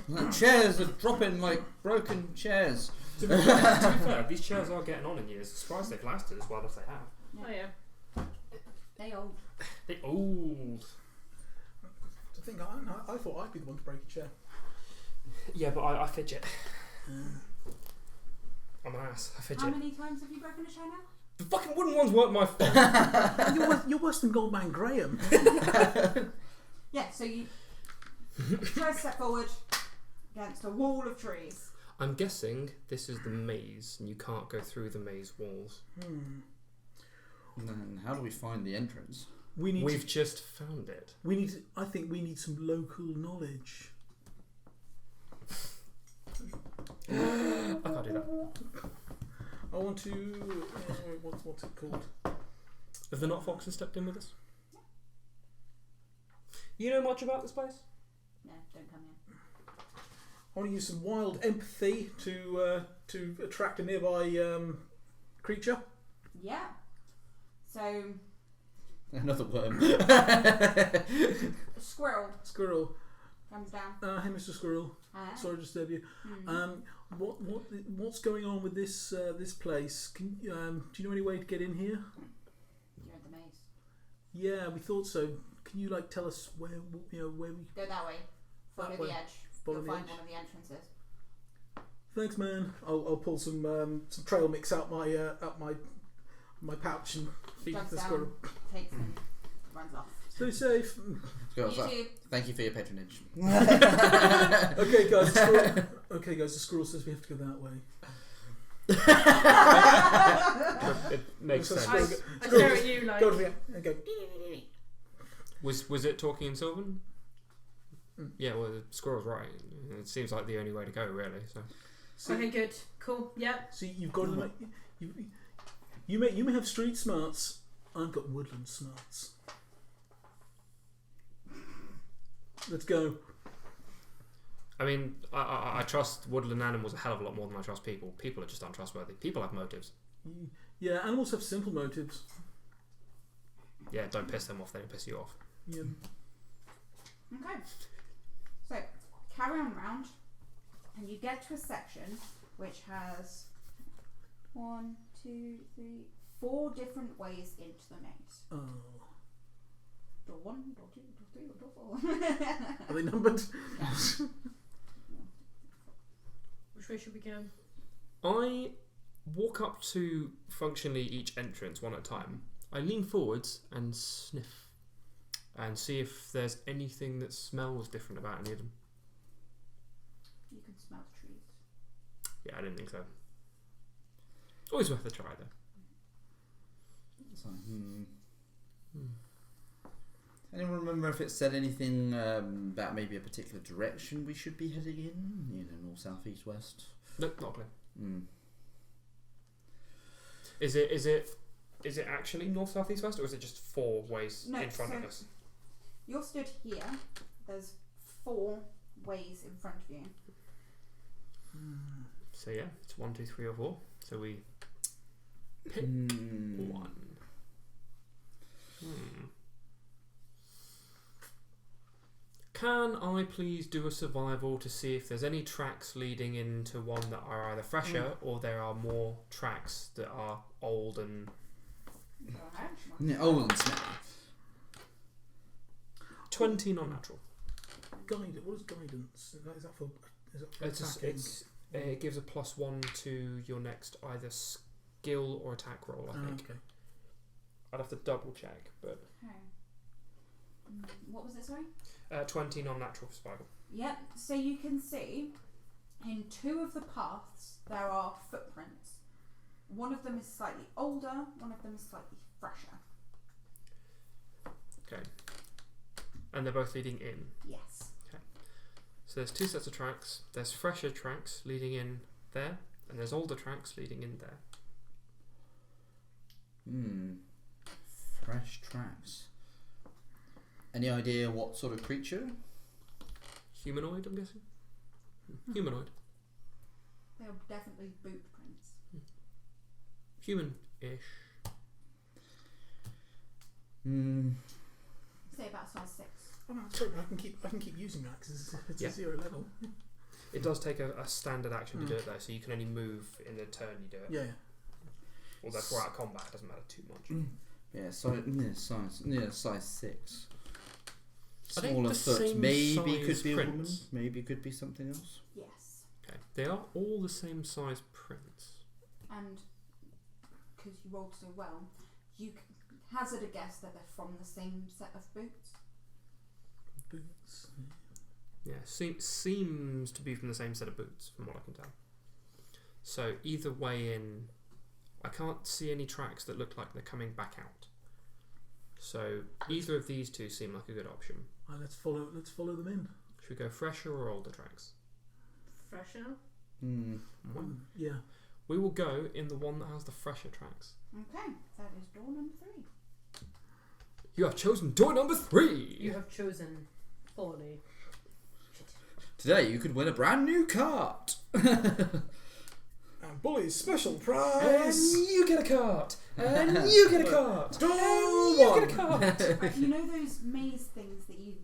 Yeah. Chairs are dropping like broken chairs. To be fair, these chairs are getting on in years. Surprised they've lasted as well as they have. Oh yeah. They old. They old. I think I thought I'd be the one to break a chair. Yeah, but I fidget. I'm an ass. I fidget. How many times have you broken a chair now? The fucking wooden ones weren't my fault. You're worse than Goldman Graham. Yeah, so you try to step forward against a wall of trees. I'm guessing this is the maze, and you can't go through the maze walls. Then how do we find the entrance? We've just found it. I think we need some local knowledge. I can't do that. I want to. What's it called? Have the Not Foxes stepped in with us? You know much about this place? No, don't come here. I want to use some wild empathy to attract a nearby creature. Yeah. So, Another worm. a squirrel Squirrel. comes down. Hey, Mr. Squirrel. Hi. Sorry to disturb you. What's going on with this place? Do you know any way to get in here? You're in the maze. Yeah, we thought so. Can you tell us where we Go that way. Follow That the way. edge. Follow You'll the find edge. one of the entrances. Thanks, man. I'll pull some trail mix out my pouch and feed it Jumps to the down, squirrel. takes them, runs off. Stay safe. Squirrel's You like, two, thank you for your patronage. Okay, guys. The squirrel says we have to go that way. It makes So sense. I stare at you like. Go to the and go. Was it talking in Sylvan? Yeah, well, the squirrel's right. It seems like the only way to go, really. So See, Okay, good, cool, yep. see, you've got to you may have street smarts. I've got woodland smarts. Let's go. I mean, I trust woodland animals a hell of a lot more than I trust people. People are just untrustworthy. People have motives. Yeah, animals have simple motives. Yeah, don't piss them off. They don't piss you off. Yeah. okay. So, carry on round, and you get to a section which has 1, 2, 3, 4 different ways into the maze. Oh. Door 1, door 2, door 3, or door 4. Are they numbered? Which way should we go? I walk up to functionally each entrance one at a time. I lean forwards and sniff and see if there's anything that smells different about any of them. You can smell the trees. Yeah, I didn't think so. Always worth a try though. So, Anyone remember if it said anything about maybe a particular direction we should be heading in? You know, north, south, east, west? Nope, not clear. Mm. Is it actually north, south, east, west, or is it just 4 ways in front of us? You're stood here. There's 4 ways in front of you. So yeah, it's 1, 2, 3, or 4. So we pick one. Can I please do a survival to see if there's any tracks leading into one that are either fresher or there are more tracks that are old and... Go ahead. Yeah, old and smelly. 20 non-natural. Guidance. What is guidance? Is that for attacking? It gives a +1 to your next either skill or attack roll, I think. Okay. I'd have to double check, but... Okay. What was it, sorry? 20 non-natural for survival. Yep, so you can see in 2 of the paths there are footprints. One of them is slightly older, one of them is slightly fresher. Okay. And they're both leading in. Yes. So there's 2 sets of tracks. There's fresher tracks leading in there, and there's older tracks leading in there. Fresh tracks. Any idea what sort of creature? Humanoid, I'm guessing? Humanoid. They are definitely boot prints. Human-ish. Say about size 6. Oh, no, sorry, I can keep using that because it's a 0 level. It does take a standard action to do it though, so you can only move in the turn you do it. Yeah. Although if we're out of combat, it doesn't matter too much. Yeah, size 6. Are they Smaller the foot. same Maybe size could be a woman. prints? Maybe could be something else. Yes. Okay. They are all the same size prints. And because you rolled so well, you hazard a guess that they're from the same set of boots. Boots. Yeah, seems to be from the same set of boots, from what I can tell. So either way in, I can't see any tracks that look like they're coming back out. So either of these 2 seem like a good option. Let's follow them in. Should we go fresher or older tracks? Fresher? Yeah. We will go in the one that has the fresher tracks. Okay, that is door number 3. You have chosen door number 3! You have chosen poorly. Today you could win a brand new cart. And boys, special prize! And you get a cart! And you get a cart! Door You get a cart! Right, you know those maze things that you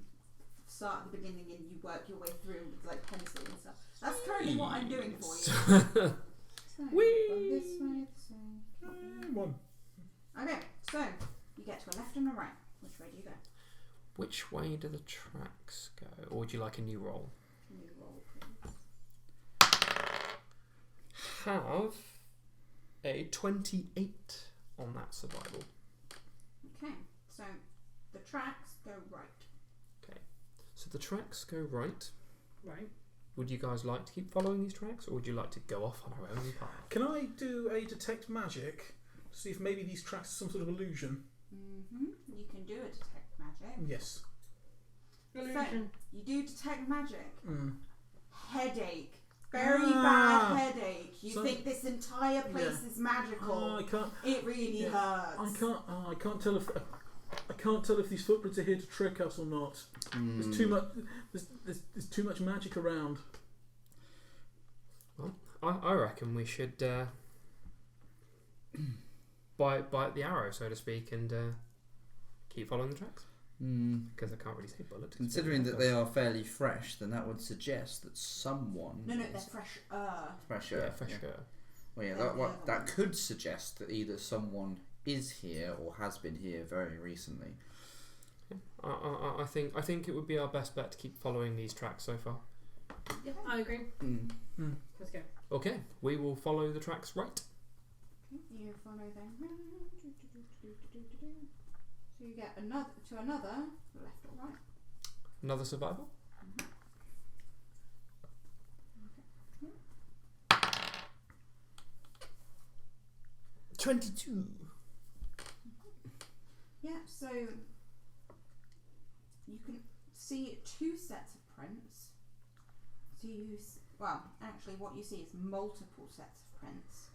start at the beginning and you work your way through with like pencil and stuff? That's currently what I'm doing for you. So, Whee! from this way, this way. 1. Okay, so you get to a left and a right. Which way do you go? Which way do the tracks go? Or would you like a new roll? New roll, please. Have a 28 on that survival. Okay, so the tracks go right. Okay, so the tracks go right. Right. Would you guys like to keep following these tracks, or would you like to go off on our own path? Can I do a detect magic to see if maybe these tracks are some sort of illusion? You can do a detect magic. Yes. Illusion. You do detect magic. Headache. Ah. Very bad headache. You So- think this entire place is magical. I can't. It really hurts. I can't tell if. I can't tell if these footprints are here to trick us or not. There's too much. There's too much magic around. Well, I reckon we should bite the arrow, so to speak, and keep following the tracks. Because I can't really say bullet. Considering that they are fairly fresh, then that would suggest that someone. No, they're fresh. Fresher. Yeah, fresher. Well, yeah, than the other that ones. could suggest that either someone is here or has been here very recently. I think it would be our best bet to keep following these tracks so far. Yeah, I agree. Let's go. Okay, we will follow the tracks right. Okay, you follow them. So you get another left or right. Another survival. 22. Yeah, so you can see two sets of prints. So well, actually what you see is multiple sets of prints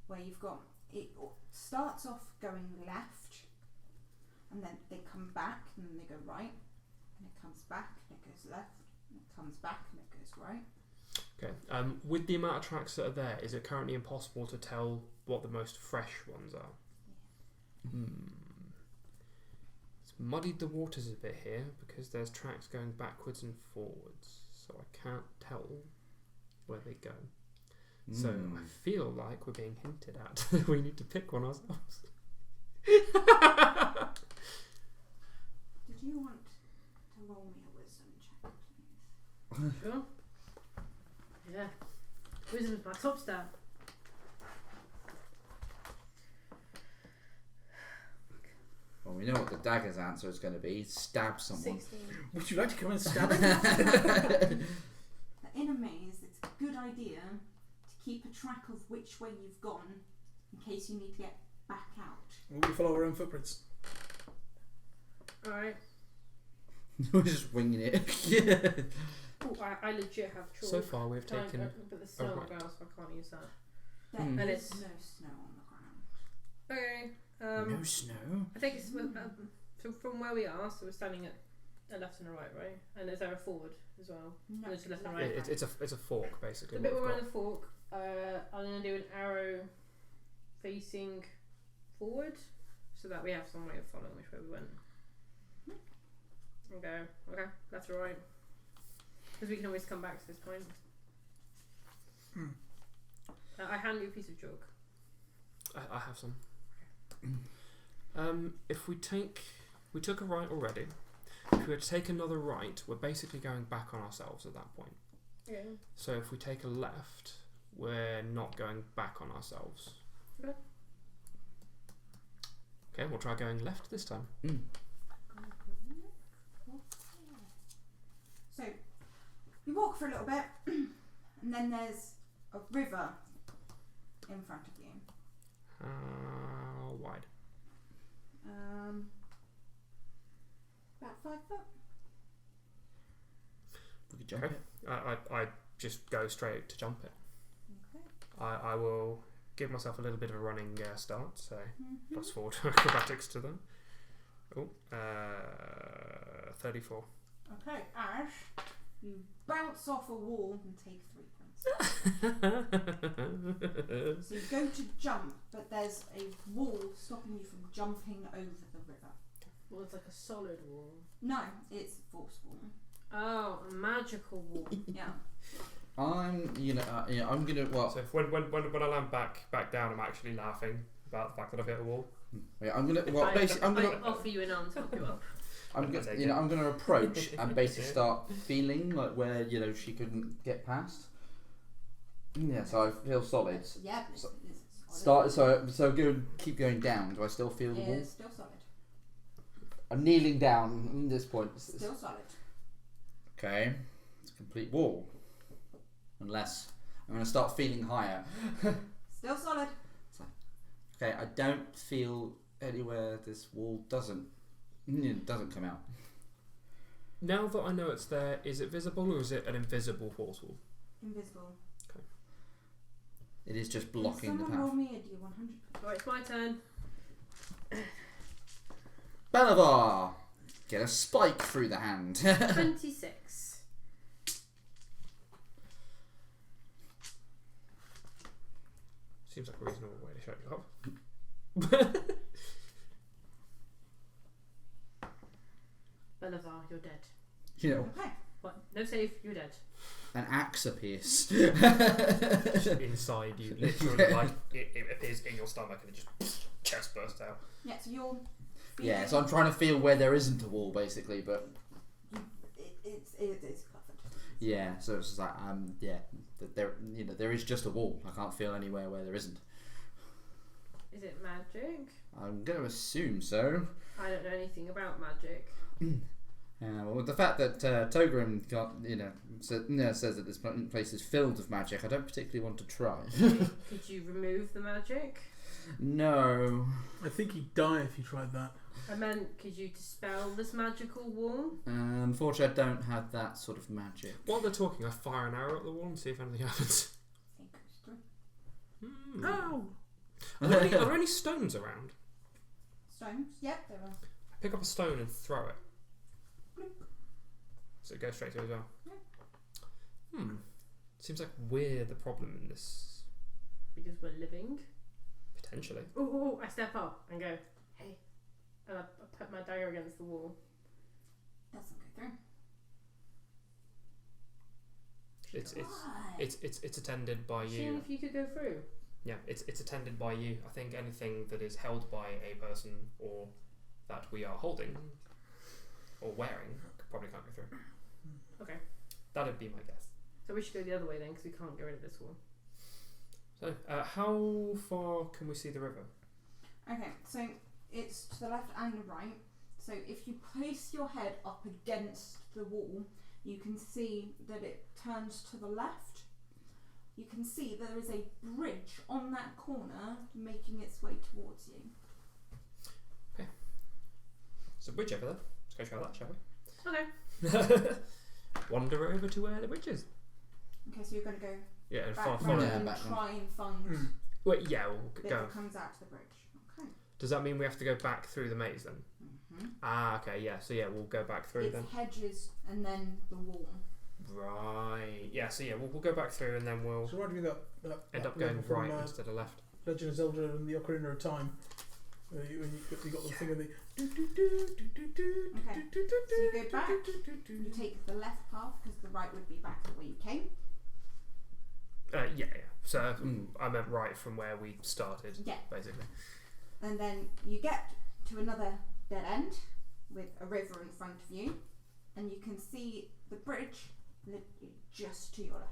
where you've got, it starts off going left and then they come back and then they go right and it comes back and it goes left and it comes back and it goes right. Okay. With the amount of tracks that are there, is it currently impossible to tell what the most fresh ones are? It's muddied the waters a bit here because there's tracks going backwards and forwards, so I can't tell where they go. So I feel like we're being hinted at. We need to pick one ourselves. Did you want to roll me a wisdom check, please? Sure. Yeah. Wisdom's my top stat. Well, we know what the dagger's answer is going to be. Stab someone. 16. Would you like to come and stab it? In a maze, it's a good idea to keep a track of which way you've gone in case you need to get back out. We follow our own footprints. Alright. We're just winging it. Yeah. Oh, I legit have chalk. So far we've taken... But the snow on the right. ground, so I can't use that. There And is it's- no snow on the ground. Okay. No snow. I think it's so from where we are. So we're standing at a left and a right, right? And is there a forward as well? No, There's left and left. right. It's a fork, basically. The bit what where we've we're on the fork, I'm going to do an arrow facing forward so that we have some way of following which way we went. Okay, left or right. Because we can always come back to this point. I hand you a piece of chalk. I have some. If we took a right already. If we were to take another right, we're basically going back on ourselves at that point. Yeah. So if we take a left, we're not going back on ourselves. Okay. Okay, we'll try going left this time. So you walk for a little bit, and then there's a river in front of you. How wide? About 5 foot. We could jump Okay. it. I just go straight to jump it. Okay. I will give myself a little bit of a running start, so +4 to acrobatics to them. Oh, 34. Okay, Ash, you bounce off a wall and take 3 points. So you go to jump, but there's a wall stopping you from jumping over the river. Well, it's like a solid wall. No, it's a force wall. Oh, a magical wall. Yeah. I'm gonna. Well, So if when I land back down, I'm actually laughing about the fact that I've hit a wall. yeah, I'm gonna. Well, basically, I'm I gonna. offer you an arm to help you up. I'm gonna approach and basically start feeling like where she couldn't get past. Yeah, so I feel solid. Yeah, but So- it's So keep going down. Do I still feel the wall? It's still solid. I'm kneeling down at this point. Still solid. Okay, it's a complete wall. Unless I'm gonna start feeling higher. Still solid. Okay, I don't feel anywhere this wall doesn't come out. Now that I know it's there, is it visible or is it an invisible portal? Invisible. It is just blocking the Someone roll path. me a D100. Right, it's my turn. Balavar! Get a spike through the hand. 26. Seems like a reasonable way to show you up. Balavar, you're dead. You know, Okay. What? No save, you're dead. An axe appears. Inside you, literally, like it appears in your stomach and it just chest bursts out. Yeah, so you're. Yeah, so I'm trying to feel where there isn't a wall, basically, but It's covered. yeah, so it's just like there is just a wall. I can't feel anywhere where there isn't. Is it magic? I'm going to assume so. I don't know anything about magic. Well, with the fact that Togrim got, says that this place is filled with magic, I don't particularly want to try. Could you remove the magic? No. I think he'd die if you tried that. I meant, could you dispel this magical wall? Unfortunately, I don't have that sort of magic. While they're talking, I fire an arrow at the wall and see if anything happens. It goes through. Oh! Are there any stones around? Stones? Yep, there are. I pick up a stone and throw it. So it goes straight through as well. Yeah. Seems like we're the problem in this. Because we're living. Potentially. Oh, I step up and go, hey. And I put my dagger against the wall. Doesn't go through. It's attended by Seeing you. if you could go through. Yeah, it's attended by you. I think anything that is held by a person or that we are holding or wearing probably can't go through. Okay. That'd be my guess. So we should go the other way then, because we can't get rid of this wall. So, how far can we see the river? Okay, so it's to the left and the right. So if you place your head up against the wall, you can see that it turns to the left. You can see there is a bridge on that corner making its way towards you. Okay. There's a bridge over there. Let's go try that, shall Okay. we? Wander over to where the bridge is. Okay, so you're going to go Yeah, and back follow. round Yeah, and back try and find Wait, yeah, we'll bit go. that comes out to the bridge. Okay. Does that mean we have to go back through the maze then? Mm-hmm. Ah, okay, yeah. So yeah, we'll go back through It's then. hedges and then the wall. Right. Yeah. So yeah, we'll go back through and then we'll So remind me that end up level going from, right instead of left. Legend of Zelda and the Ocarina of Time. When you got the thing of the. Okay. So you go back. You take the left path because the right would be back the way you came. Yeah. So I meant right from where we started. Yeah. Basically. And then you get to another dead end with a river in front of you, and you can see the bridge just to your left.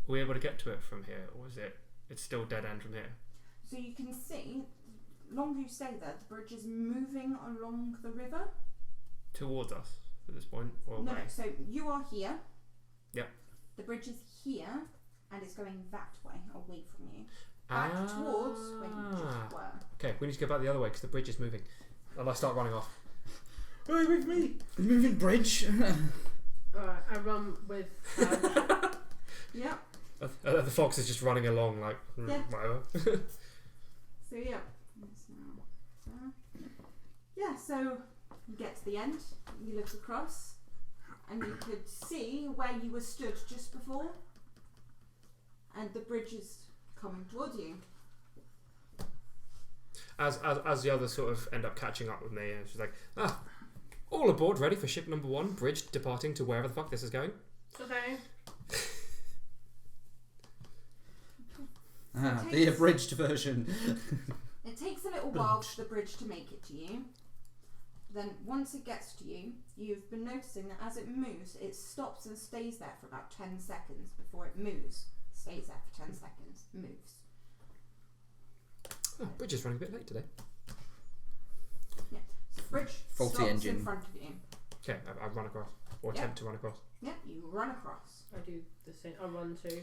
Are we able to get to it from here, or is it? It's still dead end from here. So you can see, longer you stay there, the bridge is moving along the river. Towards us at this point, or No, away? so you are here. Yep. The bridge is here, and it's going that way, away from you. Back towards where you just were. Okay, we need to go back the other way because the bridge is moving. And I start running off. Hey, with me! Moving bridge. Alright, I run with. Yep. The fox is just running along like Yeah. whatever. So yeah. Yeah, so you get to the end, you look across, and you could see where you were stood just before, and the bridge is coming towards you. As the others sort of end up catching up with me, and she's like, all aboard, ready for ship number 1, bridge departing to wherever the fuck this is going. Okay. The abridged version. It takes a little while for the bridge to make it to you. Then once it gets to you, you've been noticing that as it moves, it stops and stays there for about 10 seconds before it moves. Stays there for 10 seconds, moves. Oh, bridge is running a bit late today. Yeah. So the bridge Faulty stops engine. in front of you. Okay, I run across. Or attempt to run across. Yeah, you run across. I do the same. I run too.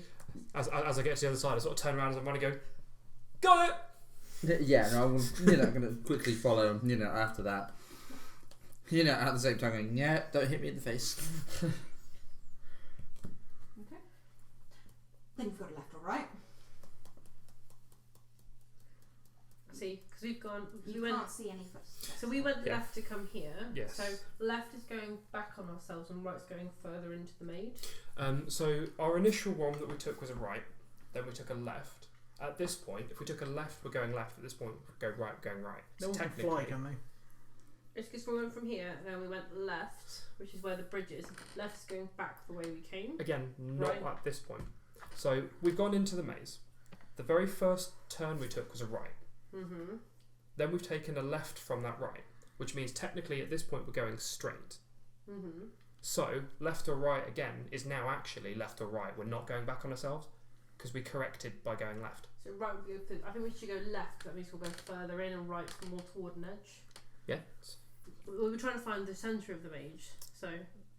As I get to the other side, I sort of turn around as I'm running, go, got it! Yeah, no, I'm going to quickly follow, after that. At the same time going, yeah, don't hit me in the face. Okay. Then you've got a left or right. See, because we've gone. You can't see any footsteps. So we went Yeah. left to come here. Yes. So left is going back on ourselves, and right's going further into the maze. So our initial one that we took was a right, then we took a left. At this point, if we took a left, we're going left. At this point, we go right, going right. No So one can fly, can they? It's because we went from here and then we went left, which is where the bridge is. Left is going back the way we came. Again, not Right. at this point. So we've gone into the maze. The very first turn we took was a right. Mm-hmm. Then we've taken a left from that right, which means technically at this point we're going straight. Mm-hmm. So left or right again is now actually left or right. We're not going back on ourselves because we corrected by going left. So right would be good. I think we should go left. That means we'll go further in, and right more toward an edge. Yeah. We were trying to find the centre of the mage. So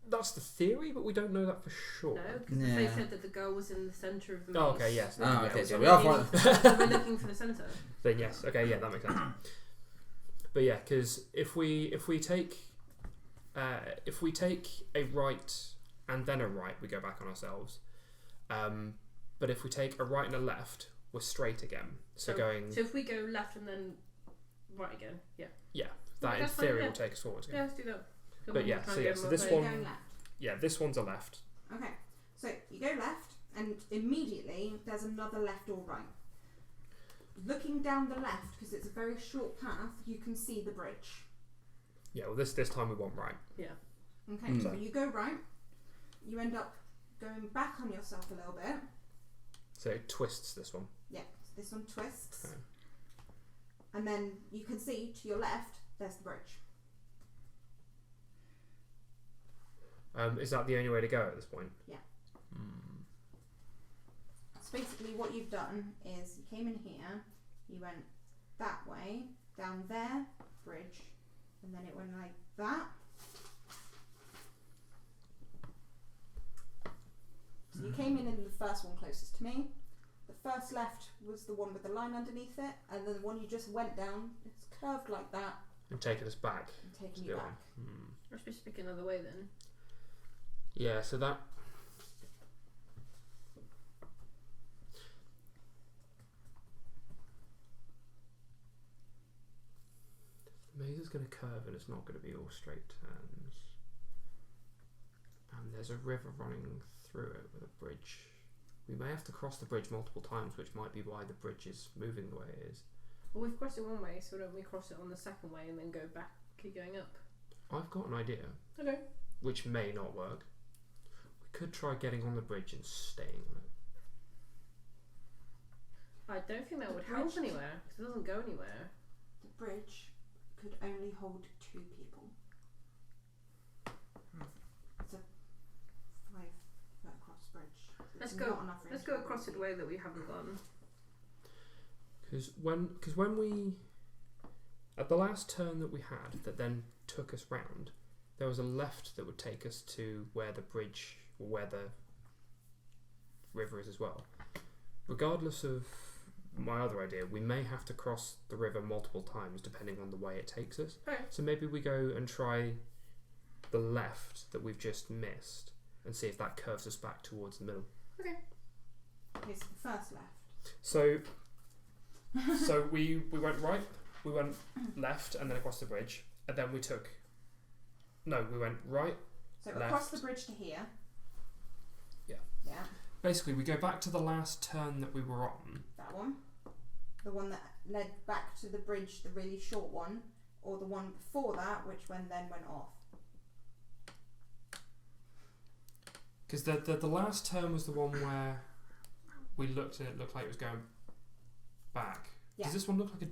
That's the theory, but we don't know that for sure. no, because they said that the girl was in the centre of the maze. Oh, okay, yes. Oh, yeah, okay, so so we are fine. So we're looking for the centre. Then yes, okay, yeah, that makes sense. But yeah, because if we take a right and then a right, we go back on ourselves. But if we take a right and a left, we're straight again. So going. So if we go left and then right again, yeah. Yeah, that in that's fine, theory yeah. will take us forward again. Yeah, let's do that. But yeah, so yeah, so this So you're one. going left. Yeah, this one's a left. Okay, so you go left, and immediately there's another left or right. Looking down the left, because it's a very short path, you can see the bridge. Yeah, well this time we want right. Yeah. Okay, Mm. so you go right, you end up going back on yourself a little bit. So it twists this one. Yeah, so this one twists. Okay. And then you can see to your left, there's the bridge. Is that the only way to go at this point? Yeah. Hmm. So basically what you've done is you came in here, you went that way, down there, bridge, and then it went like that. So you came in the first one closest to me. The first left was the one with the line underneath it, and then the one you just went down, it's curved like that And taking us back. and taking to you the back. other one. Hmm. We're supposed to pick another way then. Yeah, so that. The maze is going to curve and it's not going to be all straight turns. And there's a river running through it with a bridge. We may have to cross the bridge multiple times, which might be why the bridge is moving the way it is. Well, we've crossed it one way, so don't we cross it on the second way and then go back, keep going up? I've got an idea, Okay. which may not work. We could try getting on the bridge and staying on it. I don't think that The would help bridge- anywhere, because it doesn't go anywhere. The bridge could only hold 2 people. It's a 5-foot cross bridge. Let's There's go. not enough room Let's to go hold across it the people. way that we haven't gone. Because when we, at the last turn that we had that then took us round, there was a left that would take us to where the bridge, or where the river is as well. Regardless of my other idea, we may have to cross the river multiple times depending on the way it takes us. Okay. So maybe we go and try the left that we've just missed and see if that curves us back towards the middle. Okay. Okay, so the first left. So we went right, we went left, and then across the bridge, and then we went right. So Left. across the bridge to here. Yeah. Yeah, Basically, we go back to the last turn that we were on. that one. The one that led back to the bridge, the really short one, or the one before that, which then went off. Because the last turn was the one where we looked and it looked like it was going back. Yeah. Does this one look like a...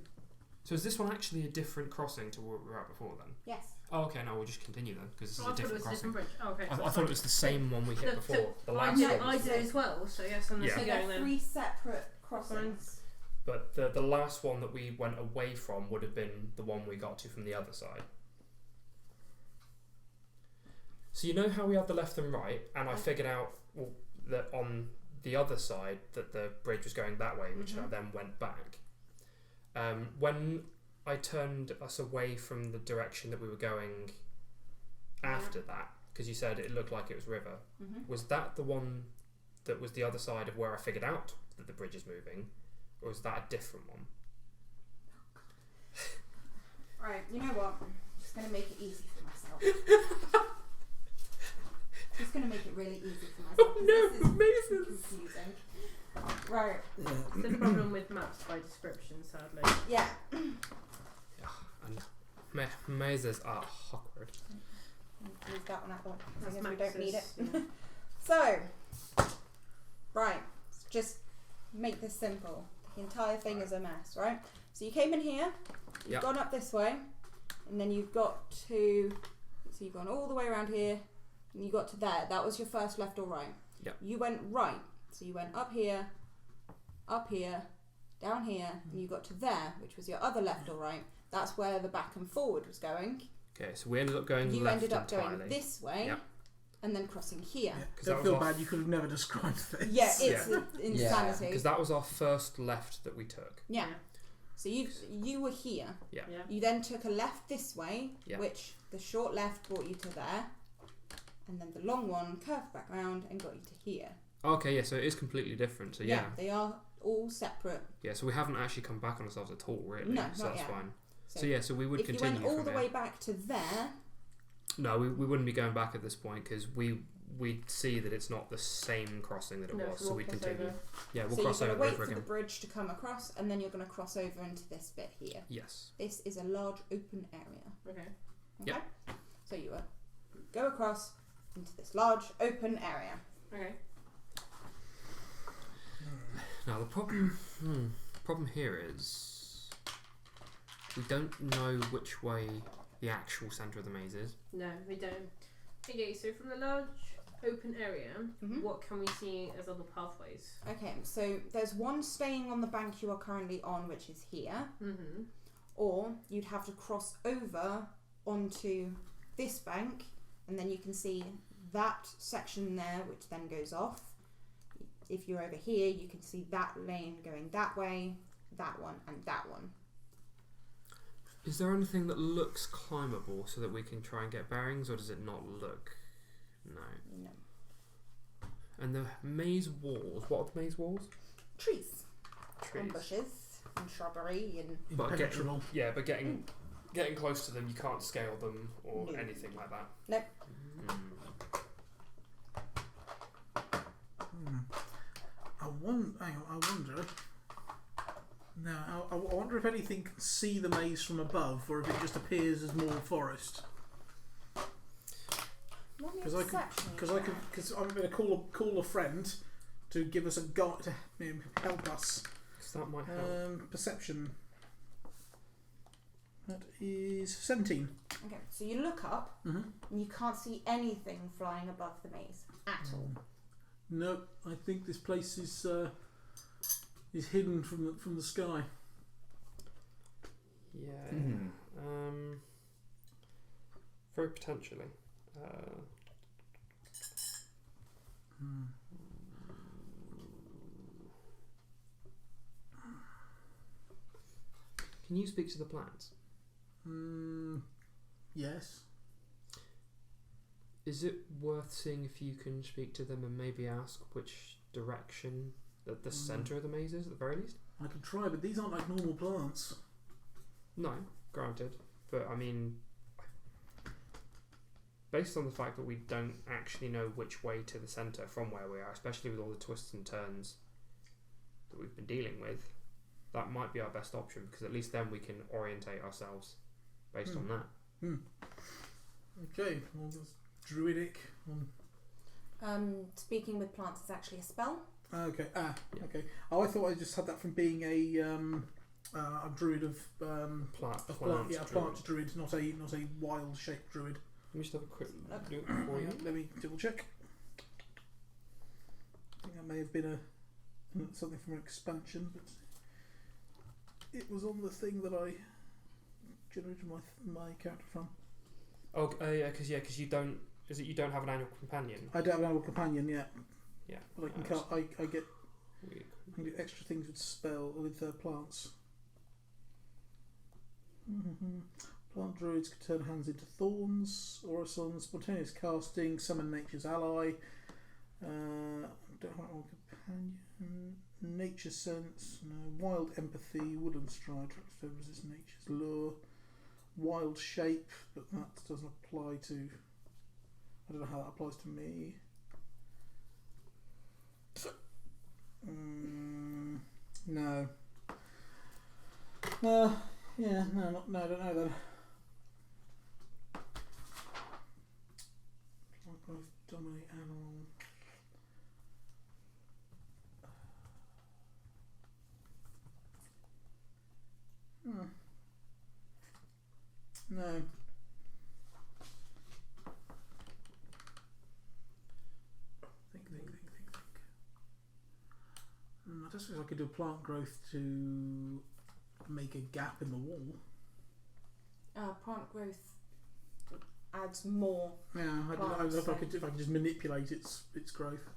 So is this one actually a different crossing to where we were at before then? Yes. Oh, okay, no, we'll just continue then, because this Oh, I is thought a it different was a crossing. different bridge. Oh, okay. I so thought it was the same one we hit No, before. so The I last did, one. I did as well, so yes, I'm Yeah. So going they're then. 3 separate crossings. But the last one that we went away from would have been the one we got to from the other side. So you know how we had the left and right, and I figured out that on the other side that the bridge was going that way, which I then went back. When I turned us away from the direction that we were going after that, because you said it looked like it was river, was that the one that was the other side of where I figured out that the bridge is moving? Or was that a different one? Right, you know what? I'm just going to make it easy for myself. Just going to make it really easy for myself. 'Cause this is confusing. Right, It's the problem with maps by description, sadly. yeah. And mazes are awkward. Move that one out the way That's because we don't need it. Max's, So, right, just make this simple. The entire thing is a mess, right? So you came in here, you've Yep. gone up this way, and then you've got to. So you've gone all the way around here, and you got to there. That was your first left or right. Yep. You went right, so you went up here, down here, and you got to there, which was your other left or right. That's where the back and forward was going. Okay, so we ended up going You left ended up entirely. going this way, Yep. and then crossing here. Yeah. 'Cause that Don't was feel off- bad. You could have never described this. Yeah, it's insanity. Because that was our first left that we took. Yeah. So you were here. Yeah. Yeah. You then took a left this way, Yeah. which the short left brought you to there, and then the long one curved back round and got you to here. Okay, yeah, so it is completely different. So yeah. They are all separate. Yeah, so we haven't actually come back on ourselves at all, really. No, so not that's yet. fine. So, So yeah, so we would if you continue went all from the here. way back to there, No, we wouldn't be going back at this point because we'd see that it's not the same crossing that it was, so we'd continue. Yeah, we'll so cross you're over going to wait over for again. the bridge to come across, and then you're going to cross over into this bit here. Yes. This is a large open area. Okay. Okay. Yep. So you go across into this large open area. Okay. Now the problem here is we don't know which way the actual centre of the maze is. No, we don't. Okay, so from the large open area, Mhm. what can we see as other pathways? Okay, so there's one staying on the bank you are currently on, which is here, Mm-hmm. or you'd have to cross over onto this bank, and then you can see that section there, which then goes off. If you're over here, you can see that lane going that way, that one, and that one. Is there anything that looks climbable so that we can try and get bearings, or does it not look? No. No. And the maze walls. What are the maze walls? Trees, Trees. and bushes, and shrubbery, and But Impenetrable. getting close to them, you can't scale them or No. anything like that. Nope. I wonder. No, I wonder if anything can see the maze from above, or if it just appears as more forest. Because I'm going to call a friend to give us a guide to help us. Because that might help. Perception. That is 17. Okay, so you look up, Mm-hmm. and you can't see anything flying above the maze at all. No, I think this place is hidden from the sky. Yeah. Mhm. Very potentially. Can you speak to the plants? Yes. Is it worth seeing if you can speak to them and maybe ask which direction that the centre of the maze is at the very least? I could try, but these aren't like normal plants. No, granted. But I mean, based on the fact that we don't actually know which way to the centre from where we are, especially with all the twists and turns that we've been dealing with, that might be our best option, because at least then we can orientate ourselves based on that. Okay, well, that's druidic. Speaking with plants is actually a spell. Okay. Yeah. Okay. Oh, I thought I just had that from being a druid of plant druid, not a wild shape druid. Let me just have a quick look for Hang you. on, let me double check. I think that may have been something from an expansion, but it was on the thing that I generated my character from. Oh, yeah, because you don't. Is it you don't have an annual companion? I don't have a companion yet. Yeah. But I get extra things with plants. Plant druids can turn hands into thorns, orisons, spontaneous casting, summon nature's ally. Don't have a companion. Nature sense, no. Wild empathy, wooden stride, resist nature's lure. Wild shape, but that doesn't apply to. I don't know how that applies to me. No. I don't know then. Dominate animal. No. Think. I just wish I could do plant growth to make a gap in the wall. Plant growth adds more. Yeah, I if I could just manipulate its growth.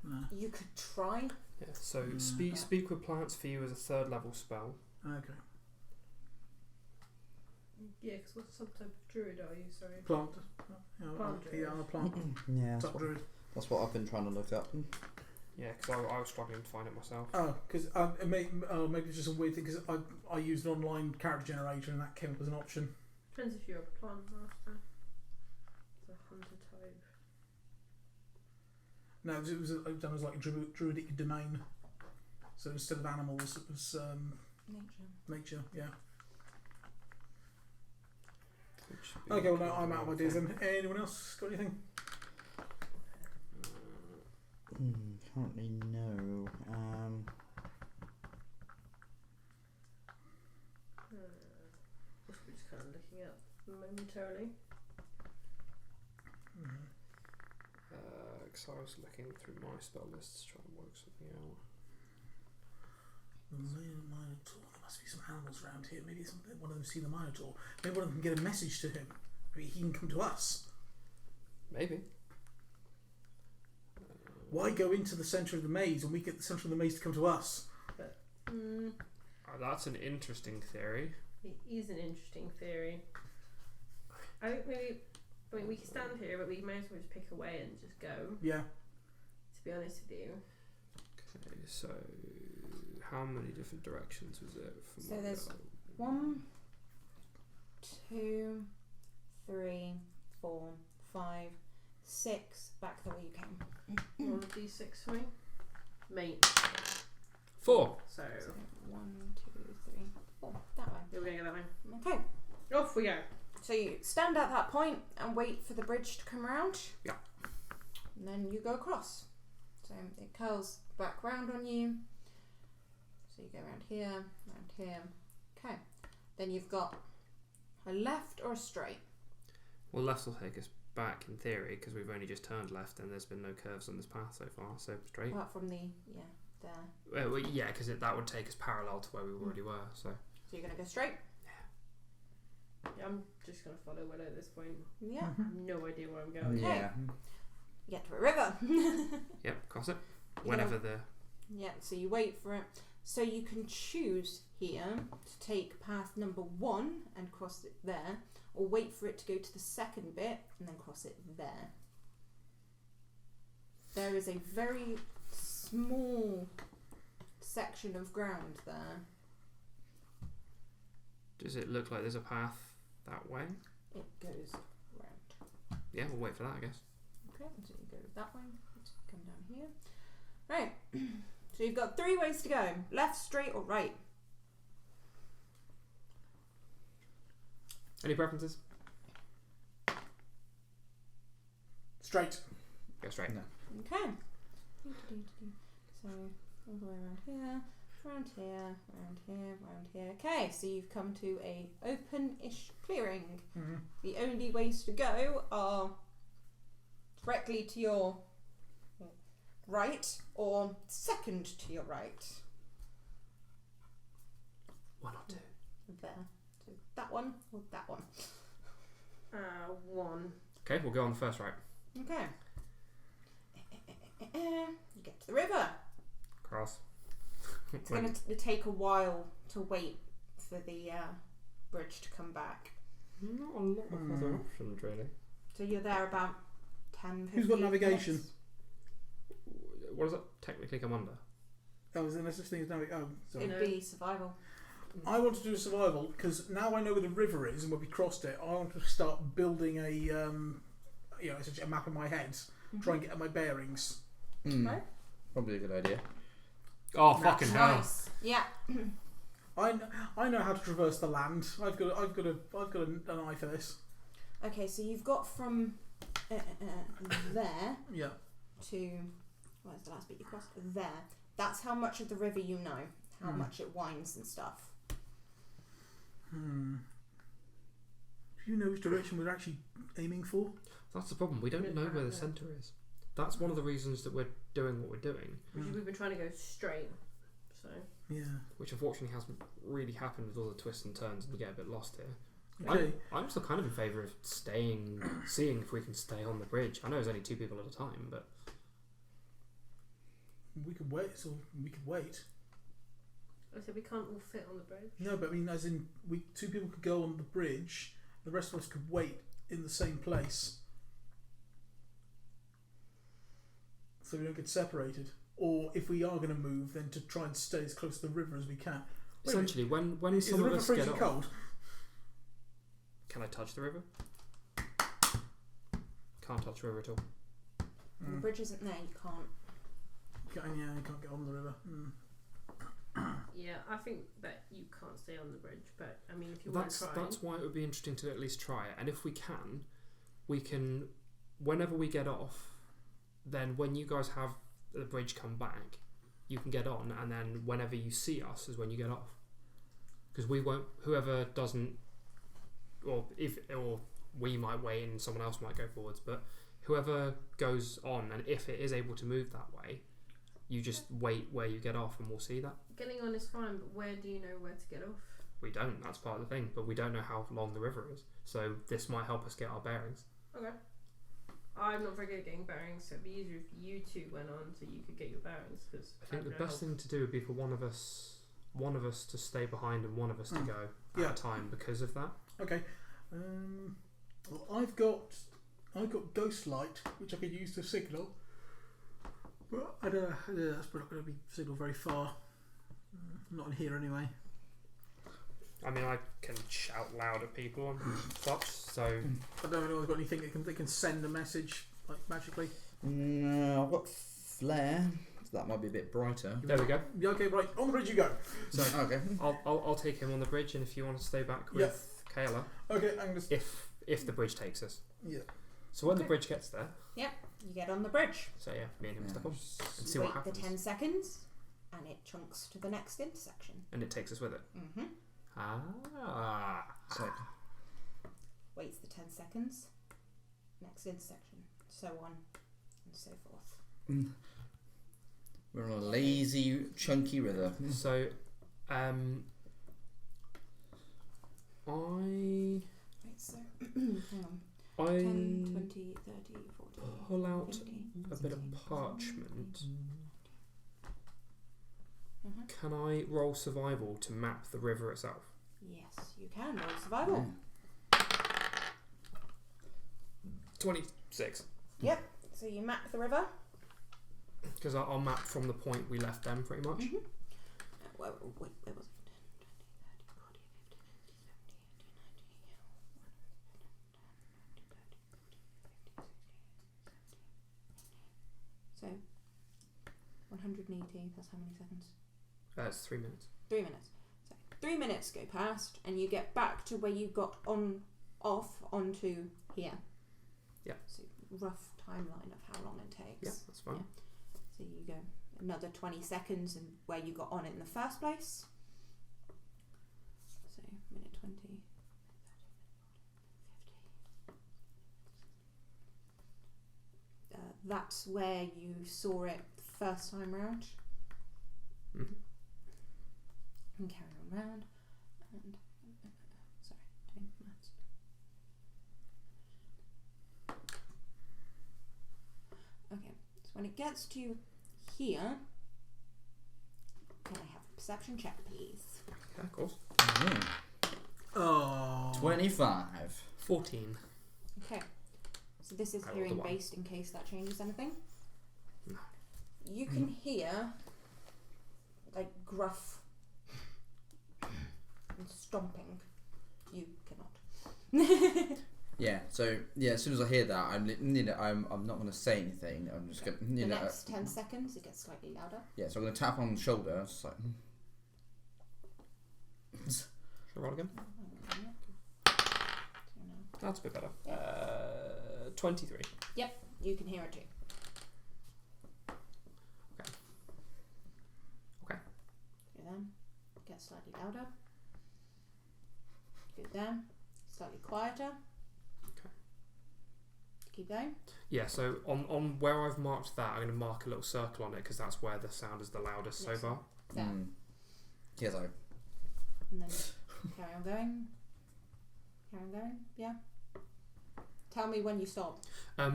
No. You could try. Yeah. So speak with plants for you as a 3rd level spell. Okay. Yeah, because what subtype of druid are you? Sorry. Plant. Plant Yeah, I'm a plant. Yeah, Top druid. that's what I've been trying to look up. Yeah, because I was struggling to find it myself. Oh, because maybe it's just a weird thing because I used an online character generator and that came up as an option. Depends if you're a plant master. It's a hunter type. No, it was done as like druidic domain. So instead of animals, it was nature. Yeah. Okay, well now I'm out of ideas. Then anyone else got anything? Currently no. We're just kind of looking at momentarily. Because I was looking through my spell lists trying to work something out. Minotaur. There must be some animals around here. Maybe one of them see the Minotaur. Maybe one of them can get a message to him. Maybe he can come to us. Maybe. Why go into the centre of the maze when we get the centre of the maze to come to us? That's an interesting theory. It is an interesting theory. I think we can stand here, but we may as well just pick away and just go. Yeah. To be honest with you. Okay, so how many different directions was it? From So there's 1, 2, 3, 4, 5, 6 back the way you came. Roll a d6 for me. Mate. 4. So 1, 2, 3, 4. That way. yeah, we're going to go that way. Okay. Off we go. So you stand at that point and wait for the bridge to come around. Yeah. And then you go across. So it curls back round on you. So you go around here. Okay. Then you've got a left or a straight. Well, left will take us back in theory because we've only just turned left and there's been no curves on this path so far. So straight. Apart from there. Well, yeah, because that would take us parallel to where we already were. So So you're going to go straight? Yeah, I'm just going to follow Willow at this point. Yeah. No idea where I'm going. Okay. Yeah. You get to a river. yep, cross it. Whenever the Yeah, so you wait for it. So you can choose here to take path number 1 and cross it there, or wait for it to go to the second bit and then cross it there. There is a very small section of ground there. Does it look like there's a path that way? It goes round. Yeah, we'll wait for that, I guess. Okay, so you go that way, let's come down here. Right, so you've got 3 ways to go. Left, straight or right. Any preferences? Straight. Go straight. No. Okay. So all the way around here, around here, around here, around here. Okay, so you've come to a open-ish clearing. Mm-hmm. The only ways to go are directly to your right or second to your right. 1 or 2. There. So that one or that one. 1. Okay, we'll go on the first right. Okay. You get to the river. Cross. It's going to take a while to wait for the bridge to come back. Not a lot of other options, really. So you're there about 10, 15 Who's got navigation? minutes. What does it technically come under? Oh, is there no such thing as navigation? Oh, sorry. It'd be survival. I want to do survival because now I know where the river is and where we crossed it. I want to start building essentially a map in my head, try and get my bearings. Right? Probably a good idea. Oh, fucking hell. Nice. Yeah. I know how to traverse the land. I've got an eye for this. Okay, so you've got from there Yeah. to where's the last bit you crossed? There. That's how much of the river you know. How much it winds and stuff. Do you know which direction we're actually aiming for? That's the problem. We don't know where the centre is. That's one of the reasons that we're doing what we're doing. We've been trying to go straight, so. Yeah. Which unfortunately hasn't really happened with all the twists and turns, and we get a bit lost here. Okay. I'm still kind of in favour of seeing if we can stay on the bridge. I know there's only 2 people at a time, but We could wait. So we could wait. I said we can't all fit on the bridge. No, but I mean, as in, 2 people could go on the bridge. The rest of us could wait in the same place, so we don't get separated. Or if we are going to move, then to try and stay as close to the river as we can. essentially, when Is some the of river us get freezing off, cold? can I touch the river? Can't touch the river at all. The bridge isn't there. You can't. Yeah, you can't get on the river. Yeah, I think that you can't stay on the bridge, but I mean, if you want to try. That's why it would be interesting to at least try it. And if we can, whenever we get off, then when you guys have the bridge come back, you can get on, and then whenever you see us is when you get off. Because we won't. Whoever doesn't, or we might wait and someone else might go forwards. But whoever goes on, and if it is able to move that way, you just wait where you get off, and we'll see that. Getting on is fine, but where do you know where to get off? We don't. That's part of the thing. But we don't know how long the river is, so this might help us get our bearings. Okay. I'm not very good at getting bearings, so it'd be easier if you 2 went on so you could get your bearings. Cause I think the best thing to do would be for one of us to stay behind and one of us to go at a time because of that. Okay. Well, I've got ghost light, which I could use to signal. Well, that's probably not going to be signal very far. Not in here anyway. I mean, I can shout loud at people and such, so... I don't know if anyone's got anything that can send a message, like, magically. No, I've got flare, so that might be a bit brighter. There we go. Yeah, okay, right, on the bridge you go. So Okay. I'll take him on the bridge, and if you want to stay back with Kayla, Okay, I'm just... if the bridge takes us. Yeah. So when the bridge gets there, You get on the bridge. so yeah, me and him stick on and see Wait what happens. the 10 seconds, and it chunks to the next intersection. And it takes us with it. Mm-hmm. So, Waits the 10 seconds. Next intersection. So on and so forth. we're on a lazy, chunky river. So, Wait, so hang on. 10, 20, 30, 40, pull out 50, a bit of parchment. Mhm. Can I roll survival to map the river itself? Yes, you can roll survival. 26. Yep. So you map the river. Because I'll map from the point we left them, pretty much. Mm-hmm. Where was it? 180, that's how many seconds? It's 3 minutes. 3 minutes. So 3 minutes go past and you get back to where you got off onto here. Yeah. So rough timeline of how long it takes. Yeah, that's fine. Yeah. So you go another 20 seconds and where you got on it in the first place. So minute 20, 30, 50. That's where you saw it the first time round. Mm-hmm. And carry on round. And sorry, doing maths. Okay, so when it gets to here, can I have a perception check, please? Yeah, of course. Oh. 25. 14. Okay, so this is I rolled hearing a one. based in case that changes anything. No. You can hear like gruff and stomping. You cannot. Yeah, so as soon as I hear that, I'm not going to say anything. I'm just going The next 10 seconds, it gets slightly louder. Yeah, so I'm going to tap on the shoulder. It's like, Shall I roll again? That's a bit better. 23. You can hear it too. Okay. Go then. Get slightly louder. Go then. Slightly quieter. Okay. Keep going. Yeah, so on where I've marked that, I'm going to mark a little circle on it because that's where the sound is the loudest so Yes. far. There. Yes, I. And then carry on going. Carry on going. Yeah. Tell me when you stop.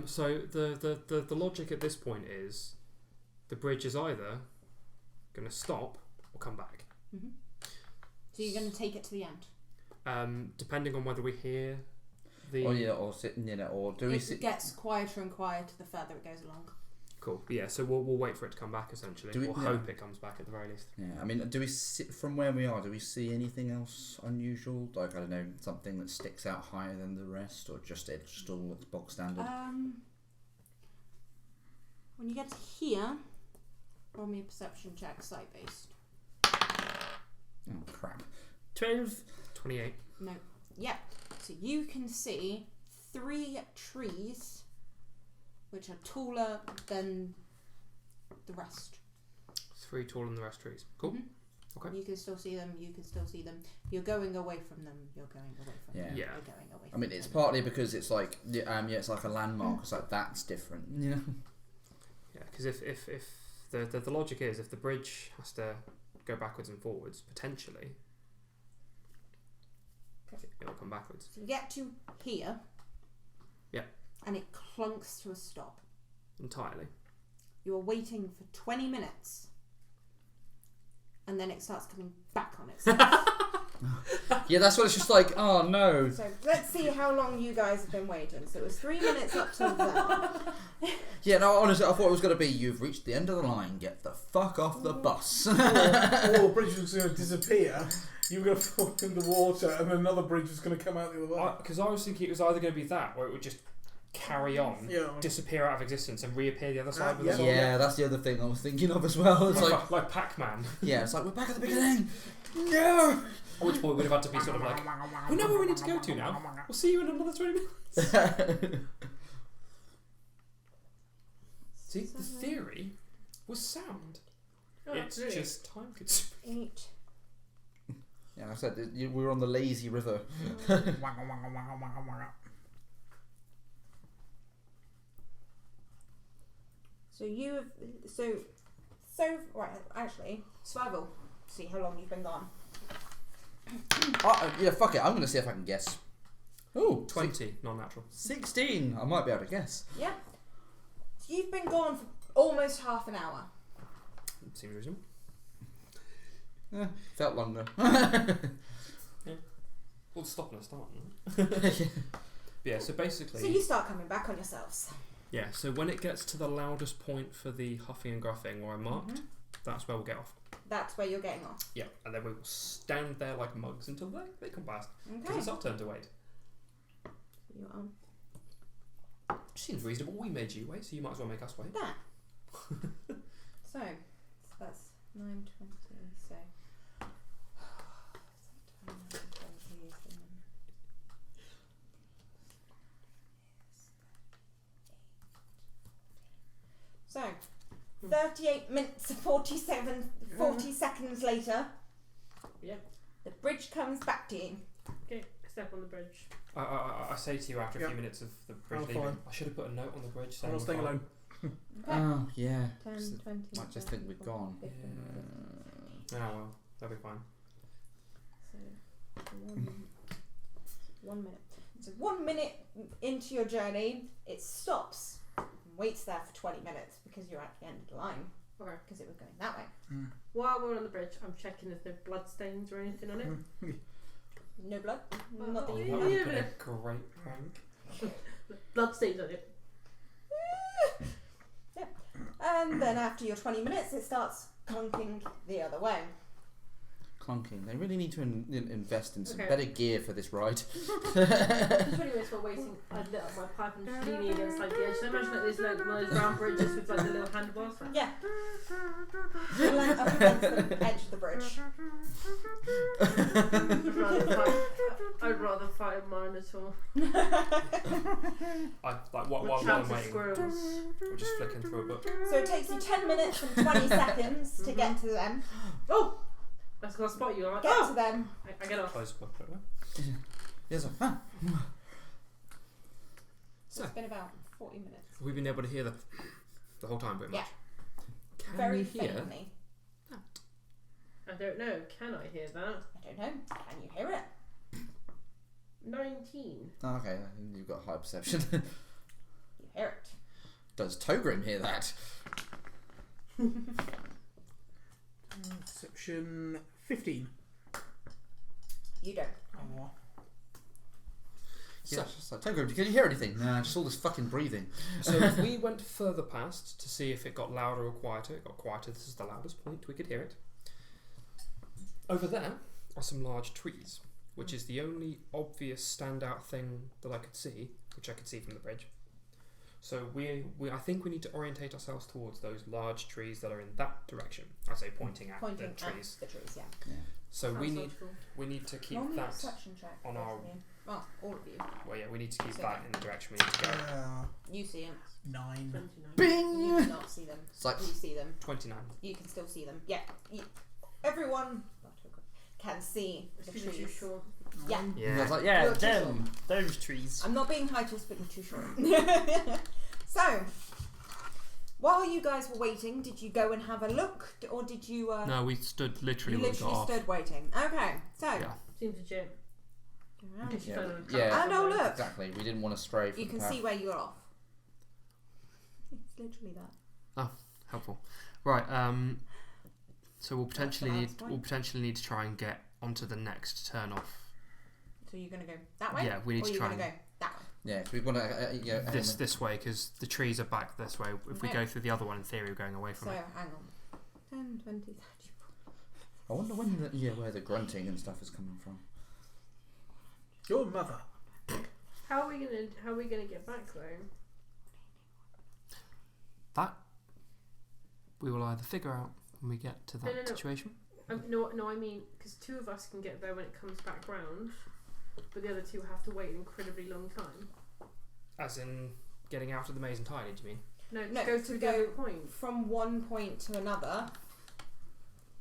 So the logic at this point is the bridge is either going to stop or come back. Mm-hmm. So you're going to take it to the end. Depending on whether we hear the... or sitting in it, or do we It sit... gets quieter and quieter the further it goes along. Cool. Yeah, so we'll wait for it to come back, essentially. Do we- We'll yeah. hope it comes back at the very least. Yeah, I mean, do we sit from where we are? Do we see anything else unusual? Like, I don't know, something that sticks out higher than the rest, or just it just all looks bog standard? When you get to here, roll me a perception check, site based. Oh crap! 12. 28. No. Yeah. So you can see 3 trees which are taller than the rest. 3 taller than the rest trees. Cool. Mhm. Okay. You can still see them. You can still see them. You're going away from them. You're going away from them. Yeah. You're going away I from mean, them. it's partly because it's like, it's like a landmark. It's like that's different, you know. Yeah, because if the logic is if the bridge has to go backwards and forwards, potentially, it'll come backwards. So you get to here. Yeah. And it clunks to a stop. Entirely. You're waiting for 20 minutes. And then it starts coming back on itself. Yeah, that's what it's just like. Oh no. So let's see how long you guys have been waiting. So it was 3 minutes up till then. Yeah, no, honestly, I thought it was going to be you've reached the end of the line. Get the fuck off the bus. Or the bridge was going to disappear. You were going to fall in the water, and another bridge was going to come out the other way. Because I was thinking it was either going to be that, or it would just carry on, Yeah. disappear out of existence, and reappear the other side with yeah. a song. Yeah, that's the other thing I was thinking of as well. It's like, Pac-Man. yeah, it's like we're back at the beginning. No. At which point we'd have had to be sort of like, we know where we need to go to now. We'll see you in another 20 minutes. See, the theory was sound. Oh, It's absolutely. just time consuming. 8. Yeah, I said we were on the lazy river. So you have right. Actually, survival. See how long you've been gone. Yeah, fuck it. I'm going to see if I can guess. Ooh, 20, non-natural. 16. I might be able to guess. Yeah. So you've been gone for almost half an hour. Seems reasonable. Felt longer. Well, stop and a start. Yeah, so basically... So you start coming back on yourselves. Yeah, so when it gets to the loudest point for the huffing and gruffing where I marked, that's where we'll get off. That's where you're getting off. Yeah, and then we will stand there like mugs until they come past. Because Okay. it's our turn to wait. You're on Seems reasonable. We made you wait, so you might as well make us wait. that. So that's 9:20. So. 38 minutes and 40 seconds later, Yep. the bridge comes back to you. Okay, step on the bridge. I say to you after a Yeah. few minutes of the bridge I'm leaving, fine. I should have put a note on the bridge saying I'm not staying we're fine. alone. Okay. Oh, yeah. 10, 20. Might just think we've gone. 15, Oh well, that'll be fine. So 1 minute. So 1 minute into your journey, it stops and waits there for 20 minutes because you're at the end of the line Okay. because it was going that way. While we're on the bridge, I'm checking if there's no blood stains or anything on it. No blood. Oh, Not that yeah. you That know. would have been a great prank. Blood stains on it. And then after your 20 minutes, it starts clunking the other way. Clunking. They really need to invest in some Okay. better gear for this ride. 20 minutes while waiting, I lit up my pipe and just leaning against like the edge. So imagine like there's like one of those round bridges with like the little handlebars. Yeah. You're like up against the edge of the bridge. I'd rather fight don't mind at all. I like while Chance I'm of waiting, squirrels. I'm just flicking through a book. So it takes you 10 minutes and 20 seconds to get to them. Oh! That's because I spot you. I'm like, Get to them. I get off. Close the book. Yes, sir. So it's been about 40 minutes. We've been able to hear the whole time, pretty much. Yeah. Can Very we hear? faintly. I don't know. Can I hear that? I don't know. Can you hear it? 19. Oh, okay, you've got high perception. You hear it. Does Togrim hear that? Perception 15. You don't. Oh. Yeah, it's like, Togrim, can you hear anything? Nah, just all this fucking breathing. So we went further past to see if it got louder or quieter. It got quieter. This is the loudest point. We could hear it. Over there are some large trees, which is the only obvious standout thing that I could see, which I could see from the bridge. So I think we need to orientate ourselves towards those large trees that are in that direction. I say pointing at Pointing the trees. at the trees, yeah. So Sounds logical. we need to keep Roll me a that perception check. on both our- of you. Well, all of you. well, yeah, we need to keep So- that in the direction we need to go. You see them. 9. 29. You Bing! do not see them. It's like, You see them. 29. You can still see them. Yeah. Everyone can see the Excuse me, too trees. short. Yeah. I was like, yeah, You're too them, those trees. I'm not being heightless, but you're too short. So, while you guys were waiting, did you go and have a look, or did you? No, we stood literally You when we got literally off. stood waiting. Okay, so. Yeah. Seems legit. go around. Did you Yeah, find a yeah. And oh look, Exactly, we didn't want to stray from you the can path. see where you're off. It's literally that. Helpful. Right. So we'll potentially the need last point. to try and get onto the next turn off. So you're gonna go that way. Yeah, we need or to you're try gonna and go that way. Yeah, 'cause we want to this way because the trees are back this way. If we Okay. go through the other one, in theory, we're going away from So it. hang on. 10, 20, 30. I wonder where the grunting and stuff is coming from. Your mother. How are we gonna get back though? That we will either figure out when we get to that No. situation. No, I mean, because 2 of us can get there when it comes back round, but the other 2 have to wait an incredibly long time. As in getting out of the maze entirely, do you mean? No, to No, go to through go- the other point. From one point to another.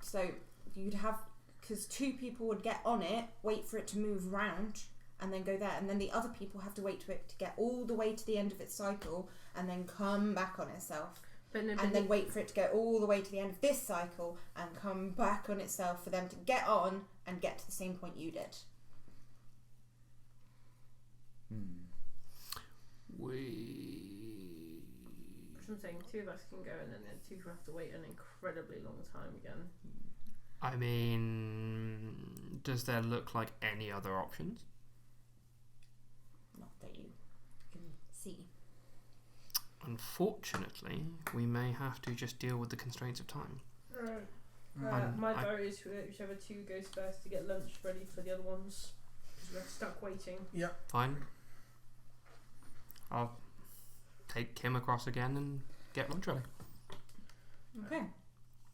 So you'd have, because 2 people would get on it, wait for it to move round, and then go there, and then the other people have to wait for it to get all the way to the end of its cycle, and then come back on itself. But no, And then wait for it to go all the way to the end of this cycle and come back on itself for them to get on and get to the same point you did. I'm saying 2 of us can go, and then the 2 who have to wait an incredibly long time again. I mean, does there look like any other options? Not that you can see. Unfortunately, we may have to just deal with the constraints of time. My vote is whichever 2 goes first to get lunch ready for the other ones, because we're stuck waiting. Fine. I'll take Kim across again and get lunch ready. Okay.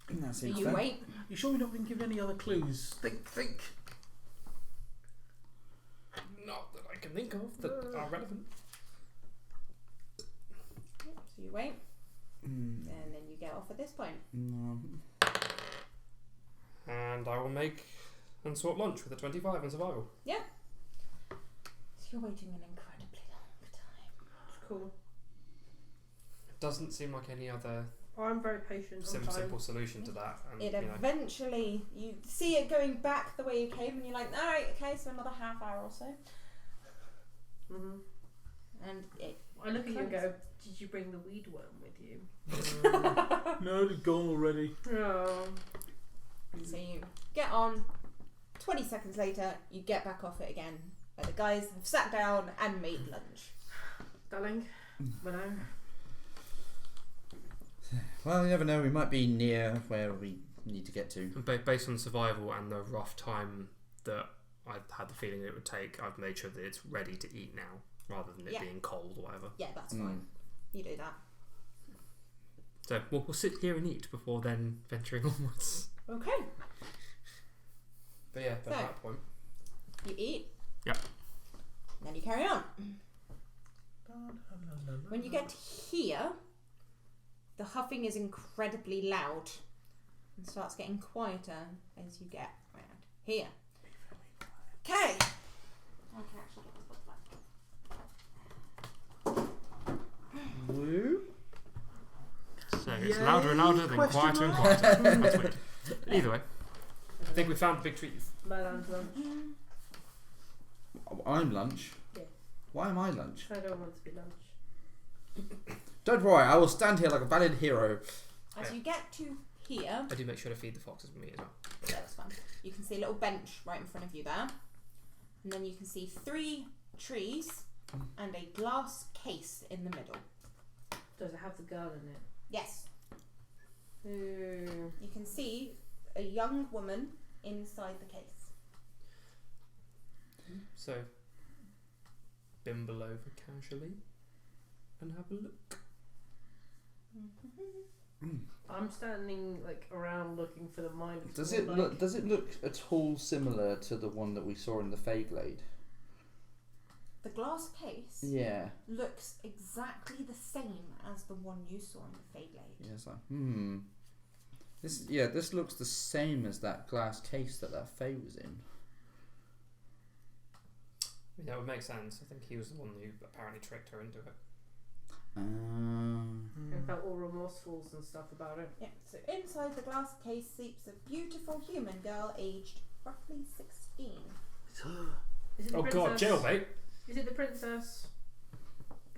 That So seems you fair. wait. You sure we've not been given any other clues? Think. Not that I can think of that are relevant. So you wait, and then you get off at this point. No. And I will make and sort lunch with a 25 and survival. So you're waiting an incredibly long time. It's cool. It doesn't seem like any other I'm very patient. simple solution to that. And, It eventually, you see it going back the way you came, and you're like, alright, okay, so another half hour or so. Mm-hmm. And it I look at you and go, did you bring the weed worm with you? No, it's gone already. Oh. So you get on, 20 seconds later, you get back off it again, where the guys have sat down and made lunch. Darling, well, Well, you never know. We might be near where we need to get to. based on survival and the rough time that I had the feeling it would take, I've made sure that it's ready to eat now, rather than it being cold or whatever. Yeah, that's fine. You do that. So we'll sit here and eat before then venturing onwards. Okay. But yeah, at So- that point. You eat. Yep. Then you carry on. When you get here, the huffing is incredibly loud and starts getting quieter as you get around here. Okay. I can actually get this book back. Woo. So it's louder and louder, then quieter and quieter. That's weird. Either way, I think we found the big trees. Merlan's lunch. I'm lunch. Yeah. Why am I lunch? I don't want to be lunch. Don't worry, I will stand here like a valiant hero. As you get to here, I do make sure to feed the foxes with me as well. that's fun. You can see a little bench right in front of you there, and then you can see 3 trees and a glass case in the middle. Does it have the girl in it? Yes, Ooh. you can see a young woman inside the case. So, bimble over casually and have a look. I'm standing like around looking for the Minotaur. Does it look? Does it look at all similar to the one that we saw in the Feyglade? The glass case Yeah. looks exactly the same as the one you saw in the Feyglade. Yeah. It's like, This looks the same as that glass case that Fey was in. I mean, that would make sense. I think he was the one who apparently tricked her into it. I felt all remorseful and stuff about it. Yeah, so inside the glass case sleeps a beautiful human girl aged roughly 16. Is it the Oh god, princess? jailbait! Is it the princess?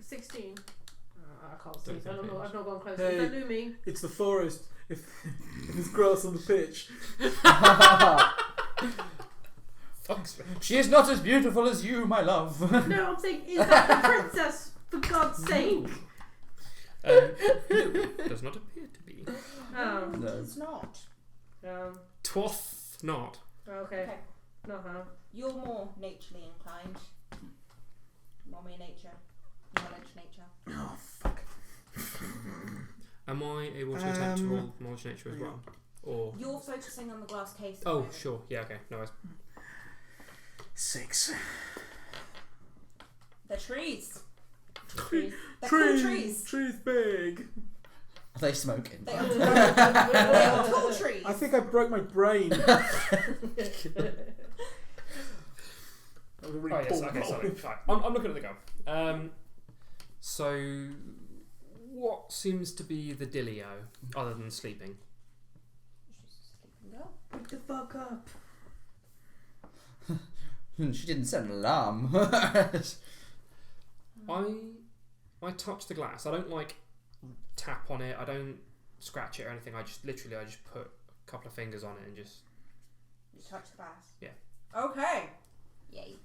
16? I can't see. Don't I don't think know. it I've not gone close. Hey. Is that looming? It's the forest. If there's grass on the pitch. Fuck's me. She is not as beautiful as you, my love. No, I'm saying, is that the princess? For God's sake! No, does not appear to be. Oh. No. It's not. Twath not. Okay. Okay. Not her. You're more naturally inclined. More mere nature. Knowledge nature. Oh fuck. Am I able to attempt to roll knowledge nature as well? Or You're focusing on the glass case. at the oh moment. sure, yeah, okay, no worries. 6. They're trees. Trees. They're cool trees. Trees big. Are they smoking? They are, they are tall trees. I think I broke my brain. That was a really Oh yes, poor okay, roll. sorry. Right. I'm looking at the go. So what seems to be the dealio other than sleeping? She's a sleeping girl. Wake the fuck up. She didn't set an alarm. I touch the glass. I don't like tap on it. I don't scratch it or anything. I just put a couple of fingers on it and just. You touch the glass. Yeah. Okay. Yay.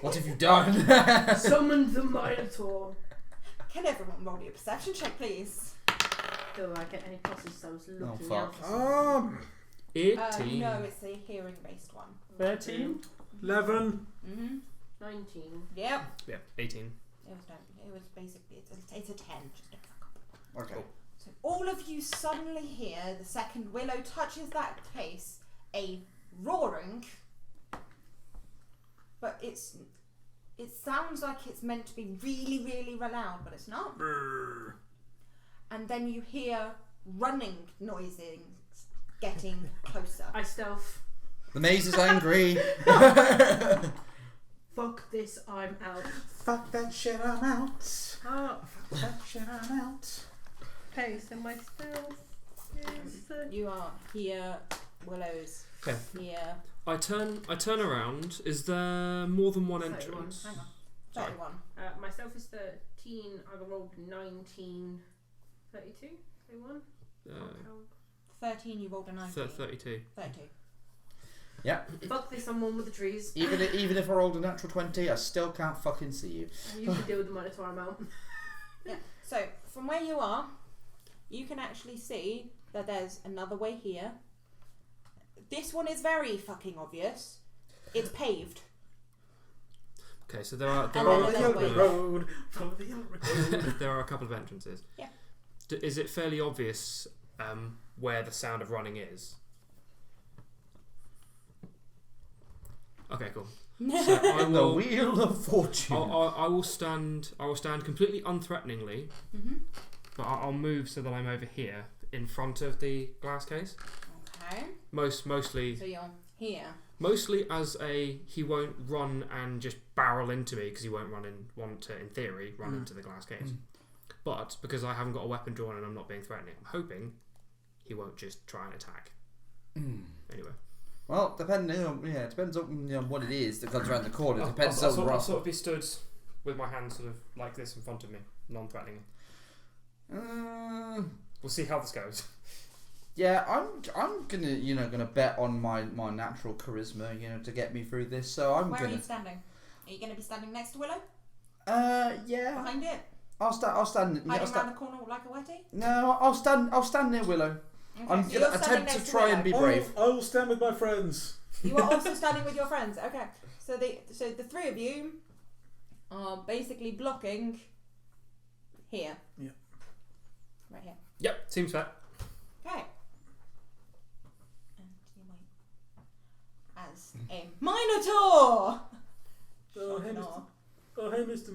What have you done? Summon the Minotaur. Can everyone roll your perception check, please? Do I get any pluses? So I was looking fuck. out. For 18. No, it's a hearing-based one. 13. 11. Mm-hmm. 19. Yep. Yeah, 18. It was basically it's a 10. Just don't fuck up. Okay. Cool. So all of you suddenly hear the second Willow touches that case a roaring, but it sounds like it's meant to be really, really loud, but it's not. And then you hear running noises getting closer. I stealth. The maze is angry. Fuck this, I'm out. Fuck that shit, I'm out. Ah, Fuck that shit, I'm out. okay, so my stealth is. You are here, Willow's Okay. here. I turn around. Is there more than one 31. entrance? Hang on. Sorry. 31. My stealth is 13. I rolled 19. 32? 31? 13, you rolled a 19. 32. 32. Yeah. Fuck this, I'm one with the trees. Even if I rolled a natural 20, I still can't fucking see you. You can deal with the Minotaur, I'm out. Yeah. So from where you are, you can actually see that there's another way here. This one is very fucking obvious. It's paved. Okay, so there are And Follow then the another yellow way. road. Follow the yellow road. there are a couple of entrances. Yeah. Is it fairly obvious where the sound of running is? Okay, cool. So I The will. Wheel of Fortune. I will stand. I will stand completely unthreateningly, but I'll move so that I'm over here in front of the glass case. Okay. Mostly So you're here. Mostly as he won't run and just barrel into me because he won't want to, in theory, run into the glass case. But because I haven't got a weapon drawn and I'm not being threatening, I'm hoping he won't just try and attack. Anyway. Well, depending on it depends on what it is that comes around the corner. I'll Depends sort on of be stood with my hands sort of like this in front of me, non-threatening. We'll see how this goes. Yeah, I'm gonna bet on my natural charisma, to get me through this. So I'm Where gonna. are you standing? Are you going to be standing next to Willow? Yeah. Behind it? I'll stand. Hiding around the corner like a wetty? No, I'll stand near Willow. Okay, I'm so gonna you're standing attempt to next try Willow. and be brave. I will stand with my friends. You are also standing with your friends. Okay. So the three of you are basically blocking here. Yeah. Right here. Yep, seems fair. Okay. And you wait. As a Minotaur! Oh, hey, Minotaur Mr.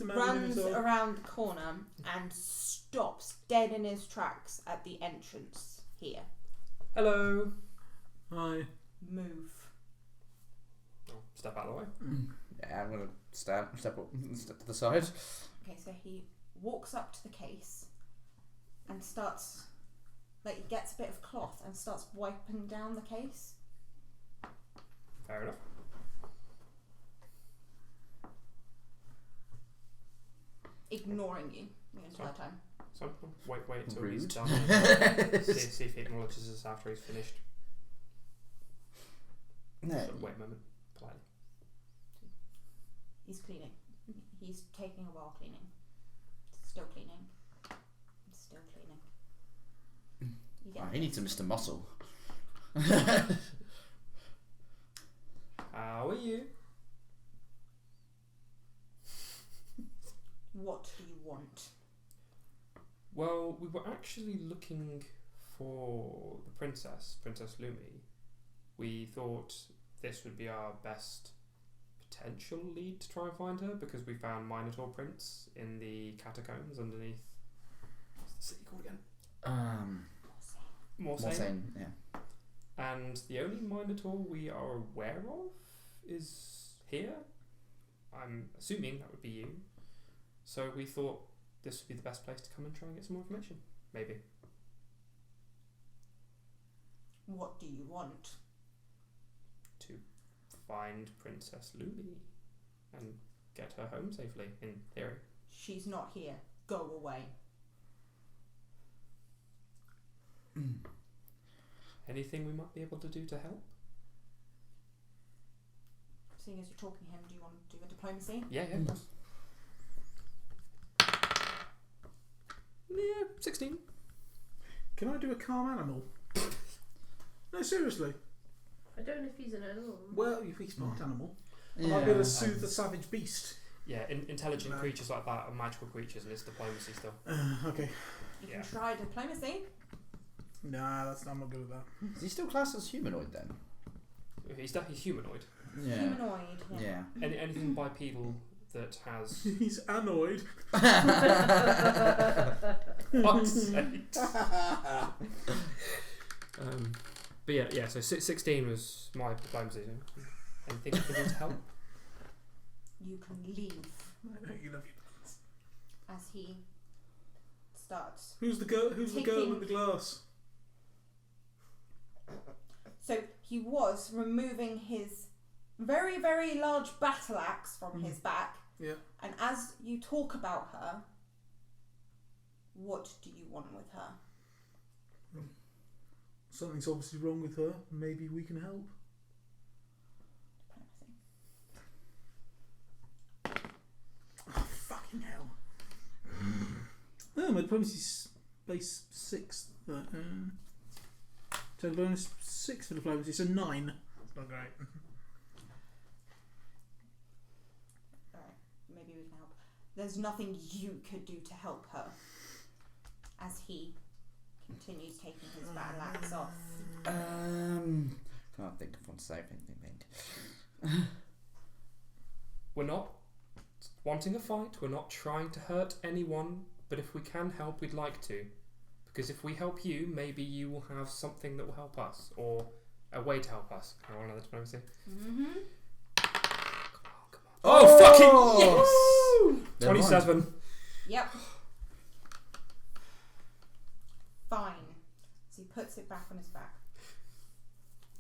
Man. runs around the corner and stops dead in his tracks at the entrance here. Hello. Hi. Move. I'll step out of the way. Yeah, I'm gonna step to the side. Okay, so he walks up to the case and starts, he gets a bit of cloth and starts wiping down the case. Fair enough. Ignoring you the entire time. So wait until he's Rude. done. see if he acknowledges us after he's finished. No. So wait a moment, politely. He's cleaning. He's taking a while cleaning. Still cleaning. Still cleaning. You get He needs a Mr. Muscle. How are you? What do you want? Well, we were actually looking for the Princess Lumi. We thought this would be our best potential lead to try and find her because we found Minotaur prints in the catacombs underneath. What's the city called again? Morsane. Yeah. And the only Minotaur we are aware of is here. I'm assuming that would be you. So we thought this would be the best place to come and try and get some more information. Maybe. What do you want? To find Princess Lumi and get her home safely, in theory. She's not here. Go away. Anything we might be able to do to help? Seeing as you're talking to him, do you want to do a diplomacy? Yeah, of course. Yeah, 16. Can I do a calm animal? No, seriously. I don't know if he's an animal. Well, if he's part animal, I Yeah. might be able to soothe the savage beast. Yeah, intelligent No. creatures like that are magical creatures and it's diplomacy still. Okay. You Yeah. can try diplomacy. Nah, I'm not good at that. Is he still classed as humanoid then? He's definitely humanoid. Yeah. Humanoid. Yeah. Anything bipedal that has... He's annoyed. Fuck's sake. But yeah, so 16 was my diplomacy. Anything I can do to help? You can leave I know you love you. as he starts. Who's the girl? Who's the girl with the glass? So he was removing his very, very large battle axe from his back. Yeah. And as you talk about her, what do you want with her? Something's obviously wrong with her. Maybe we can help. Oh, fucking hell. Oh, my diplomacy is base 6. So bonus 6 for diplomacy, so 9. It's not great. Alright, maybe we can help. There's nothing you could do to help her. As he continues taking his battle axe off. Can't think of one to say anything. we're not wanting a fight. We're not trying to hurt anyone. But if we can help, we'd like to. Because if we help you, maybe you will have something that will help us, or a way to help us. Can I roll another diplomacy? Mm-hmm. Oh, fucking yes! Never mind. 27. Yep. Fine. So he puts it back on his back.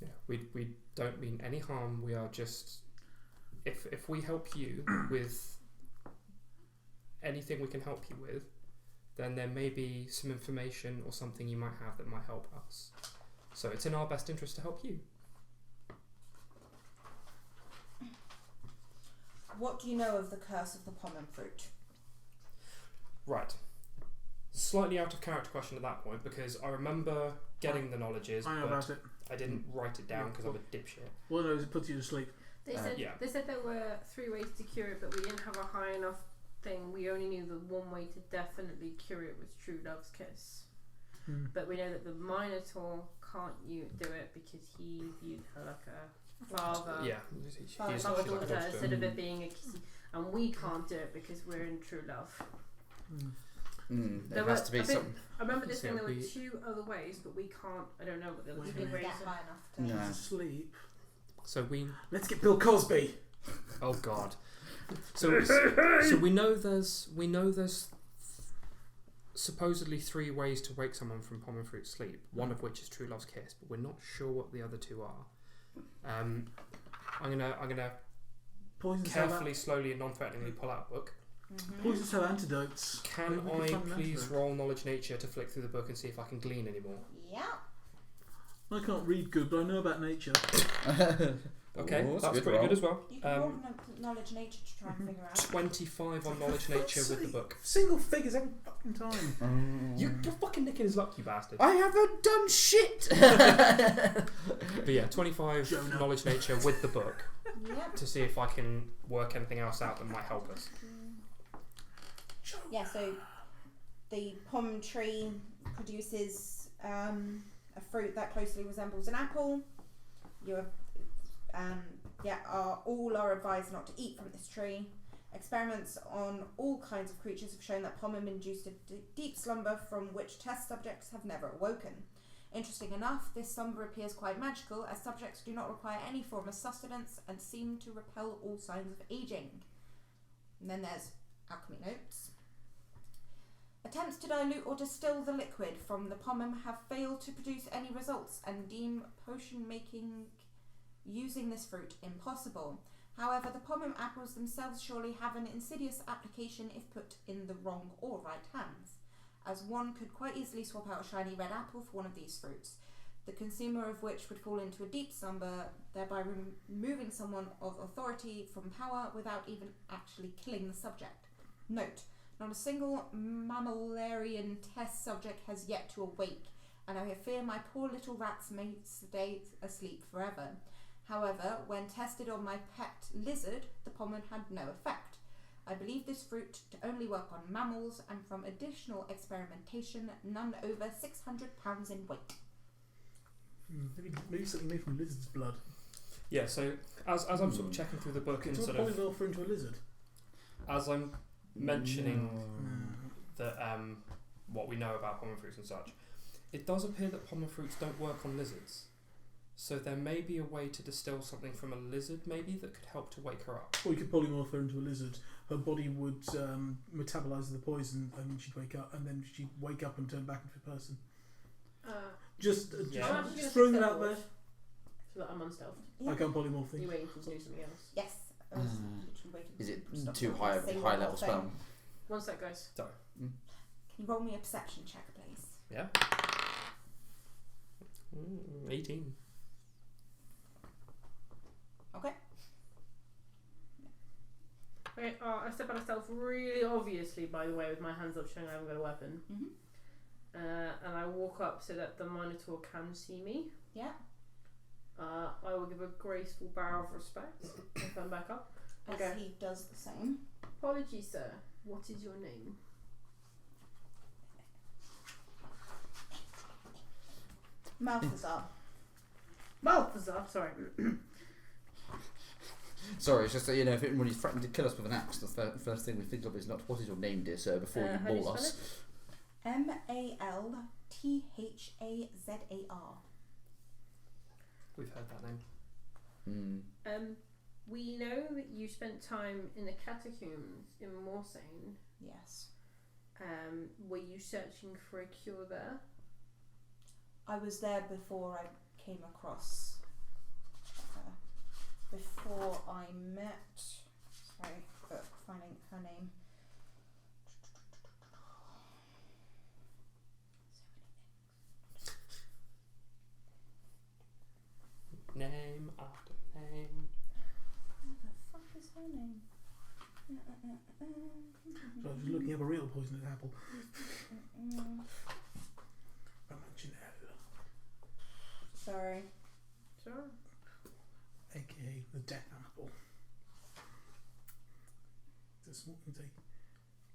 Yeah, we don't mean any harm. We are just, if we help you with anything we can help you with, then there may be some information or something you might have that might help us. So it's in our best interest to help you. What do you know of the curse of the pomon fruit? Right. Slightly out of character question at that point, because I remember getting the knowledges, I know but about it. I didn't write it down because I'm a dipshit. All I know is it puts you to sleep. They said yeah. they said there were 3 ways to cure it, but we didn't have a high enough thing. We only knew the one way to definitely cure it was true love's kiss. But we know that the Minotaur can't do it because he viewed her like a father. Yeah. Father, She's Father like a daughter daughter. instead of it being a kissy, and we can't do it because we're in true love. There has to be some. I remember this thing. There were we- 2 other ways, but we can't. I don't know what the other 2 Get ways high are. enough to... Yeah. To sleep. So we. Let's get Bill Cosby. Oh God. So we know there's supposedly 3 ways to wake someone from pomon fruit sleep. One of which is true love's kiss, but we're not sure what the other 2 are. I'm gonna Poison cell. carefully, slowly, and non-threateningly pull out a book. Poison cell antidotes. Can We can I find an please antidote. roll knowledge nature to flick through the book and see if I can glean any more? Yeah. I can't read good, but I know about nature. Okay, Ooh, that's good pretty roll. good as well. You can roll knowledge nature to try and figure out. 25 on knowledge nature with the book. Single figures every fucking time. You're fucking nicking his luck, you bastard. I haven't done shit. But yeah, 25 Jonah. knowledge nature with the book Yep. to see if I can work anything else out that might help us. Yeah, so the pom tree produces a fruit that closely resembles an apple. All are advised not to eat from this tree. Experiments on all kinds of creatures have shown that pomum induced a deep slumber from which test subjects have never awoken. Interesting enough, this slumber appears quite magical, as subjects do not require any form of sustenance and seem to repel all signs of aging. And then there's alchemy notes. Attempts to dilute or distill the liquid from the pomum have failed to produce any results and deem potion making using this fruit impossible. However, the pomum apples themselves surely have an insidious application if put in the wrong or right hands, as one could quite easily swap out a shiny red apple for one of these fruits, the consumer of which would fall into a deep slumber, thereby removing someone of authority from power without even actually killing the subject. Note, not a single mammalian test subject has yet to awake, and I fear my poor little rats may stay asleep forever. However, when tested on my pet lizard, the pomon had no effect. I believe this fruit to only work on mammals, and from additional experimentation, none over 600 pounds in weight. Maybe something made from lizard's blood. Yeah, so as I'm sort of checking through the book and It's sort not of polymorph into a lizard. as I'm mentioning Mm. that what we know about pomon fruits and such, it does appear that pomon fruits don't work on lizards. So there may be a way to distill something from a lizard, maybe, that could help to wake her up. Or you could polymorph her into a lizard. Her body would metabolize the poison, and she'd wake up, and then she'd wake up and turn back into a person. Just Yeah. I'm actually just gonna throwing it take out there. so that I'm unstealthed. I can't polymorph You're things. waiting for me to do something else. Yes. I was literally waiting Is for it stuff too to high say high one level more thing. spell? One sec, guys. Can you roll me a perception check, please? Yeah. 18. Okay. Okay, I step out of stealth really obviously, by the way, with my hands up showing I haven't got a weapon. Mhm. And I walk up so that the Minotaur can see me. Yeah. I will give a graceful bow of respect and come back up. As Okay. he does the same. Apologies, sir. What is your name? Malthazar. Balthazar, sorry. Sorry, it's just that, if anybody's threatened to kill us with an axe, the first thing we think of is not what is your name, dear sir, before you how do you maul spell us. Malthazar. We've heard that name. We know that you spent time in the catacombs in Morsane. Yes. Were you searching for a cure there? I was there before I came across her. Before I met. Sorry, but finding her name. Name after name. What the fuck is her name? So I was looking up a real poisonous apple. Sorry. Sure. AKA the death apple. It's a small thing.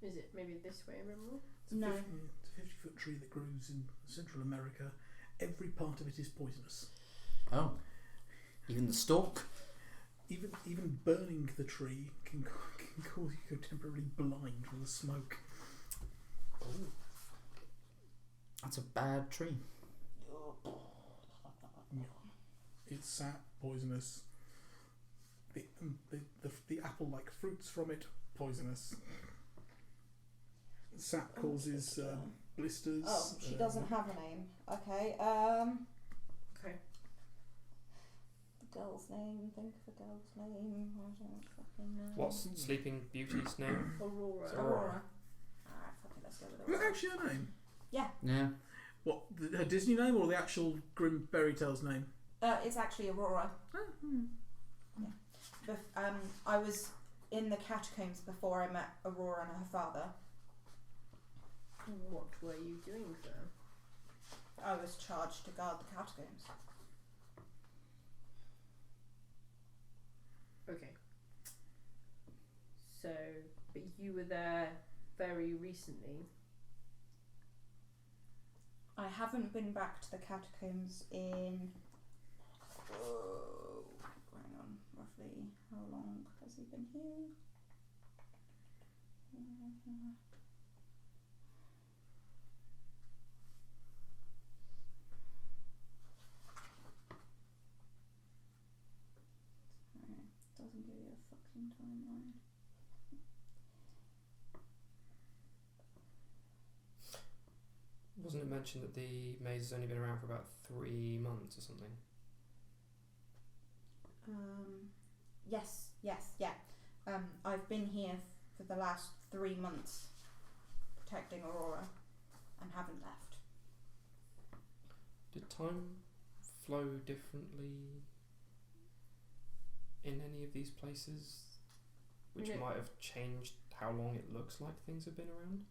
Is it maybe this way, Rimble? No. It's a 50-foot tree that grows in Central America. Every part of it is poisonous. Oh. Even the stalk? Even burning the tree can cause you to go temporarily blind from the smoke. Oh. That's a bad tree. It's sap, poisonous. The apple-like fruits from it, poisonous. Sap causes blisters. Oh, she doesn't have a name. Okay. Okay. The girl's name. Think of the girl's name. I don't fucking know. What's Sleeping Beauty's name? Aurora. Aurora. Alright, fucking let's go with Is that Aurora. actually her name? Yeah. What, her Disney name or the actual Grimm Fairy Tales name? It's actually Aurora. I was in the catacombs before I met Aurora and her father. What were you doing there? I was charged to guard the catacombs. Okay. So, but you were there very recently. I haven't been back to the catacombs in... hang on, roughly how long has he been here? Doesn't give you a fucking timeline. Wasn't it mentioned that the maze has only been around for about 3 months or something? Yes, yeah. I've been here for the last 3 months protecting Aurora and haven't left. Did time flow differently in any of these places, which No. might have changed how long it looks like things have been around?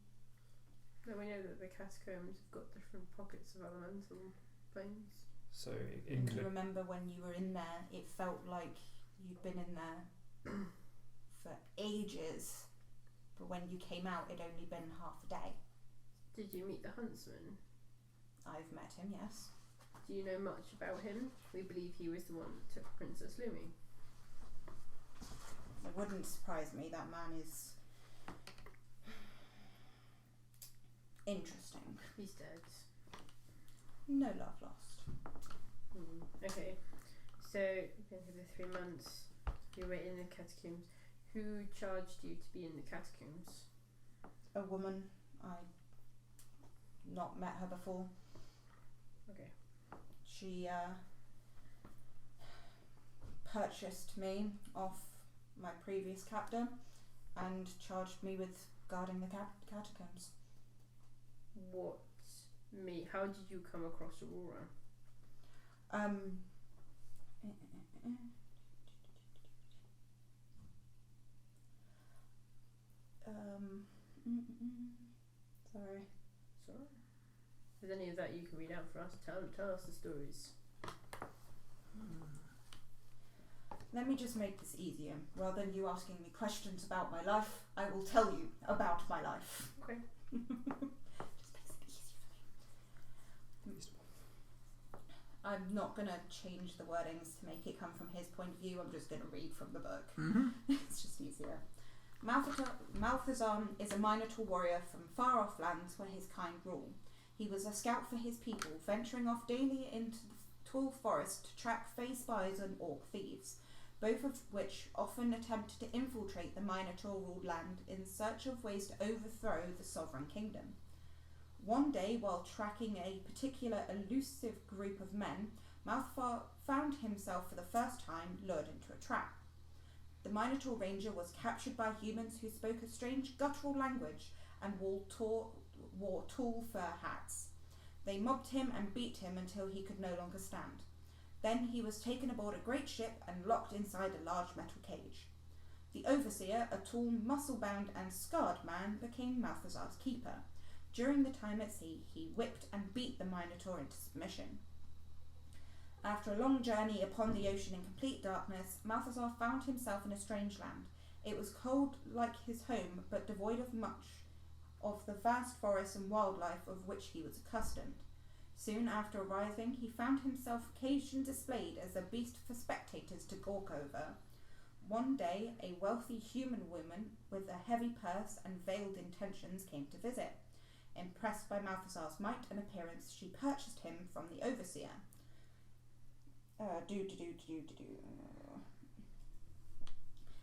No, we know that the catacombs have got different pockets of elemental planes. So it And could. remember when you were in there, it felt like you'd been in there for ages, but when you came out, it'd only been half a day. Did you meet the huntsman? I've met him, yes. Do you know much about him? We believe he was the one that took Princess Lumi. It wouldn't surprise me. That man is interesting. He's dead. No love lost. Okay, so you've been here for 3 months. You were in the catacombs. Who charged you to be in the catacombs? A woman. I not met her before. Okay. She purchased me off my previous captor and charged me with guarding the catacombs. How did you come across Aurora? Sorry. Sorry. If there's any of that you can read out for us, tell us the stories. Let me just make this easier. Rather than you asking me questions about my life, I will tell you about my life. Okay. Just makes it easy for me. I I'm not going to change the wordings to make it come from his point of view. I'm just going to read from the book. Mm-hmm. It's just easier. Malthazar is a Minotaur warrior from far-off lands where his kind rule. He was a scout for his people, venturing off daily into the tall forest to track fey spies and orc thieves, both of which often attempted to infiltrate the Minotaur-ruled land in search of ways to overthrow the sovereign kingdom. One day, while tracking a particular elusive group of men, Malthazar found himself for the first time lured into a trap. The Minotaur Ranger was captured by humans who spoke a strange guttural language and wore tall fur hats. They mobbed him and beat him until he could no longer stand. Then he was taken aboard a great ship and locked inside a large metal cage. The Overseer, a tall, muscle-bound and scarred man, became Malthazar's keeper. During the time at sea, he whipped and beat the Minotaur into submission. After a long journey upon the ocean in complete darkness, Malthazar found himself in a strange land. It was cold like his home, but devoid of much of the vast forests and wildlife of which he was accustomed. Soon after arriving, he found himself caged and displayed as a beast for spectators to gawk over. One day, a wealthy human woman with a heavy purse and veiled intentions came to visit. Impressed by Malthazar's might and appearance, she purchased him from the Overseer.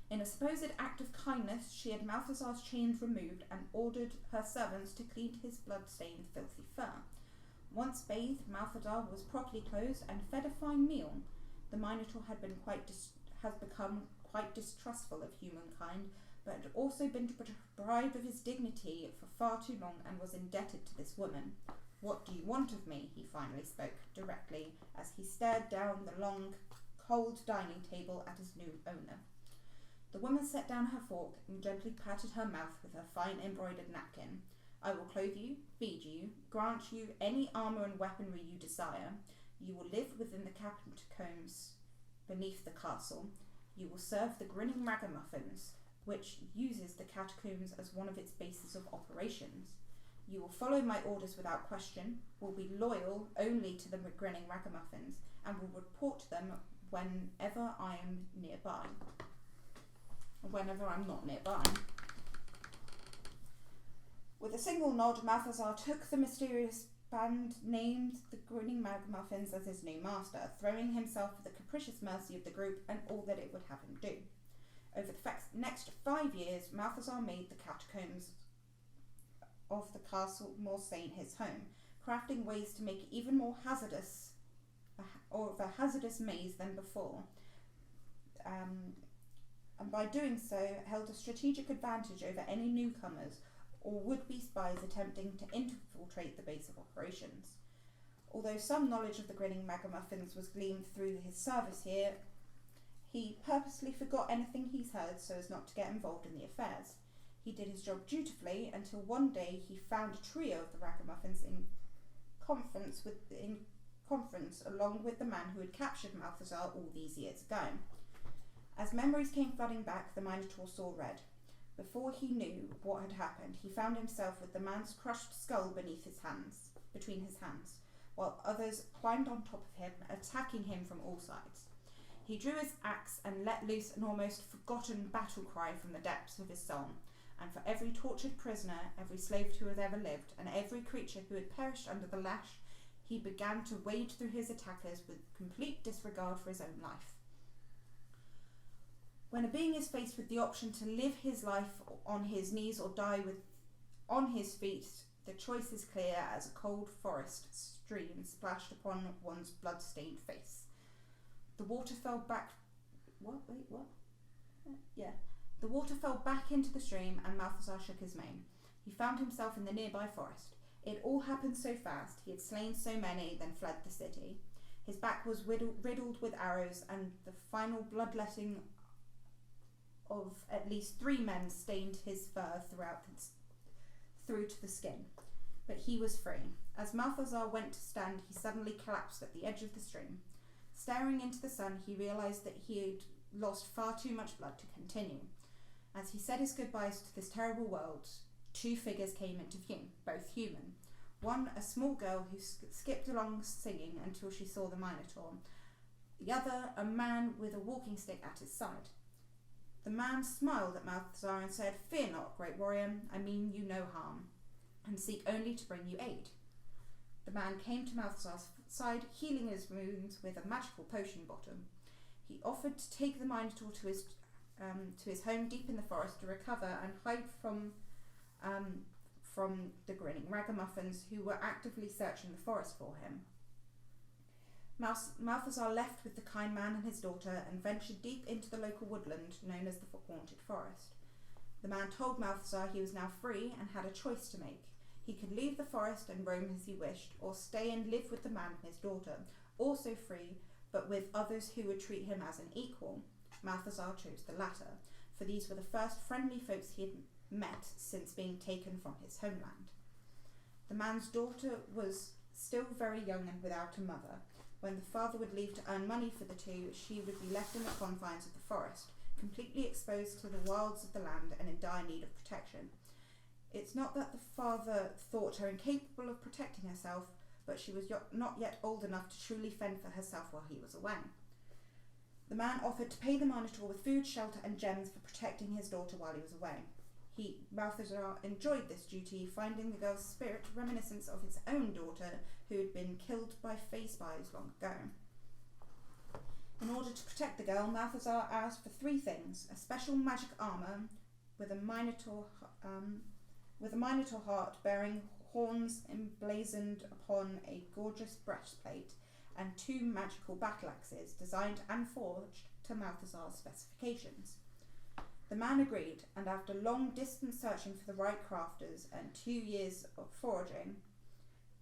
In a supposed act of kindness, she had Malthazar's chains removed and ordered her servants to clean his blood-stained, filthy fur. Once bathed, Malthazar was properly clothed and fed a fine meal. The Minotaur has become quite distrustful of humankind, but had also been deprived of his dignity for far too long and was indebted to this woman. "What do you want of me?" he finally spoke directly, as he stared down the long, cold dining table at his new owner. The woman set down her fork and gently patted her mouth with her fine embroidered napkin. "I will clothe you, feed you, grant you any armour and weaponry you desire. You will live within the catacombs beneath the castle. You will serve the grinning ragamuffins, which uses the catacombs as one of its bases of operations. You will follow my orders without question, will be loyal only to the grinning ragamuffins, and will report them whenever I am nearby. Whenever I'm not nearby." With a single nod, Malthazar took the mysterious band, named the grinning ragamuffins as his new master, throwing himself at the capricious mercy of the group and all that it would have him do. Over the next 5 years, Malthazar made the catacombs of the castle more sane his home, crafting ways to make it even more hazardous, or of a hazardous maze than before, and by doing so held a strategic advantage over any newcomers or would-be spies attempting to infiltrate the base of operations. Although some knowledge of the grinning ragamuffins was gleaned through his service here, he purposely forgot anything he's heard so as not to get involved in the affairs. He did his job dutifully until one day he found a trio of the ragamuffins in conference along with the man who had captured Malthazar all these years ago. As memories came flooding back, the Minotaur saw red. Before he knew what had happened, he found himself with the man's crushed skull between his hands, while others climbed on top of him, attacking him from all sides. He drew his axe and let loose an almost forgotten battle cry from the depths of his soul, and for every tortured prisoner, every slave who had ever lived, and every creature who had perished under the lash, he began to wade through his attackers with complete disregard for his own life. When a being is faced with the option to live his life on his knees or die on his feet, the choice is clear as a cold forest stream splashed upon one's blood-stained face. The water fell back... The water fell back into the stream and Malthazar shook his mane. He found himself in the nearby forest. It all happened so fast. He had slain so many, then fled the city. His back was riddled with arrows, and the final bloodletting of at least 3 men stained his fur through to the skin. But he was free. As Malthazar went to stand, he suddenly collapsed at the edge of the stream. Staring into the sun, he realised that he had lost far too much blood to continue. As he said his goodbyes to this terrible world, 2 figures came into view, both human. One, a small girl who skipped along singing until she saw the Minotaur. The other, a man with a walking stick at his side. The man smiled at Malthazar and said, "Fear not, great warrior, I mean you no harm, and seek only to bring you aid." The man came to Malthazar's side, healing his wounds with a magical potion bottom. He offered to take the Minotaur to his home deep in the forest to recover and hide from the grinning ragamuffins who were actively searching the forest for him. Malthazar left with the kind man and his daughter and ventured deep into the local woodland known as the Haunted Forest. The man told Malthazar he was now free and had a choice to make. He could leave the forest and roam as he wished, or stay and live with the man and his daughter, also free, but with others who would treat him as an equal. Malthazar chose the latter, for these were the first friendly folks he had met since being taken from his homeland. The man's daughter was still very young and without a mother. When the father would leave to earn money for the two, she would be left in the confines of the forest, completely exposed to the wilds of the land and in dire need of protection. It's not that the father thought her incapable of protecting herself, but she was not yet old enough to truly fend for herself while he was away. The man offered to pay the Minotaur with food, shelter and gems for protecting his daughter while he was away. Malthazar enjoyed this duty, finding the girl's spirit reminiscent of his own daughter, who had been killed by Fey spies long ago. In order to protect the girl, Malthazar asked for 3 things: a special magic armour with a minotaur heart bearing horns emblazoned upon a gorgeous breastplate, and 2 magical battle axes designed and forged to Malthazar's specifications. The man agreed, and after long distance searching for the right crafters and 2 years of foraging,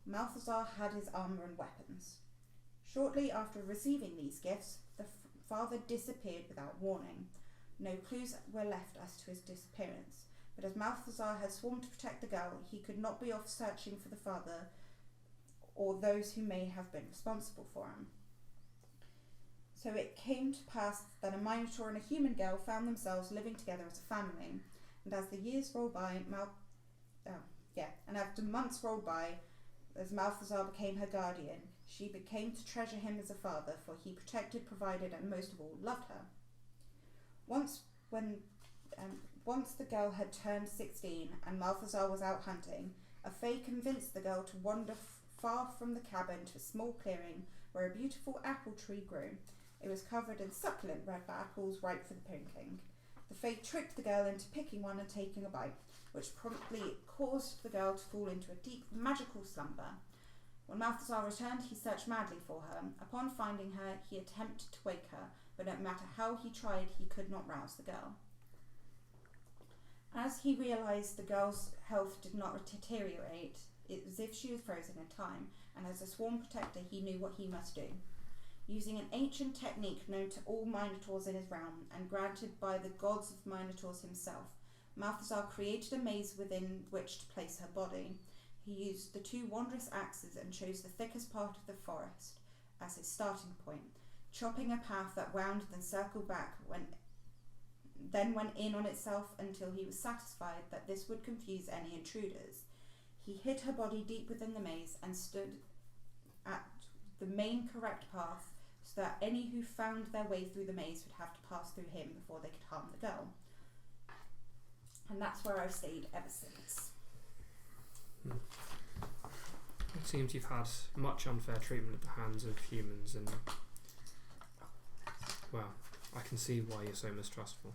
Malthazar had his armour and weapons. Shortly after receiving these gifts, the father disappeared without warning. No clues were left as to his disappearance, but as Malthazar had sworn to protect the girl, he could not be off searching for the father or those who may have been responsible for him. So it came to pass that a Minotaur and a human girl found themselves living together as a family, and as the years rolled by, and after months rolled by, as Malthazar became her guardian, she became to treasure him as a father, for he protected, provided, and most of all, loved her. Once the girl had turned 16 and Malthazar was out hunting, a Fey convinced the girl to wander far from the cabin to a small clearing where a beautiful apple tree grew. It was covered in succulent red apples ripe for the picking. The Fey tricked the girl into picking one and taking a bite, which promptly caused the girl to fall into a deep magical slumber. When Malthazar returned, he searched madly for her. Upon finding her, he attempted to wake her, but no matter how he tried, he could not rouse the girl. As he realised the girl's health did not deteriorate, it was as if she was frozen in time, and as a sworn protector, he knew what he must do. Using an ancient technique known to all Minotaurs in his realm, and granted by the gods of Minotaurs himself, Malthazar created a maze within which to place her body. He used the 2 wondrous axes and chose the thickest part of the forest as his starting point, chopping a path that wound then circled back, then went in on itself until he was satisfied that this would confuse any intruders. He hid her body deep within the maze and stood at the main correct path so that any who found their way through the maze would have to pass through him before they could harm the girl. And that's where I've stayed ever since. It seems you've had much unfair treatment at the hands of humans, and well, I can see why you're so mistrustful.